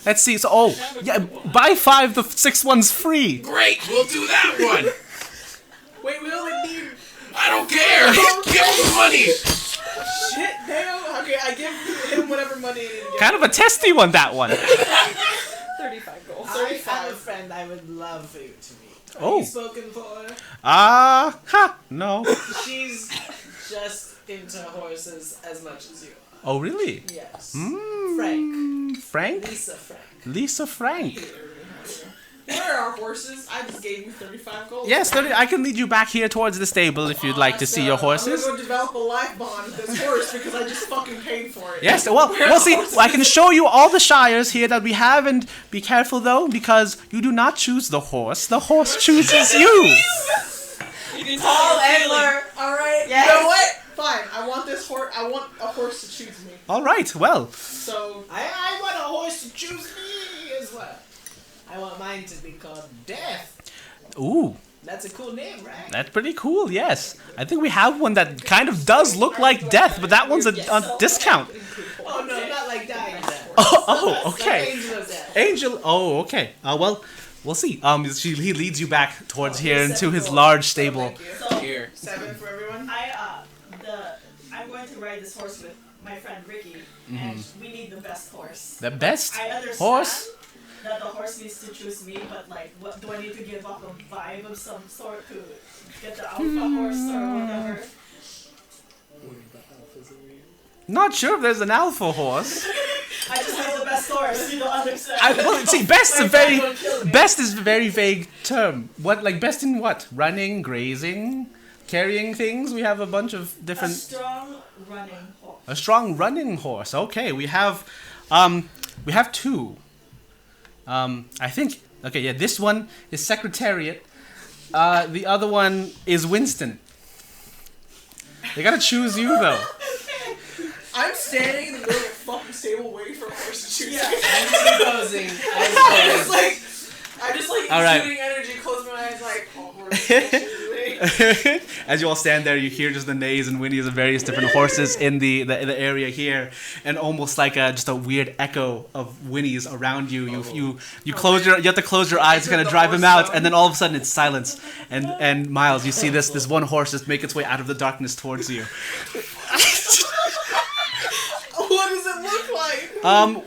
Let's see. So, yeah, buy 5, the 6th one's free. Great, we'll do that one. Wait, we only need I don't care. Give him the money. shit. Damn. Okay, I give him whatever money he needs to get. Kind of a testy one, that one. 35 gold. I have a 35. friend I would love for you to meet. Have Oh. you spoken for? No. She's just into horses as much as you are. Oh, really? Yes. Mm, Frank? Lisa Frank. Lisa Frank. Where are horses? I just gave you 35 gold. Yes, 30, I can lead you back here towards the stable if you'd like to see your horses. I'm gonna go develop a life bond with this horse because I just fucking paid for it. Yes, well, we'll see. I can show you all the shires here that we have, and be careful though, because you do not choose the horse chooses you. Paul Edler. Alright, Yes. you know what? Fine, I want this horse. I want a horse to choose me. All right, well, So, I want a horse to choose me as well. I want mine to be called Death. ooh, That's a cool name, right? that's pretty cool, yes. I think we have one that kind of does look like death, but that one's a discount. Oh no, not like dying Death. Oh, Like okay. Angel of Death. Angel, oh, okay. Well, we'll see. He leads you back towards here into his large stable. Thank you. So Here. 7 for everyone. I'm going to ride this horse with my friend Ricky, and we need the best horse. The best I understand horse? that the horse needs to choose me, but what do I need to give up a vibe of some sort to get the alpha horse or whatever? Not sure if there's an alpha horse. I just have the best horse. You don't understand. Well, see, best is a very vague term. What, like best in what? Running, grazing, carrying things. We have a bunch of a different. strong running horse. A strong running horse. Okay, we have 2. I think. Okay, yeah. This one is Secretariat. The other one is Winston. They gotta choose you though. I'm standing in the middle of the fucking stable waiting for a horse to choose me. I'm supposing. I'm just like All right. exuding energy, close my eyes, like, oh, horse, choose me. As you all stand there, you hear just the neighs and whinnies of various different horses in the area here, and almost like just a weird echo of whinnies around you. You have to close your eyes to kind of drive him out, and then all of a sudden it's silence. And Miles, you see this one horse just make its way out of the darkness towards you. What does it look like?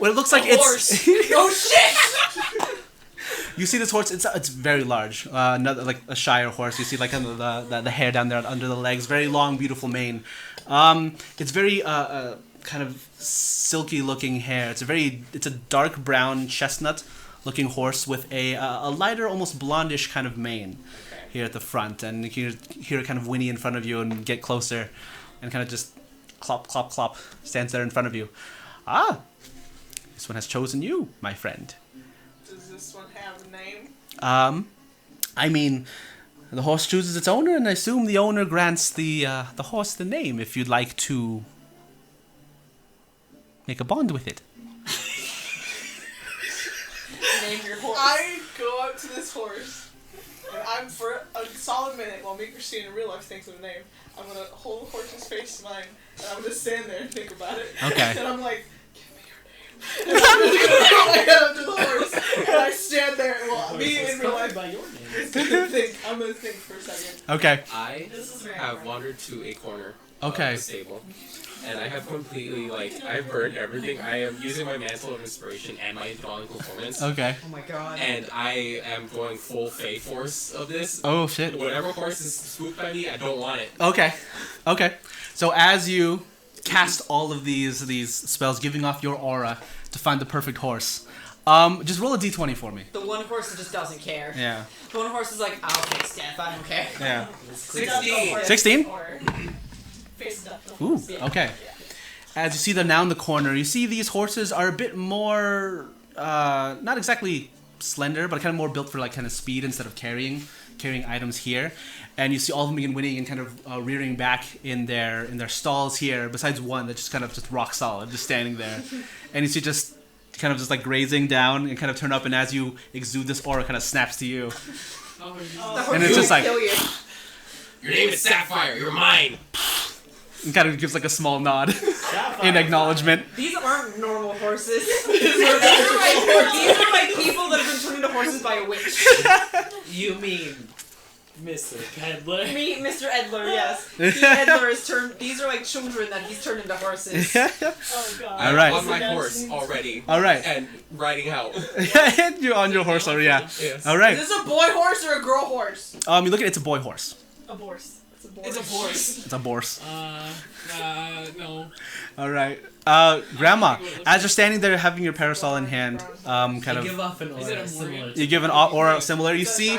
Well, it looks like it's Oh shit! You see this horse. It's very large. Another like a Shire horse. You see like kind of the hair down there under the legs. Very long, beautiful mane. It's very kind of silky looking hair. It's a dark brown chestnut looking horse with a lighter, almost blondish kind of mane here at the front, and you can hear it kind of whinny in front of you and get closer, and kind of just clop clop clop stands there in front of you. Ah, this one has chosen you, my friend. Does this one have a name? I mean, the horse chooses its owner, and I assume the owner grants the horse the name if you'd like to make a bond with it. Name your horse. I go up to this horse, and I'm for a solid minute while me and Christina in real life thinks of a name. I'm gonna hold the horse's face to mine, and I'm gonna stand there and think about it. Okay. And I'm like, give me your name. And I'm just gonna put my head up to the horse, and I stand there. Well, me in real life by your name. is gonna think. I'm gonna think for a second. Okay. I This is very have hard. wandered to a corner Okay. of the stable, and I have completely, I've burned everything. I am using my mantle of inspiration and my enthralling performance, Okay. Oh my god. and I am going full Fey force of this. Oh shit. Whatever horse is spooked by me, I don't want it. Okay. Okay. So as you cast all of these spells, giving off your aura to find the perfect horse, just roll a d20 for me. The one horse that just doesn't care. Yeah. The one horse is like, I'll face death. I don't care. Yeah. 16. 16? Or face death. Ooh. Okay. As you see them now in the corner, you see these horses are a bit more, not exactly slender, but kind of more built for like kind of speed instead of carrying items here. And you see all of them begin winning and kind of rearing back in their stalls here. Besides one that's just rock solid, just standing there. And you see just kind of just like grazing down and kind of turn up. And as you exude this aura, kind of snaps to you. And it's just like, Kill you. Your name is Sapphire. You're mine. and kind of gives like a small nod in acknowledgement. These aren't normal horses. These are like people that have been turned into horses by a witch. You mean Mr. Peddler? Meet Mr. Edler, yes. Edler is turned. These are like children that he's turned into horses. Oh god. All right. On my horse already. All right. And riding out. You're on your horse already, yeah. Yes. All right. Is this a boy horse or a girl horse? You look at it's a boy horse. A horse. It's a boy. It's a horse. It's a horse. No. All right. Grandma, as you're standing there having your parasol in hand, kind You of give off an Is it aura a similar Morgan? to you give an aura similar. You see,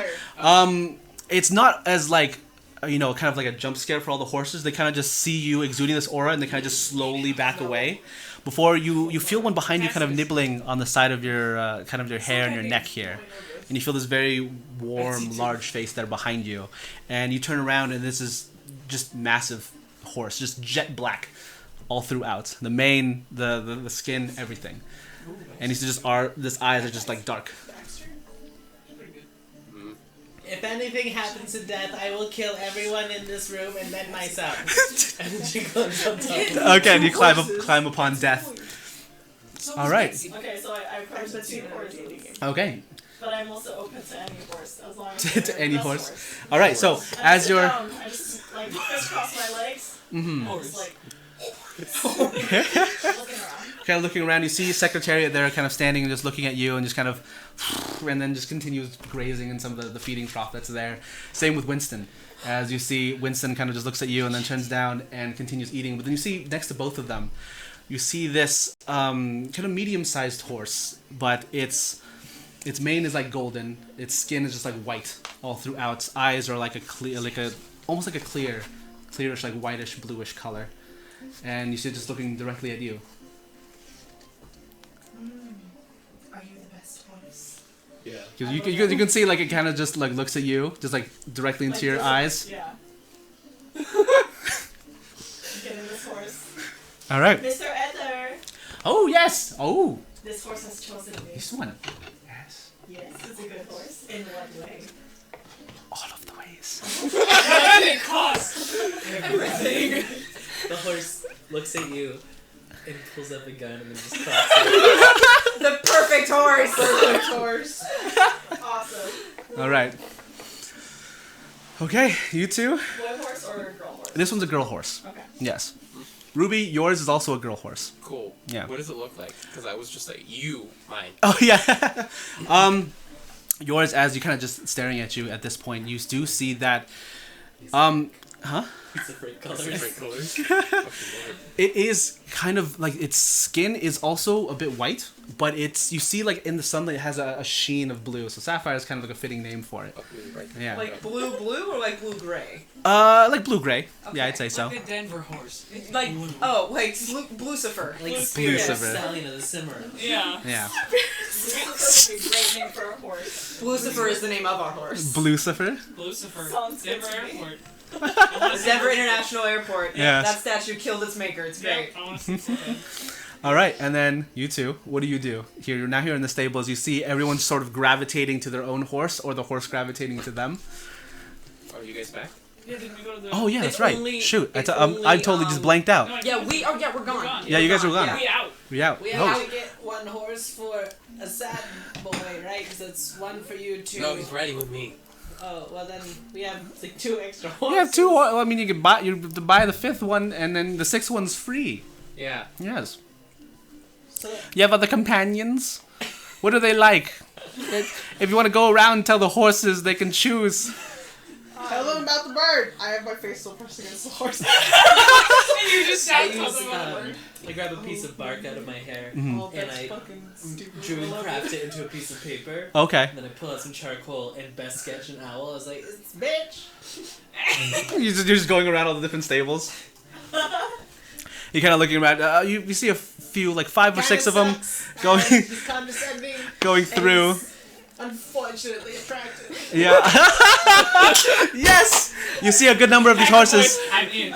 it's not as like kind of like a jump scare for all the horses. They kind of just see you exuding this aura and they kind of just slowly back away. Before you feel one behind you kind of nibbling on the side of your kind of your hair and your neck here. And you feel this very warm, large face there behind you. And you turn around and this is just massive horse, just jet black all throughout. The mane, the skin, everything. And you see this eyes are just like dark. If anything happens to death, I will kill everyone in this room and then myself. And then she climbs on top. Okay, and you climb upon death. All right. Okay, so I approach the two horses. Okay. But I'm also open to any horse as long as To they're any best horse. All right. So And I as sit you're down, I just like crisscross my legs. And just like looking around. kind of looking around, you see Secretariat there, kind of standing and just looking at you, and just kind of, and then just continues grazing in some of the feeding trough that's there. Same with Winston. As you see, Winston kind of just looks at you and then turns down and continues eating. But then you see next to both of them, you see this kind of medium-sized horse, but its mane is like golden. Its skin is just like white all throughout. Its eyes are like almost like a clearish, like whitish, bluish color. And you see it just looking directly at you. Are you the best horse? Yeah. 'Cause you can see like it kind of just like looks at you, just like directly into Like your this- eyes. Yeah. Get in this horse. All right. Mr. Edler, Oh yes. Oh, this horse has chosen me. this one. Yes. Yes, it's a good horse. In what way? All of the ways. What did it cost? Everything. The horse looks at you and pulls up a gun and then just cocks it. The perfect horse. Perfect horse. Awesome. All right. Okay, you two. Boy horse or girl horse? This one's a girl horse. Okay. Yes. Ruby, yours is also a girl horse. Cool. Yeah. What does it look like? Because I was just like, mine. Oh yeah. yours, as you kind of just staring at you at this point, you do see that. Huh? It's different colors. Different colors. Fucking lord. It is kind of like its skin is also a bit white, but it's you see like in the sunlight it has a sheen of blue. So sapphire is kind of like a fitting name for it. Fucking right. Yeah. Like blue or like blue gray? Like blue gray. Okay. Yeah, I'd say so. Like the Denver horse. Like like Blucifer. Like Lucifer. Stallion of the Cimarron. Yeah. Yeah. That's a great name for a horse. Blucifer is the name of our horse. Lucifer. Lucifer. Sounds good Denver to me. Airport. The Denver International Airport. Yes. That statue killed its maker. It's great. I want to see something. All right, and then you two, what do you do? Here, you're now here in the stables. You see everyone sort of gravitating to their own horse, or the horse gravitating to them. Are you guys back? Yeah, did we go to the... Oh yeah, It's that's right. only- Shoot, it's I only, totally just um, blanked out. No, I- Yeah, we're gone. We're gone. Yeah, you guys are gone. Yeah. We out. We out. We Oh. have to get one horse for a sad boy, right? Because it's one for you two. No, he's riding with me. Oh, well then we have like 2 extra You horses. have two. I mean, you can buy. You have to buy the 5th one, and then the 6th one's free. Yeah. Yes. So, You have other companions. What are they like? If you want to go around and tell the horses, they can choose. Tell them about the bird. I have my face so pressed against the horse. And you just I shout use, something about the bird. I grab a piece of bark out of my hair, Mm-hmm. Oh, and that's I fucking stupid. drew I and love crafted it into a piece of paper. Okay. And then I pull out some charcoal and best sketch an owl. I was like, it's bitch. You're just going around all the different stables. You're kind of looking around. You see a few, like 5 or 6 of them, Sucks, going- and he's condescending. going through. And he's unfortunately attractive. Yeah. Yes. You see a good number of these horses. I'm in.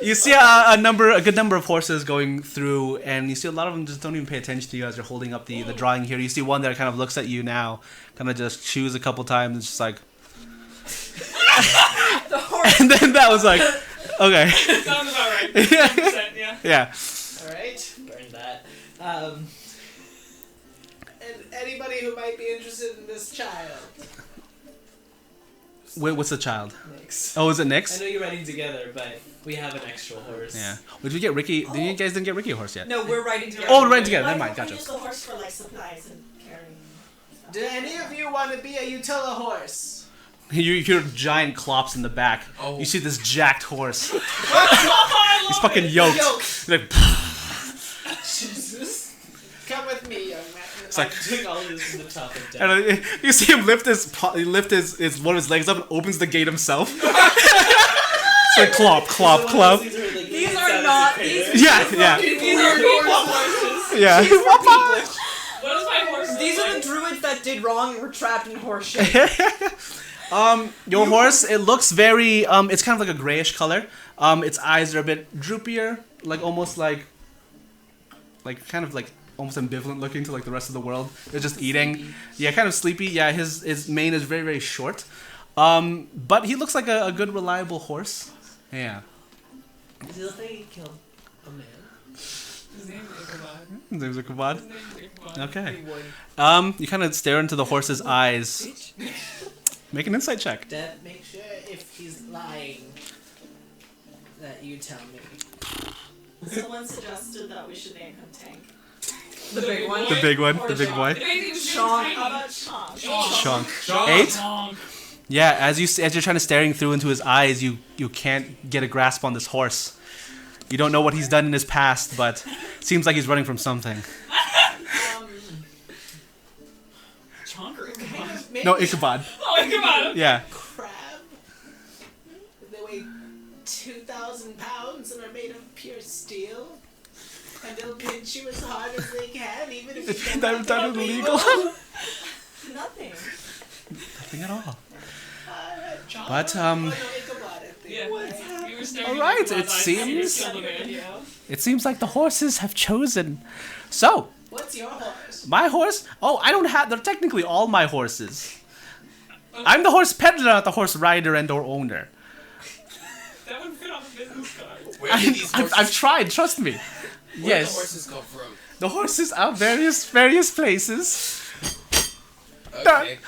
You see a good number of horses going through, and you see a lot of them just don't even pay attention to you as you're holding up the drawing here. You see one that kind of looks at you now, kind of just chews a couple times, and just like. The horse. And then that was like, okay. Sounds about right. 100%, yeah. Yeah. Alright. Burn that. And anybody who might be interested in this child. Wait, what's the child? Nix. Oh, is it I Nick's? know you're riding together, but we have an extra horse. Yeah. Did you get Ricky? Did you guys didn't get Ricky a horse yet? No, we're riding together. Oh, we're riding together. Why Never mind. don't we Gotcha. use the horse for like supplies and carrying? Do any of you want to be a Utila horse? You hear giant clops in the back. Oh. You see this jacked horse. I He's love fucking it. yoked. Yoked. Like, Jesus. Come with me, young man. it's like, I'm doing all of this from the top of death. and you see him lift his one of his legs up and opens the gate himself. It's like clop, clop, clop. These are not. Yeah, yeah, These are horses. yeah. What is my horse? These are the druids that did wrong and were trapped in horse shit. Your horse, it looks very, it's kind of like a grayish color. Its eyes are a bit droopier, like almost like kind of like almost ambivalent looking to like the rest of the world. They're just eating. Yeah, kind of sleepy. Yeah, his mane is very, very short. But he looks like a good, reliable horse. Yeah. Does he look like he killed a man? His name is Ichabod. His name's Ichabod. His name is Ichabod. Okay. You kind of stare into the horse's eyes. Make an insight check. Dad, make sure if he's lying that you tell me. Someone suggested that we should name him Tank. The big one. The big one, the big boy. If anything, it's Sean. tiny. How about Sean? Chunk. Sean. 8? Sean. Yeah, as you're trying to staring through into his eyes, you can't get a grasp on this horse. You don't know what he's done in his past, but seems like he's running from something. Chonk or Ichabod? Maybe No, Ichabod. Oh, Ichabod. Yeah. crab. They weigh 2,000 pounds and are made of pure steel. And they'll pinch you as hard as they can, even if you That don't is like illegal. Nothing. Nothing at all. Chonk. But Oh, no, Ichabod, I think. Yeah. You were staring All right, at it Ichabod's eyes and you seems- killed a man. it seems like the horses have chosen. So, What's your horse? my horse? Oh, I don't have. They're technically all my horses. I'm the horse peddler, not the horse rider and/or owner. That would fit on the business card. Where did these horses? I've tried. Trust me. Where did Yes. the horses come from? The horses are various places. Okay.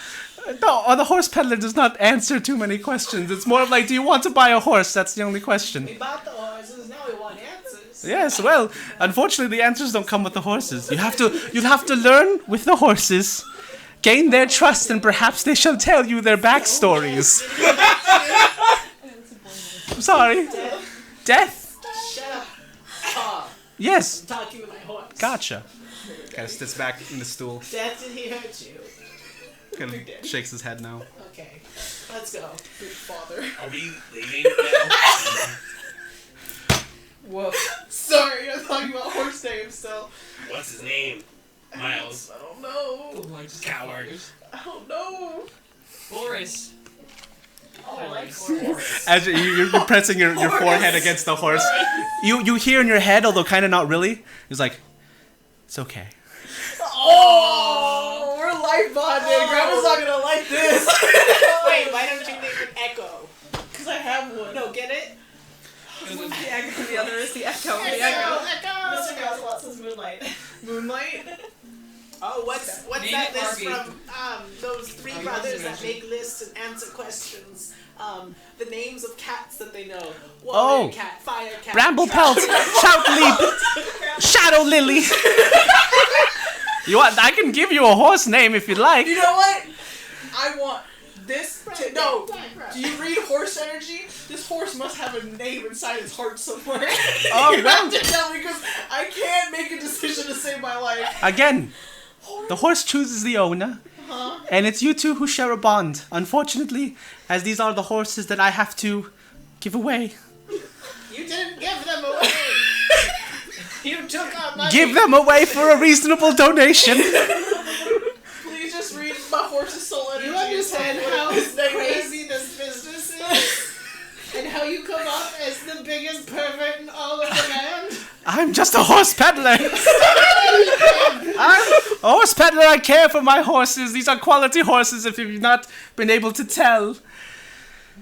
No, the horse peddler does not answer too many questions. It's more of like, do you want to buy a horse? That's the only question. We bought the horses, now we want answers. horse. Yes, well, unfortunately the answers don't come with the horses. You'll have to learn with the horses. Gain their trust and perhaps they shall tell you their backstories. I'm sorry. Death? Shut up. Oh, Yes. I'm talking to my horse. Gotcha. Kind of sits back in the stool. Death, did he hurt you? Kind of shakes his head now. Okay, let's go. Big father. Are we leaving now? Whoa. Sorry, I'm talking about horse names still. What's his name? Miles. I don't know. Coward. I don't know. Boris. Oh, I like Horace. As you're pressing your forehead against the horse, you hear in your head, although kind of not really, it's like, it's okay. Oh, we're life bonded. Grandma's not gonna like this. Wait, why don't you name it Echo? Because I have one. No, get it? One's the echo, the other is the echo. The Echo, echo. Echo. Mr. Goslots is Moonlight. Moonlight. Oh, what's Name that it list Barbie. from those three Barbie brothers that Monster make lists and answer questions? The names of cats that they know. Oh. Water cat, fire cat. Bramblepelt, Shout Leap, Shadow Lily. You want? I can give you a horse name if you'd like. You know what? I want this to no. Do you read horse energy? This horse must have a name inside its heart somewhere. Oh, You well. have to tell me because I can't make a decision to save my life. Again, the horse chooses the owner, and it's you two who share a bond. Unfortunately, as these are the horses that I have to give away. You didn't give them away. You took our money. Give them away for a reasonable donation. Please just read my horse's soul energy. You understand how His name is. crazy this business is? And how you come off as the biggest pervert in all of the land? I'm just a horse peddler. I'm a horse peddler. I care for my horses. These are quality horses if you've not been able to tell.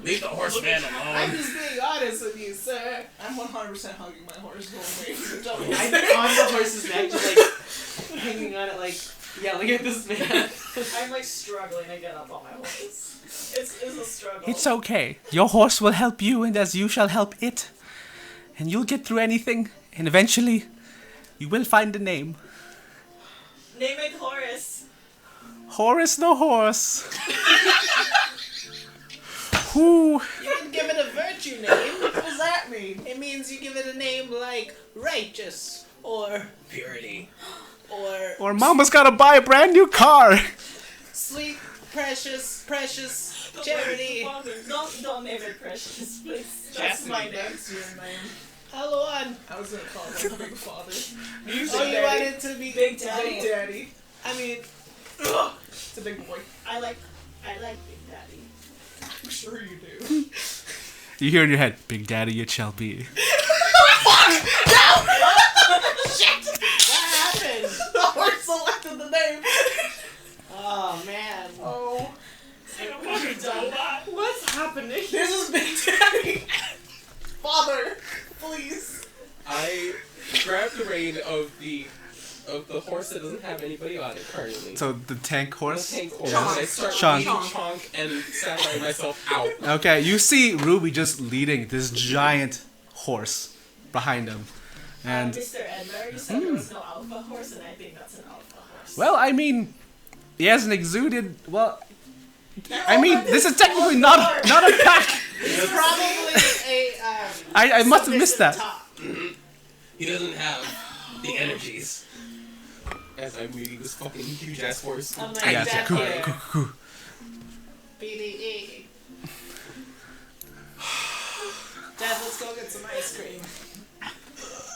Leave the horseman I'm alone. just being honest with you, sir. I'm 100% hugging my horse going away from the dummy. I'm on the horse's neck, just like hanging on it, like yelling at this man. I'm like struggling to get up on my horse. It's a struggle. It's okay. Your horse will help you, and as you shall help it. And you'll get through anything, and eventually, you will find a name. Name it Horace. Horace the horse. Who? You can give it a virtue name. What does that mean? It means you give it a name like righteous or Purity. Or Mama's gotta buy a brand new car. sweet, precious Don't charity. Don't name it Precious, please. That's Chastity. my next your name. Hello on. I was gonna call him Big Father. Oh, you want it to be Big Daddy. Big Daddy. I mean, It's a big boy. I like Big Daddy. I'm sure you do. You hear in your head, Big Daddy it shall be. what happened? The horse selected the name. Oh man. Oh. What's happening? This is Big Daddy. Father, please. I grab the rein of the horse that doesn't have anybody on it currently. So the tank horse? The tank horse. Yeah. And I start Chonk. leading Chonk and separate myself out. Okay, you see Ruby just leading this giant horse behind him. And, Mr. Edler, you said there was no alpha horse, and I think that's an alpha horse. well, I mean, he hasn't exuded, well, I mean, this is technically not a pack. It's probably a I must have missed that. top. He doesn't have the energies. As I'm reading this fucking huge ass horse. I'm like, I got that you. there. BDE. Dad, let's go get some ice cream.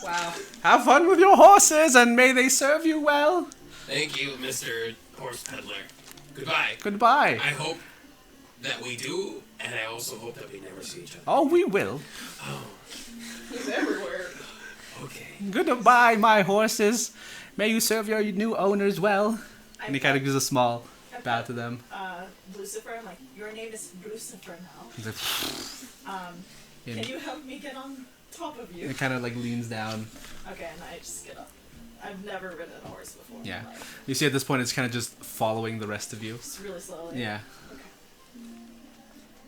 Wow. Have fun with your horses, and may they serve you well. Thank you, Mr. Horse Peddler. Goodbye. Goodbye. I hope that we do, and I also hope that we never see each other. Oh, we will. He's everywhere. Okay. Goodbye, my horses. May you serve your new owners well. And he kind of gives a small bow to them. Lucifer, I'm like, your name is Lucifer now. He's like, Can and you help me get on top of you? it kind of like leans down. Okay, and I just get up. I've never ridden a horse before. in Yeah. my life. You see at this point it's kind of just following the rest of you. Just really slowly. Yeah.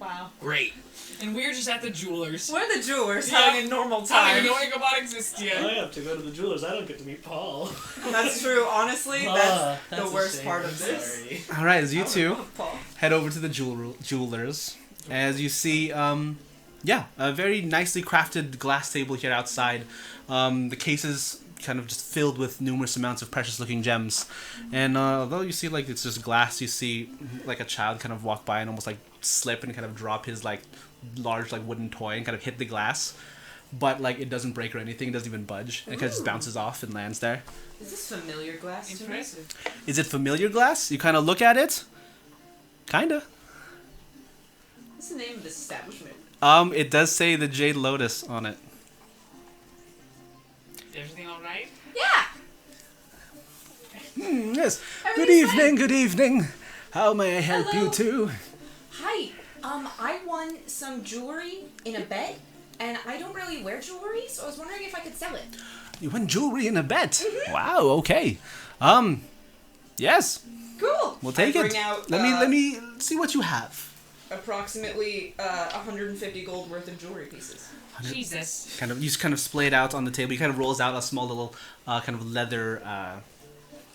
Wow. Great. And we're just at the jewelers. We're the jewelers Yeah. having a normal I don't time. even know Ichabod exists I yet. have to go to the jewelers. I don't get to meet Paul. That's true. Honestly, Ah, that's the a worst shame. part I'm of this. sorry. All right, as you I would two love Paul. head over to the jewelers, as you see, yeah, a very nicely crafted glass table here outside. The cases kind of just filled with numerous amounts of precious-looking gems, and although you see like it's just glass, you see like a child kind of walk by and almost like slip and kind of drop his like large like wooden toy and kind of hit the glass, but like it doesn't break or anything. It doesn't even budge. It kind of just bounces off and lands there. Is this familiar glass to me? Impressive. Is it familiar glass? You kind of look at it. Kinda. What's the name of this establishment? It does say the Jade Lotus on it. Everything all right? Yeah. Yes. Good Everything's evening. Good evening. How may I help Hello. you too? Hi. I won some jewelry in a bet, and I don't really wear jewelry, so I was wondering if I could sell it. You won jewelry in a bet. Wow. Okay. Yes. Cool. We'll take I it. bring out, Let me see what you have. approximately 150 gold worth of jewelry pieces. Jesus. You just kind of splay it out on the table. He kind of rolls out a small little kind of leather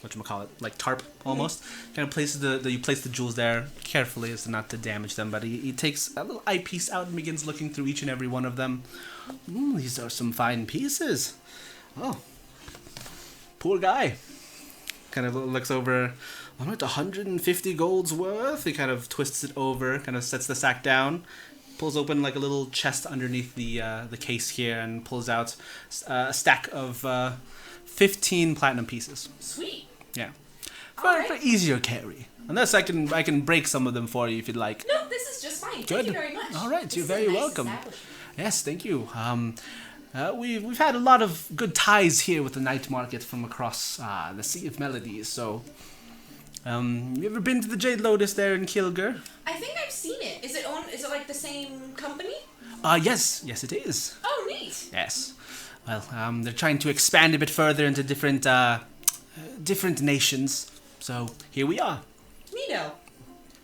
whatchamacallit, like tarp almost. Kind of places you place the jewels there carefully as not to damage them, but he takes a little eyepiece out and begins looking through each and every one of them. These are some fine pieces. Oh, poor guy. Kind of looks over. I'm at 150 gold's worth. He kind of twists it over, kind of sets the sack down, pulls open like a little chest underneath the case here, and pulls out a stack of 15 platinum pieces. Sweet. Yeah, Alright. for easier carry. Unless I can break some of them for you if you'd like. No, this is just fine. Good. Thank you very much. All right, This you're is a very nice welcome. establishment. Yes, thank you. We've had a lot of good ties here with the night market from across the Sea of Melodies. So, you ever been to the Jade Lotus there in Kilger? I think I've seen it. Is it like the same company? Yes, it is. Oh, neat. Yes. Well, they're trying to expand a bit further into different nations. So here we are. Neato.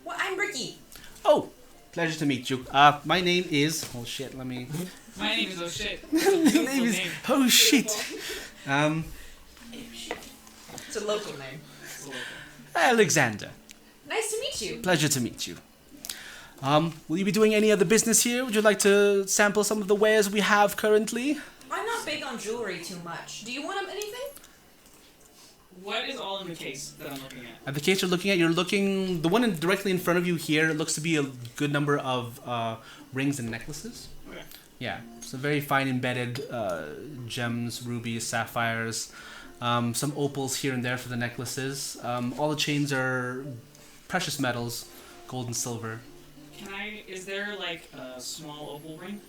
Well, I'm Ricky. Oh, pleasure to meet you. My name is. Oh shit. Let me. My name is Oh Shit. My name is. Oh shit. It's a local name. Alexander. Nice to meet you. Pleasure to meet you. Will you be doing any other business here? Would you like to sample some of the wares we have currently? I'm not big on jewelry too much. Do you want anything? What is all in the case that I'm looking at? At the case you're looking, the one directly in front of you here looks to be a good number of rings and necklaces. Okay. Yeah, so very fine embedded gems, rubies, sapphires, some opals here and there for the necklaces. All the chains are precious metals, gold and silver. Is there like a small opal ring?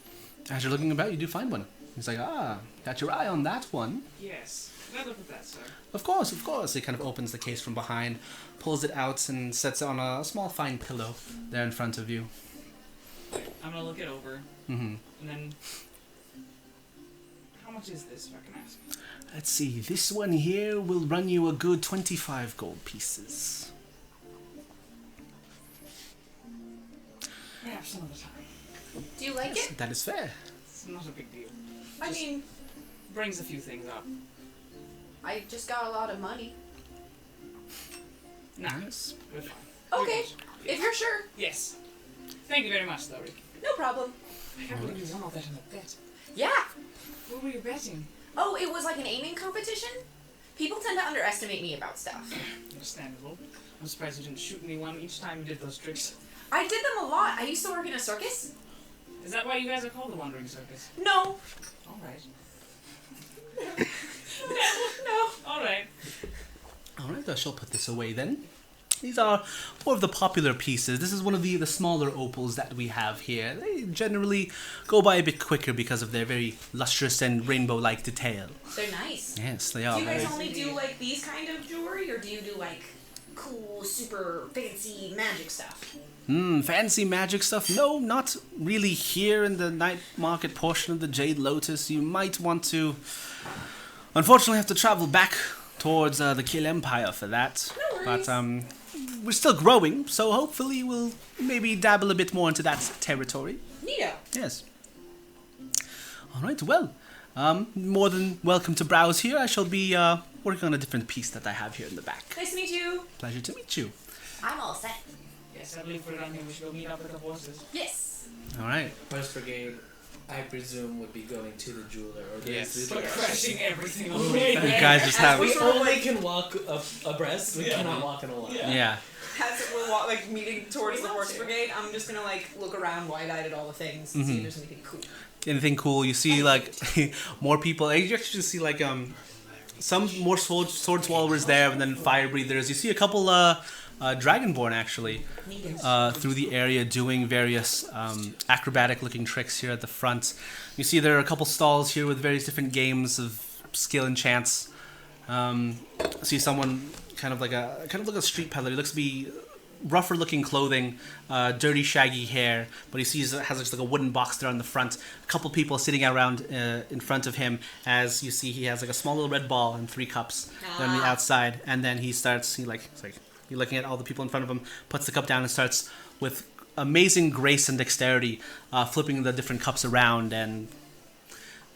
As you're looking about, you do find one. He's like, got your eye on that one. Yes. Can I look at that, sir? Of course. He kind of opens the case from behind, pulls it out, and sets it on a small fine pillow there in front of you. I'm gonna look it over. Mm-hmm. And then... How much is this, if I can ask? Let's see. This one here will run you a good 25 gold pieces. Perhaps some other time. Do you like it? That is fair. It's not a big deal. I mean, Brings a few things up. I just got a lot of money. Nah, Yes. we're fine. Okay, We're if you're sure. Yes. Thank you very much, though, Ricky. No problem. I can't believe you won all that in a bet. Yeah. What were you betting? Oh, it was like an aiming competition? People tend to underestimate me about stuff. Understandable. I'm surprised you didn't shoot anyone each time you did those tricks. I did them a lot. I used to work in a circus. Is that why you guys are called the Wandering Circus? No. Alright. No. Alright. Alright, I shall put this away then. These are more of the popular pieces. This is one of the smaller opals that we have here. They generally go by a bit quicker because of their very lustrous and rainbow-like detail. They're nice. Yes, they Do are. you guys very- only do like these kind of jewelry, or do you do like cool, super fancy magic stuff? Fancy magic stuff? No, not really here in the night market portion of the Jade Lotus. You might want to, unfortunately, have to travel back towards the Kill Empire for that. No worries. But we're still growing, so hopefully we'll maybe dabble a bit more into that territory. Neato. Yes. All right. Well, more than welcome to browse here. I shall be working on a different piece that I have here in the back. Nice to meet you. Pleasure to meet you. I'm all set. Yes, I believe we're done here. We should go meet up with the horses. Yes. All right. First Brigade, I presume, would be going to the jeweler. Or Yes. But crashing everything on the way You there. guys just have. We only can walk abreast. We Yeah. cannot walk in a line. Yeah. As we're like meeting towards the horse brigade, I'm just gonna like look around wide-eyed at all the things and see if there's anything cool. Anything cool? You see like more people. You actually see like some more sword swallowers there, and then fire breathers. You see a couple dragonborn actually through the area doing various acrobatic looking tricks here at the front. You see there are a couple stalls here with various different games of skill and chance. See someone kind of like a street peddler. He looks to be rougher looking clothing, dirty shaggy hair, but he has just like a wooden box there on the front. A couple people sitting around in front of him, as you see he has like a small little red ball and 3 cups on the outside, and then he's looking at all the people in front of him, puts the cup down and starts with amazing grace and dexterity flipping the different cups around, and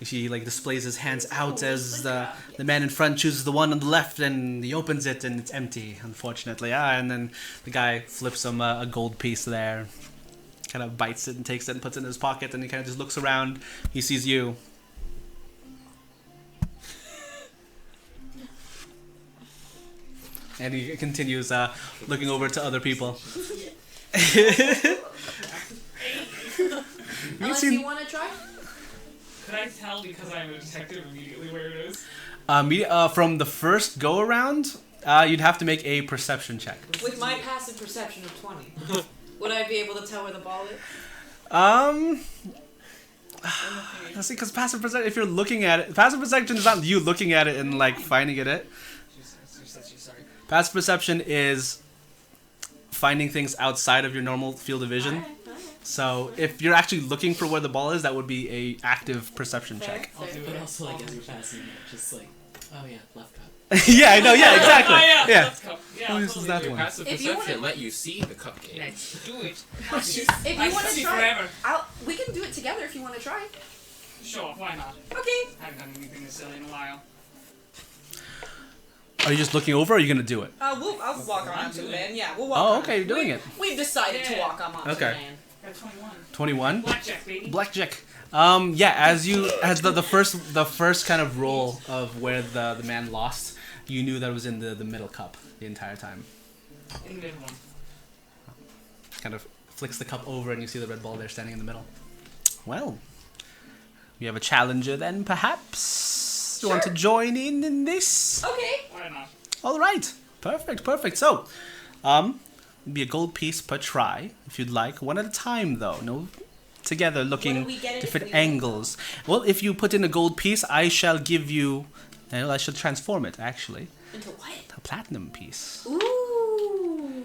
he like displays his hands out as the man in front chooses the one on the left, and he opens it and it's empty, unfortunately. And then the guy flips him a gold piece there, kind of bites it and takes it and puts it in his pocket, and he kind of just looks around. He sees you. And he continues looking over to other people. Unless you want to try. Could I tell because I'm a detective immediately where it is? From the first go around, you'd have to make a perception check. With my passive perception of 20, would I be able to tell where the ball is? Let's see, because passive perception, if you're looking at it, passive perception is not you looking at it and like finding it. Sorry. Passive perception is finding things outside of your normal field of vision. So if you're actually looking for where the ball is, that would be a active perception check. I'll do it also like as you're passing it, just like, oh yeah, left cup. Yeah, I know. Yeah, exactly. Oh, yeah. Yeah. Let's go. Yeah, Oh, this is totally that do. one. Passive If you perception wanna- let you see the cupcake. Let's do it. If you I want to see try, forever. we can do it together if you want to try. Sure, why not? Okay. I haven't done anything this silly in a while. Are you just looking over, or are you gonna do it? I'll walk on to the man. Yeah, we'll walk. Oh, on. okay, you're doing it. We've decided to Yeah. walk on to Okay. the man. Got 21. 21. Blackjack, baby. Blackjack. Yeah, as the first kind of roll of where the man lost, you knew that it was in the middle cup the entire time. In the middle one. Kind of flicks the cup over, and you see the red ball there standing in the middle. Well, we have a challenger then, perhaps. You want to join in this? Okay. Why not? All right. Perfect. So, it'd be a gold piece per try, if you'd like. One at a time, though. No, together, looking we get it if different we win? angles. Well, if you put in a gold piece, I shall give you. I shall transform it, actually. Into what? A platinum piece. Ooh,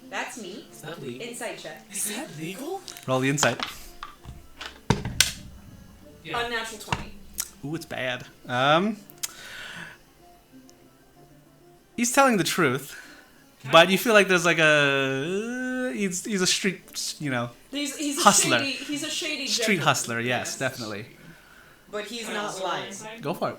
that's neat. Is that legal? Insight check. Is that legal? Roll the insight. Yeah. Unnatural 20. Ooh, it's bad. He's telling the truth, but you feel like there's like a he's a street, He's a Hustler. He's a shady street gentleman. hustler. Yes, definitely. But he's Can I not also roll lying. insight? Go for it.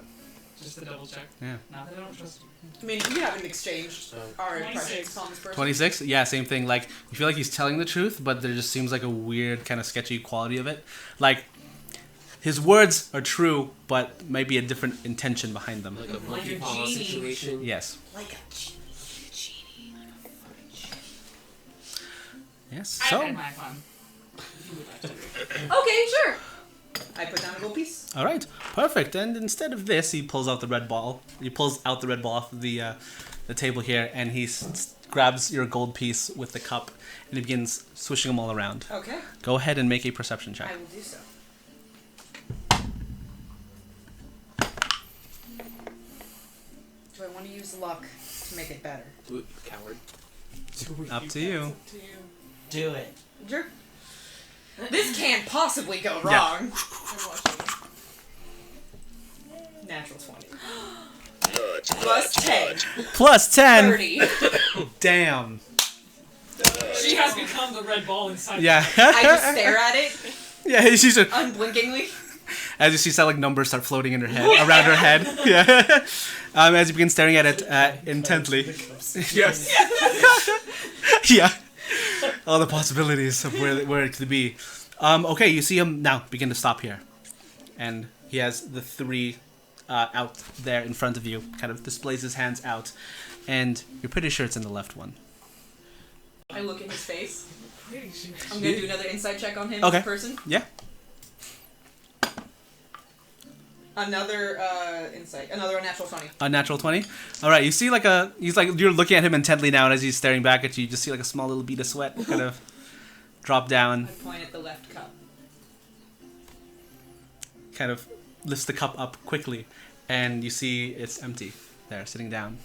Just to double check. Yeah. Not that I don't trust you. I mean, we haven't exchanged our 26. impressions on this person. 26? Yeah, same thing. Like, you feel like he's telling the truth, but there just seems like a weird, kind of sketchy quality of it. Like, his words are true, but might be a different intention behind them. Like a Like monkey a paw genie. situation. Yes. Like a genie. Yes. I've So, had my fun. If you would like to. Okay, sure. I put down a gold piece. all right, perfect. And instead of this, he pulls out the red ball. He pulls out the red ball off of the table here, and he grabs your gold piece with the cup, and he begins swishing them all around. Okay. Go ahead and make a perception check. I will do so. Do I want to use luck to make it better? Do it, you coward. Up to you. Do it. Sure. This can't possibly go Yeah. wrong. Natural 20. Plus 10. Plus 10. 30. Damn. become the red ball inside. Yeah. I just stare at it Yeah, she's a, unblinkingly. as you see some like numbers start floating in her head, around her head. Yeah. As you begin staring at it intently. Yes. Yeah. All the possibilities of where it could be. Okay, you see him now begin to stop here. And he has the three out there in front of you, kind of displays his hands out. And you're pretty sure it's in the left one. I look in his face. Pretty sure. I'm gonna do another insight check on him Okay. as a person. Yeah. Another insight. Another natural 20. A natural 20. All right, you see you're looking at him intently now, and as he's staring back at you, you just see like a small little bead of sweat kind of drop down, I point at the left cup. kind of lifts the cup up quickly, and you see it's empty there, sitting down.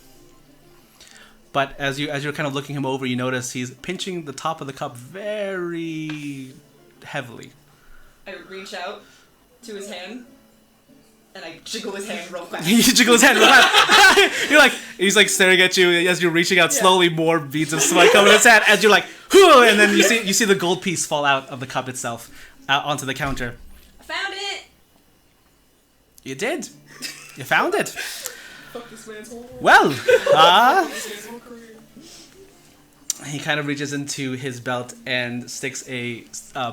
But as you're kind of looking him over, you notice he's pinching the top of the cup very heavily. I reach out to his hand, and I jiggle his hand real fast. You jiggle his hand real fast. He's like staring at you as you're reaching out slowly. More beads of sweat come in his hand as you're like, "Whew," and then you see the gold piece fall out of the cup itself, out onto the counter. I found it! You did. You found it. Fuck this man's whole world. Well, His whole career. he kind of reaches into his belt and sticks a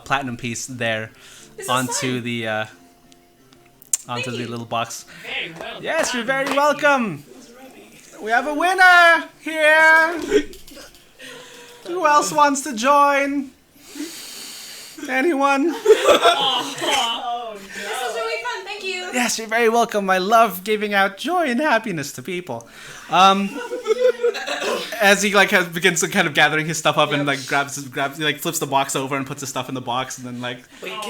platinum piece there This is onto fun. the Thank you. little box. Very well. Yes, you're done, very Ricky. welcome. We have a winner here. Who else wants to join? Anyone? Oh no. This was really fun, thank you! Yes, you're very welcome. I love giving out joy and happiness to people. As he begins to kind of gathering his stuff up and grabs he like flips the box over and puts his stuff in the box and then like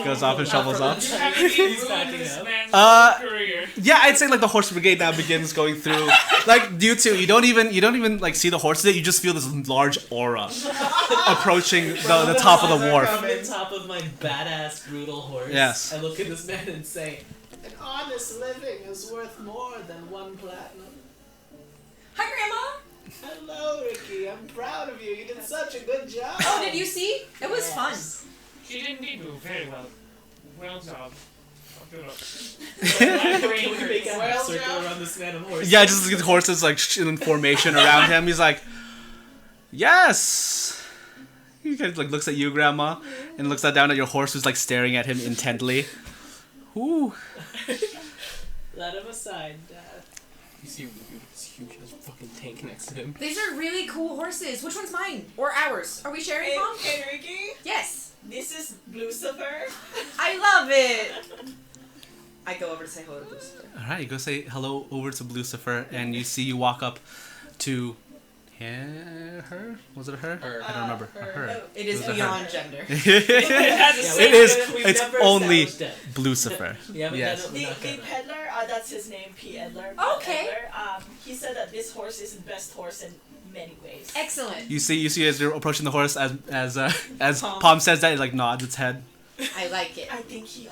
goes off and shovels off. You haven't He's even ruined backing this up. man's Uh, career. Yeah, I'd say like the horse brigade now begins going through. Like you two, you don't even like see the horses. You just feel this large aura approaching the top of the On wharf. the top of my badass brutal horse. Yes. I look at this man and say, An honest living is worth more than 1 platinum. Hi, Grandma! Hello, Ricky. I'm proud of you. You did such a good job. Oh, did you see? It was fun. She did indeed move very well. Well job. Good luck. "Can we make a Well, circle Jeff. around this man of horse?" Yeah, just the horses like in formation around him. He's like, yes. He kind of like looks at you, Grandma, and looks down at your horse, who's like staring at him intently. Ooh. Let him aside, Dad. You see Ruby with this huge ass fucking tank next to him. These are really cool horses. Which one's mine? Or ours? Are we sharing, Hey, Mom? hey Ricky, Yes. this is Lucifer. I love it. I go over to say hello to Lucifer. All right, you go say hello over to Lucifer, and you walk up to her. Was it her? Her. I don't remember. her. Her. It is It was a beyond gender. It is. We've It's never only established that. Lucifer. We haven't Yes. done it. The, We're not the gonna. peddler, that's his name, P. Edler. Okay. Edler, he said that this horse is the best horse in many ways. Excellent. You see as you're approaching the horse, as Palm. Palm says that, it like nods its head. I like it. I think she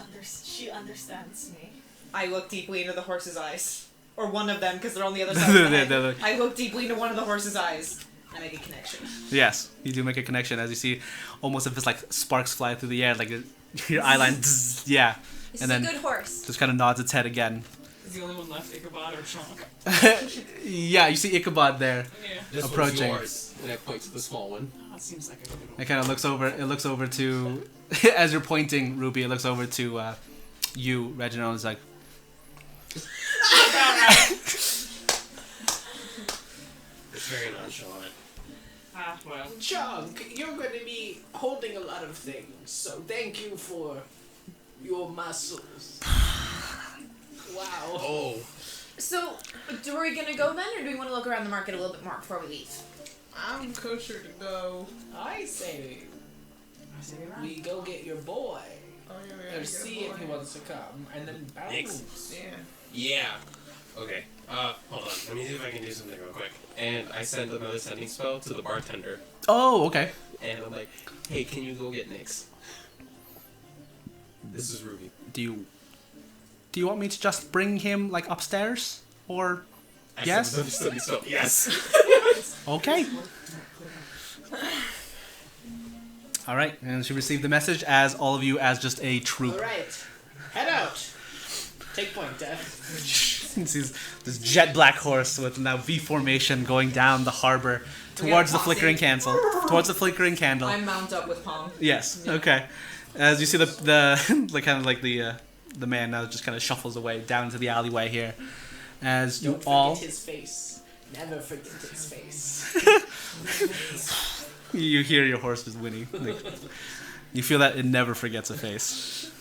understands me. I look deeply into the horse's eyes. Or one of them, because they're on the other side of the head. They're like- I look deeply into one of the horse's eyes. I make a connection. Yes, you do make a connection as you see almost if it's like sparks fly through the air, like your eye line. Zzz, yeah, This and is a then good horse. just kind of nods its head again. Is the only one left Ichabod or Chonk? Yeah, you see Ichabod there. Yeah. This Approaching. one's yours. And I point to the small one. Oh, it seems like a good one. It kind of looks over. It looks over to as you're pointing, Ruby. It looks over to you, Reginald. And is like, It's very nonchalant. Ah, well. Chunk, you're going to be holding a lot of things, so thank you for your muscles. Wow. Oh. So, are we gonna go then, or do we want to look around the market a little bit more before we leave? I'm kosher to go. I say I say we run. we go get your boy Oh yeah, we gotta and get see a if he boy. wants to come, and then Thanks. bounce. Yeah. Yeah. Okay. Hold on. Let me see if I can do something real quick. And I send another sending spell to the bartender. oh, okay. And I'm like, hey, can you go get Nyx? This is Ruby. Do you want me to just bring him like upstairs, or I Yes? send another sending spell. Yes. okay? All right, and she received the message as all of you as just a troop. All right, head out. Take point, Dev. Sees this jet black horse with now V formation going down the harbor towards the flickering candle. Towards the flickering candle. I mount up with Palm. Yes. Okay. As you see the like kind of like the man now just kind of shuffles away down to the alleyway here. As you Don't all forget his face. Never forget his face. you hear your horse just whinny. Like, you feel that it never forgets a face.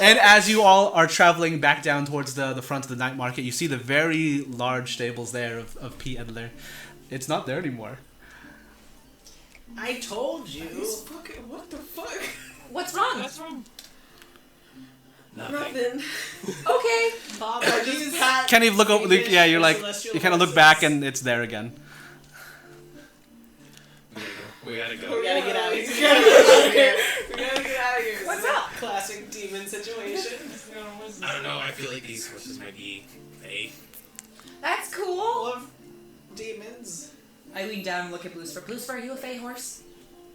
And as you all are traveling back down towards the front of the night market, you see the very large stables there of P. Edler. It's not there anymore. I told you. Fucking, what the fuck? What's wrong? What's wrong? Nothing. Okay. Bob, I just had Kind of look over. Swedish Yeah, you're like celestial you kind of look horses. back and it's there again. We gotta We go. gotta get out of here. We gotta get out of here. What's up? Classic demon situation. I don't know. I feel like these horses might be fey. That's cool. Full of demons I lean down and look at Blucifer. Blucifer, are you a fey horse?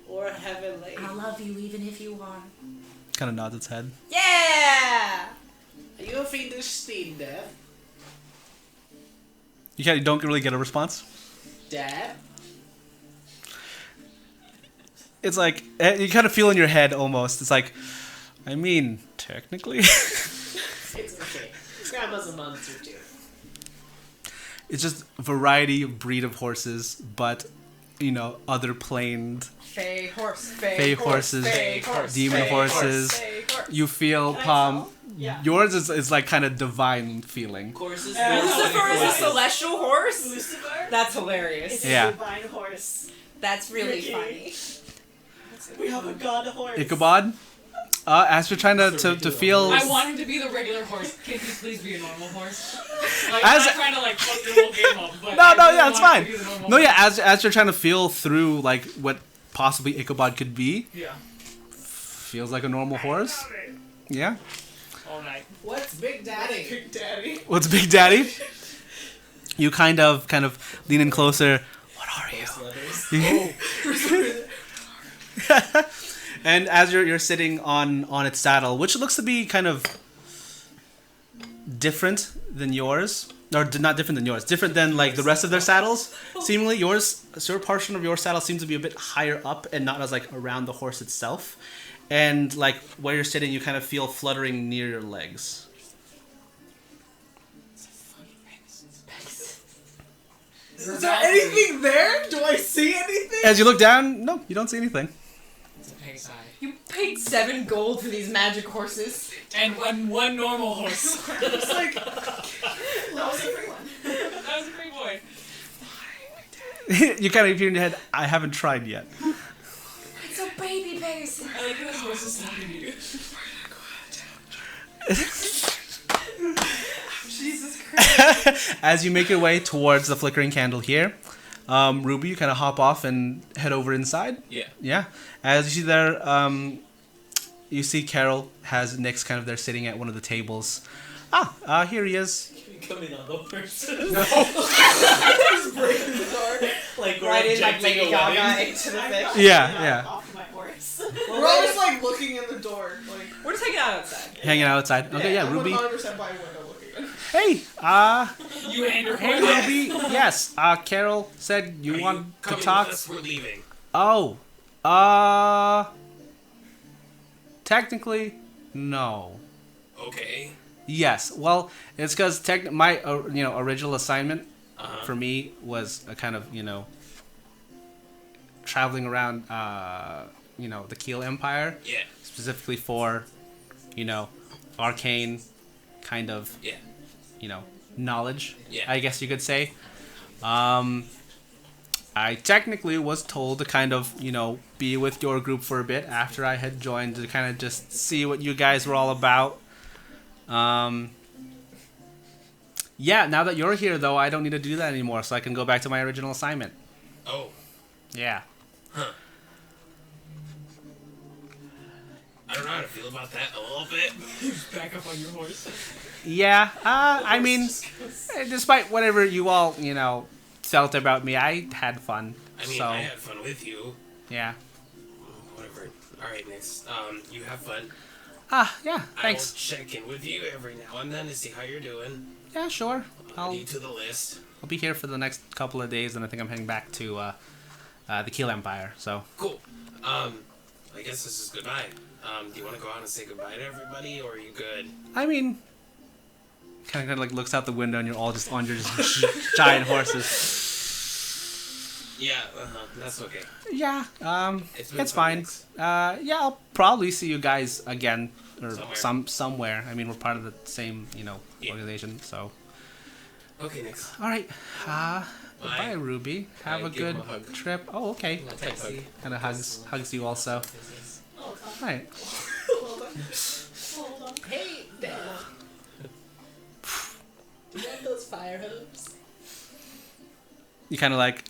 or heavenly. I love you even if you are. Kind of nods its head. Yeah! Are you a fiendish steed, Dev? You don't really get a response. Dad? It's like you kind of feel in your head almost. It's like, I mean, technically, It's okay. Grandma's a monster too. it's just variety of breed of horses, but you know, other planed Fey horse. fey horses, Fey horse. demon Fey horses. Fey horse. You feel Can I Palm. tell? Yeah. Yours is like kind of divine feeling. Courses. Lucifer is a celestial horse? Lucifer That's hilarious. is Yeah. a divine horse. That's really Ricky. funny. We have a god horse. Ichabod, as you're trying to feel. I want him to be the regular horse. Can he please be a normal horse? Like, As- I'm not trying to like fuck your whole game up, but No, I really yeah, it's want fine. him to be the normal No, yeah, horse. as you're trying to feel through like what possibly Ichabod could be, Yeah. feels like a normal horse. Yeah. All night. What's Big Daddy? Big Daddy. What's Big Daddy? You kind of lean in closer. What are you? And as you're sitting on its saddle, which looks to be kind of different than yours, or not different than yours, different than like the rest of their saddles. Seemingly yours, a certain portion of your saddle seems to be a bit higher up and not as like around the horse itself. And like where you're sitting, you kind of feel fluttering near your legs. Is there anything there? Do I see anything? As you look down, no, you don't see anything. It's a pig's eye. You paid 7 gold for these magic horses. And one normal horse. It's like, That was a free one. That was a big boy. You kind of hear in your head, I haven't tried yet. It's a baby face. I like those horses talking to you. Jesus Christ. As you make your way towards the flickering candle here, Ruby, you kind of hop off and head over inside. Yeah. Yeah. As you see there, you see Carol has Nyx kind of there sitting at one of the tables. Here he is. Come in on the horse. Just breaking the door. Like we're Right in like objecting Lady a Gaga wedding. into the I'm fish. not Yeah, getting yeah. off my horse. We're always like looking in the door. Like, We're just hanging out outside. Hanging out outside. Okay, yeah, I'm Ruby. 100% by a window looking in. Hey, You and your hey, horse. Ruby. Yes, Carol said you Are want to coming talk. with us? We're leaving. Oh, technically, no. Okay. Yes. Well, it's because my original assignment Uh-huh. for me was a kind of traveling around the Keel Empire, Yeah. specifically for arcane kind of Yeah. knowledge, Yeah. I guess you could say. I technically was told to kind of be with your group for a bit after I had joined to kind of just see what you guys were all about. Yeah, now that you're here, though, I don't need to do that anymore, so I can go back to my original assignment. Oh. Yeah. I don't know how to feel about that a little bit. Back up on your horse. Yeah, I mean, despite whatever you all, felt about me, I had fun. I mean, so, I had fun with you. Yeah. Whatever. All right, next. You have fun. Yeah. Thanks. I'll check in with you every now and then to see how you're doing. Yeah, sure. Add I'll you to the list. be here for the next couple of days, and I think I'm heading back to the Keel Empire. So. Cool. I guess this is goodbye. Do you want to go out and say goodbye to everybody, or are you good? I mean, kind of like looks out the window, and you're all just on your giant horses. Yeah, that's okay. Yeah, It's been it's fun, fine. Max. Yeah, I'll probably see you guys again, or Somewhere. somewhere. I mean, we're part of the same, Yeah. organization. So, Okay, next. all right. Goodbye, Ruby. Have I a give good him a hug. trip. Oh, okay. I'll take a hug. Kind of hugs you also. All right. Hold on. Hey, Dad. Do you have those fire hose? You kind of like.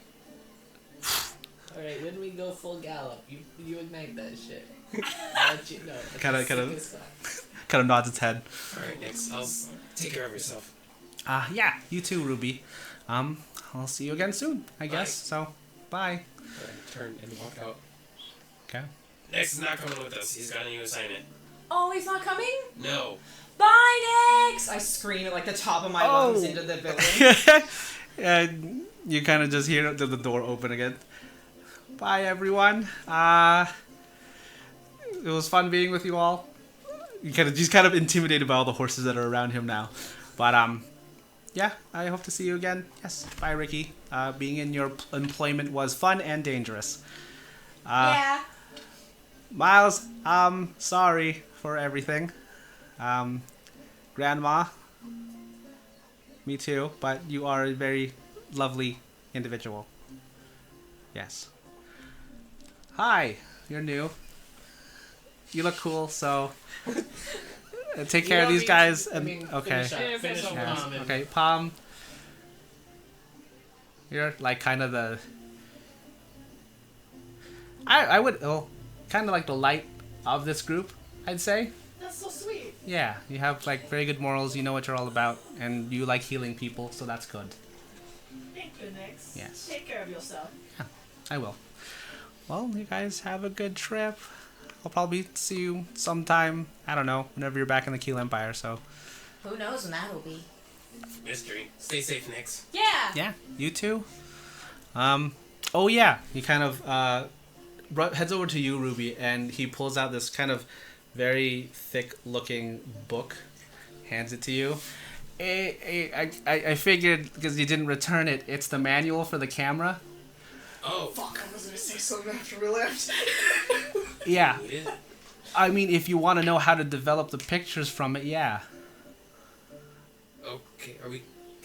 Alright, when we go full gallop, you ignite that shit. I'll let you know. It's Kinda- sick kinda- as fuck. Kind of nods its head. All right, next. I'll take care of yourself. Yeah. You too, Ruby. I'll see you again soon, I guess. So, bye. All right, turn and walk out. Okay. Next is not coming with us. He's got a new assignment. Oh, he's not coming? No. Bye, Nix! I scream at like the top of my lungs into the building. And you kind of just hear the door open again. Bye, everyone. It was fun being with you all. He's kind of intimidated by all the horses that are around him now. But yeah, I hope to see you again. Yes, bye, Ricky. Being in your employment was fun and dangerous. Yeah. Miles, sorry for everything. Grandma, me too, but you are a very lovely individual. Yes. Hi, you're new. You look cool, so take care of these guys. And okay, Finish up yes. Palm and- Okay, Palm. You're like kind of the. I would kind of like the light of this group, I'd say. That's so sweet. Yeah, you have like very good morals. You know what you're all about, and you like healing people, so that's good. Thank you, Nix. Yes. Take care of yourself. I will. Well, you guys have a good trip. I'll probably see you sometime. I don't know, whenever you're back in the Keel Empire. So. Who knows when that'll be? Mystery. Stay safe, Nix. Yeah. Yeah, you too. Oh yeah, he kind of heads over to you, Ruby, and he pulls out this kind of very thick-looking book, hands it to you. I figured because you didn't return it, it's the manual for the camera. Oh. Fuck, I was gonna say something after we left. Yeah, Need it? I mean, if you want to know how to develop the pictures from it, yeah. Okay, are we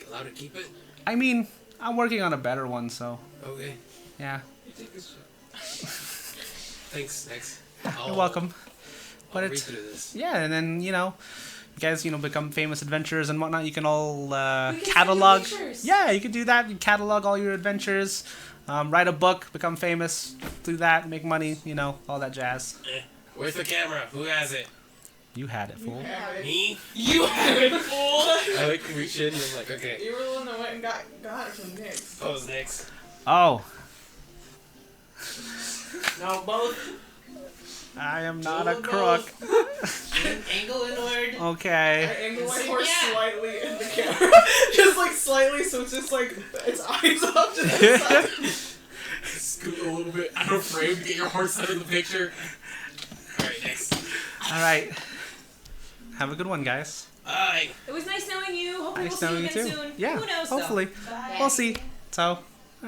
allowed to keep it? I mean, I'm working on a better one, so Okay. yeah. You take this shit. Thanks, Nix. You're welcome. I'll But read it's through this. yeah, and then you guys become famous adventurers and whatnot. You can all We can send you catalog. pictures. Yeah, you can do that. You catalog all your adventures. Write a book, become famous, do that, make money. All that jazz. Where's the camera? Who has it? You had it, fool. Me? You have it, fool! I like reach in and I'm like, okay. You were the one that went and got it from Nix. Pose Nix. Oh, Now both I am not a Two crook. angle inward. I Okay. angle my So, horse yeah. slightly in the camera. Just like slightly, so it's just like its eyes up to the side. Scoot a little bit out of frame to get your horse out of the picture. Alright, next. All right. Have a good one, guys. Bye. It was nice knowing you. Hopefully Nice we'll see knowing you you again too. soon. Yeah. Who knows Hopefully, Bye. we'll see. So, all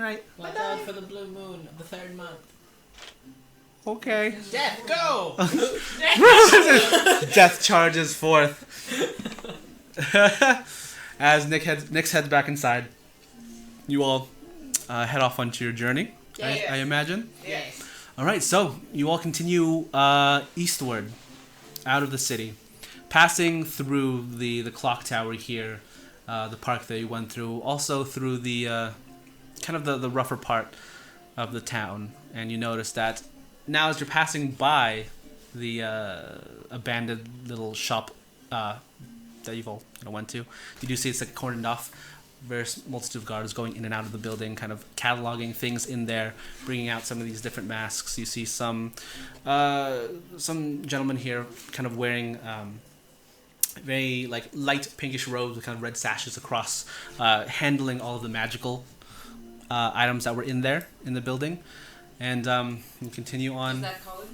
right. Watch out for the blue moon of the third month. Okay. Death, go! Death charges forth. As Nick's heads back inside, you all head off onto your journey. I imagine. Yes. All right, so you all continue eastward, out of the city, passing through the clock tower here, the park that you went through, also through the kind of the rougher part of the town, and you notice that now as you're passing by the abandoned little shop that you've all went to, you do see it's like cordoned off various multitude of guards going in and out of the building, kind of cataloging things in there, bringing out some of these different masks. You see some gentlemen here kind of wearing very like light pinkish robes with kind of red sashes across, handling all of the magical items that were in there in the building. And we continue on. Is that Khalid?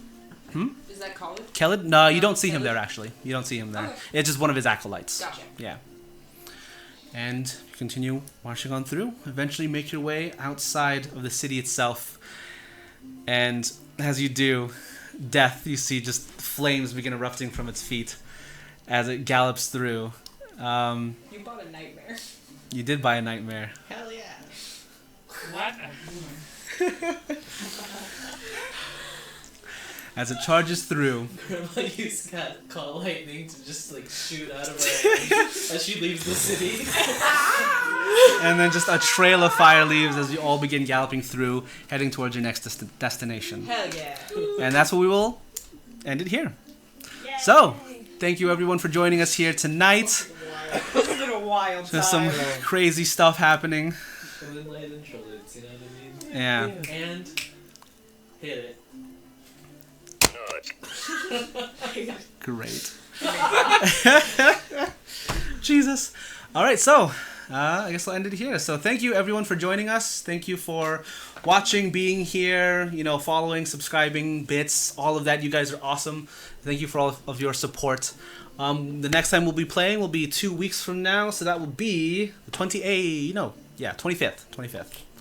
Is that Khalid? Khalid? No, you don't see him there actually. You don't see him there. Okay. It's just one of his acolytes. Gotcha. Yeah. And continue marching on through. Eventually make your way outside of the city itself. And as you do, Death, you see just flames begin erupting from its feet as it gallops through. You bought a nightmare. You did buy a nightmare. Hell yeah. What? As it charges through. Grandma used call lightning to just like shoot out of her hands as she leaves the city. And then just a trail of fire leaves as you all begin galloping through, heading towards your next destination. Hell yeah. And that's where we will end it here. Yay. So, thank you everyone for joining us here tonight. This has been a wild time. There's some crazy stuff happening. Moonlight interludes, you know what I mean? Yeah. And hit it. Great. Jesus. All right, so I guess I'll end it here. So thank you everyone for joining us. Thank you for watching, being here, following, subscribing, bits, all of that. You guys are awesome. Thank you for all of your support. The next time we'll be playing will be 2 weeks from now, so that will be the 25th.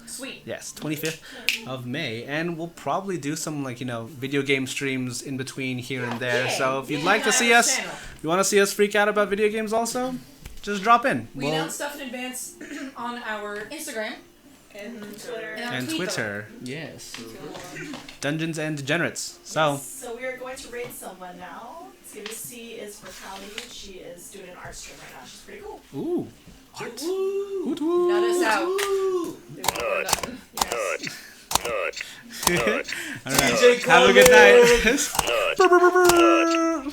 Sweet. Yes, 25th of May, and we'll probably do some video game streams in between here and there. So if you'd like to see us, you want to see us freak out about video games also, just drop in. We announce stuff in advance on our Instagram And Twitter. and on and Twitter. Twitter. Yes. Dungeons and Degenerates. So So we are going to raid someone now. C is for Callie. She is doing an art stream right now. She's pretty cool. ooh. Art. Woot Nut us out. Yes. All right. Have a good night.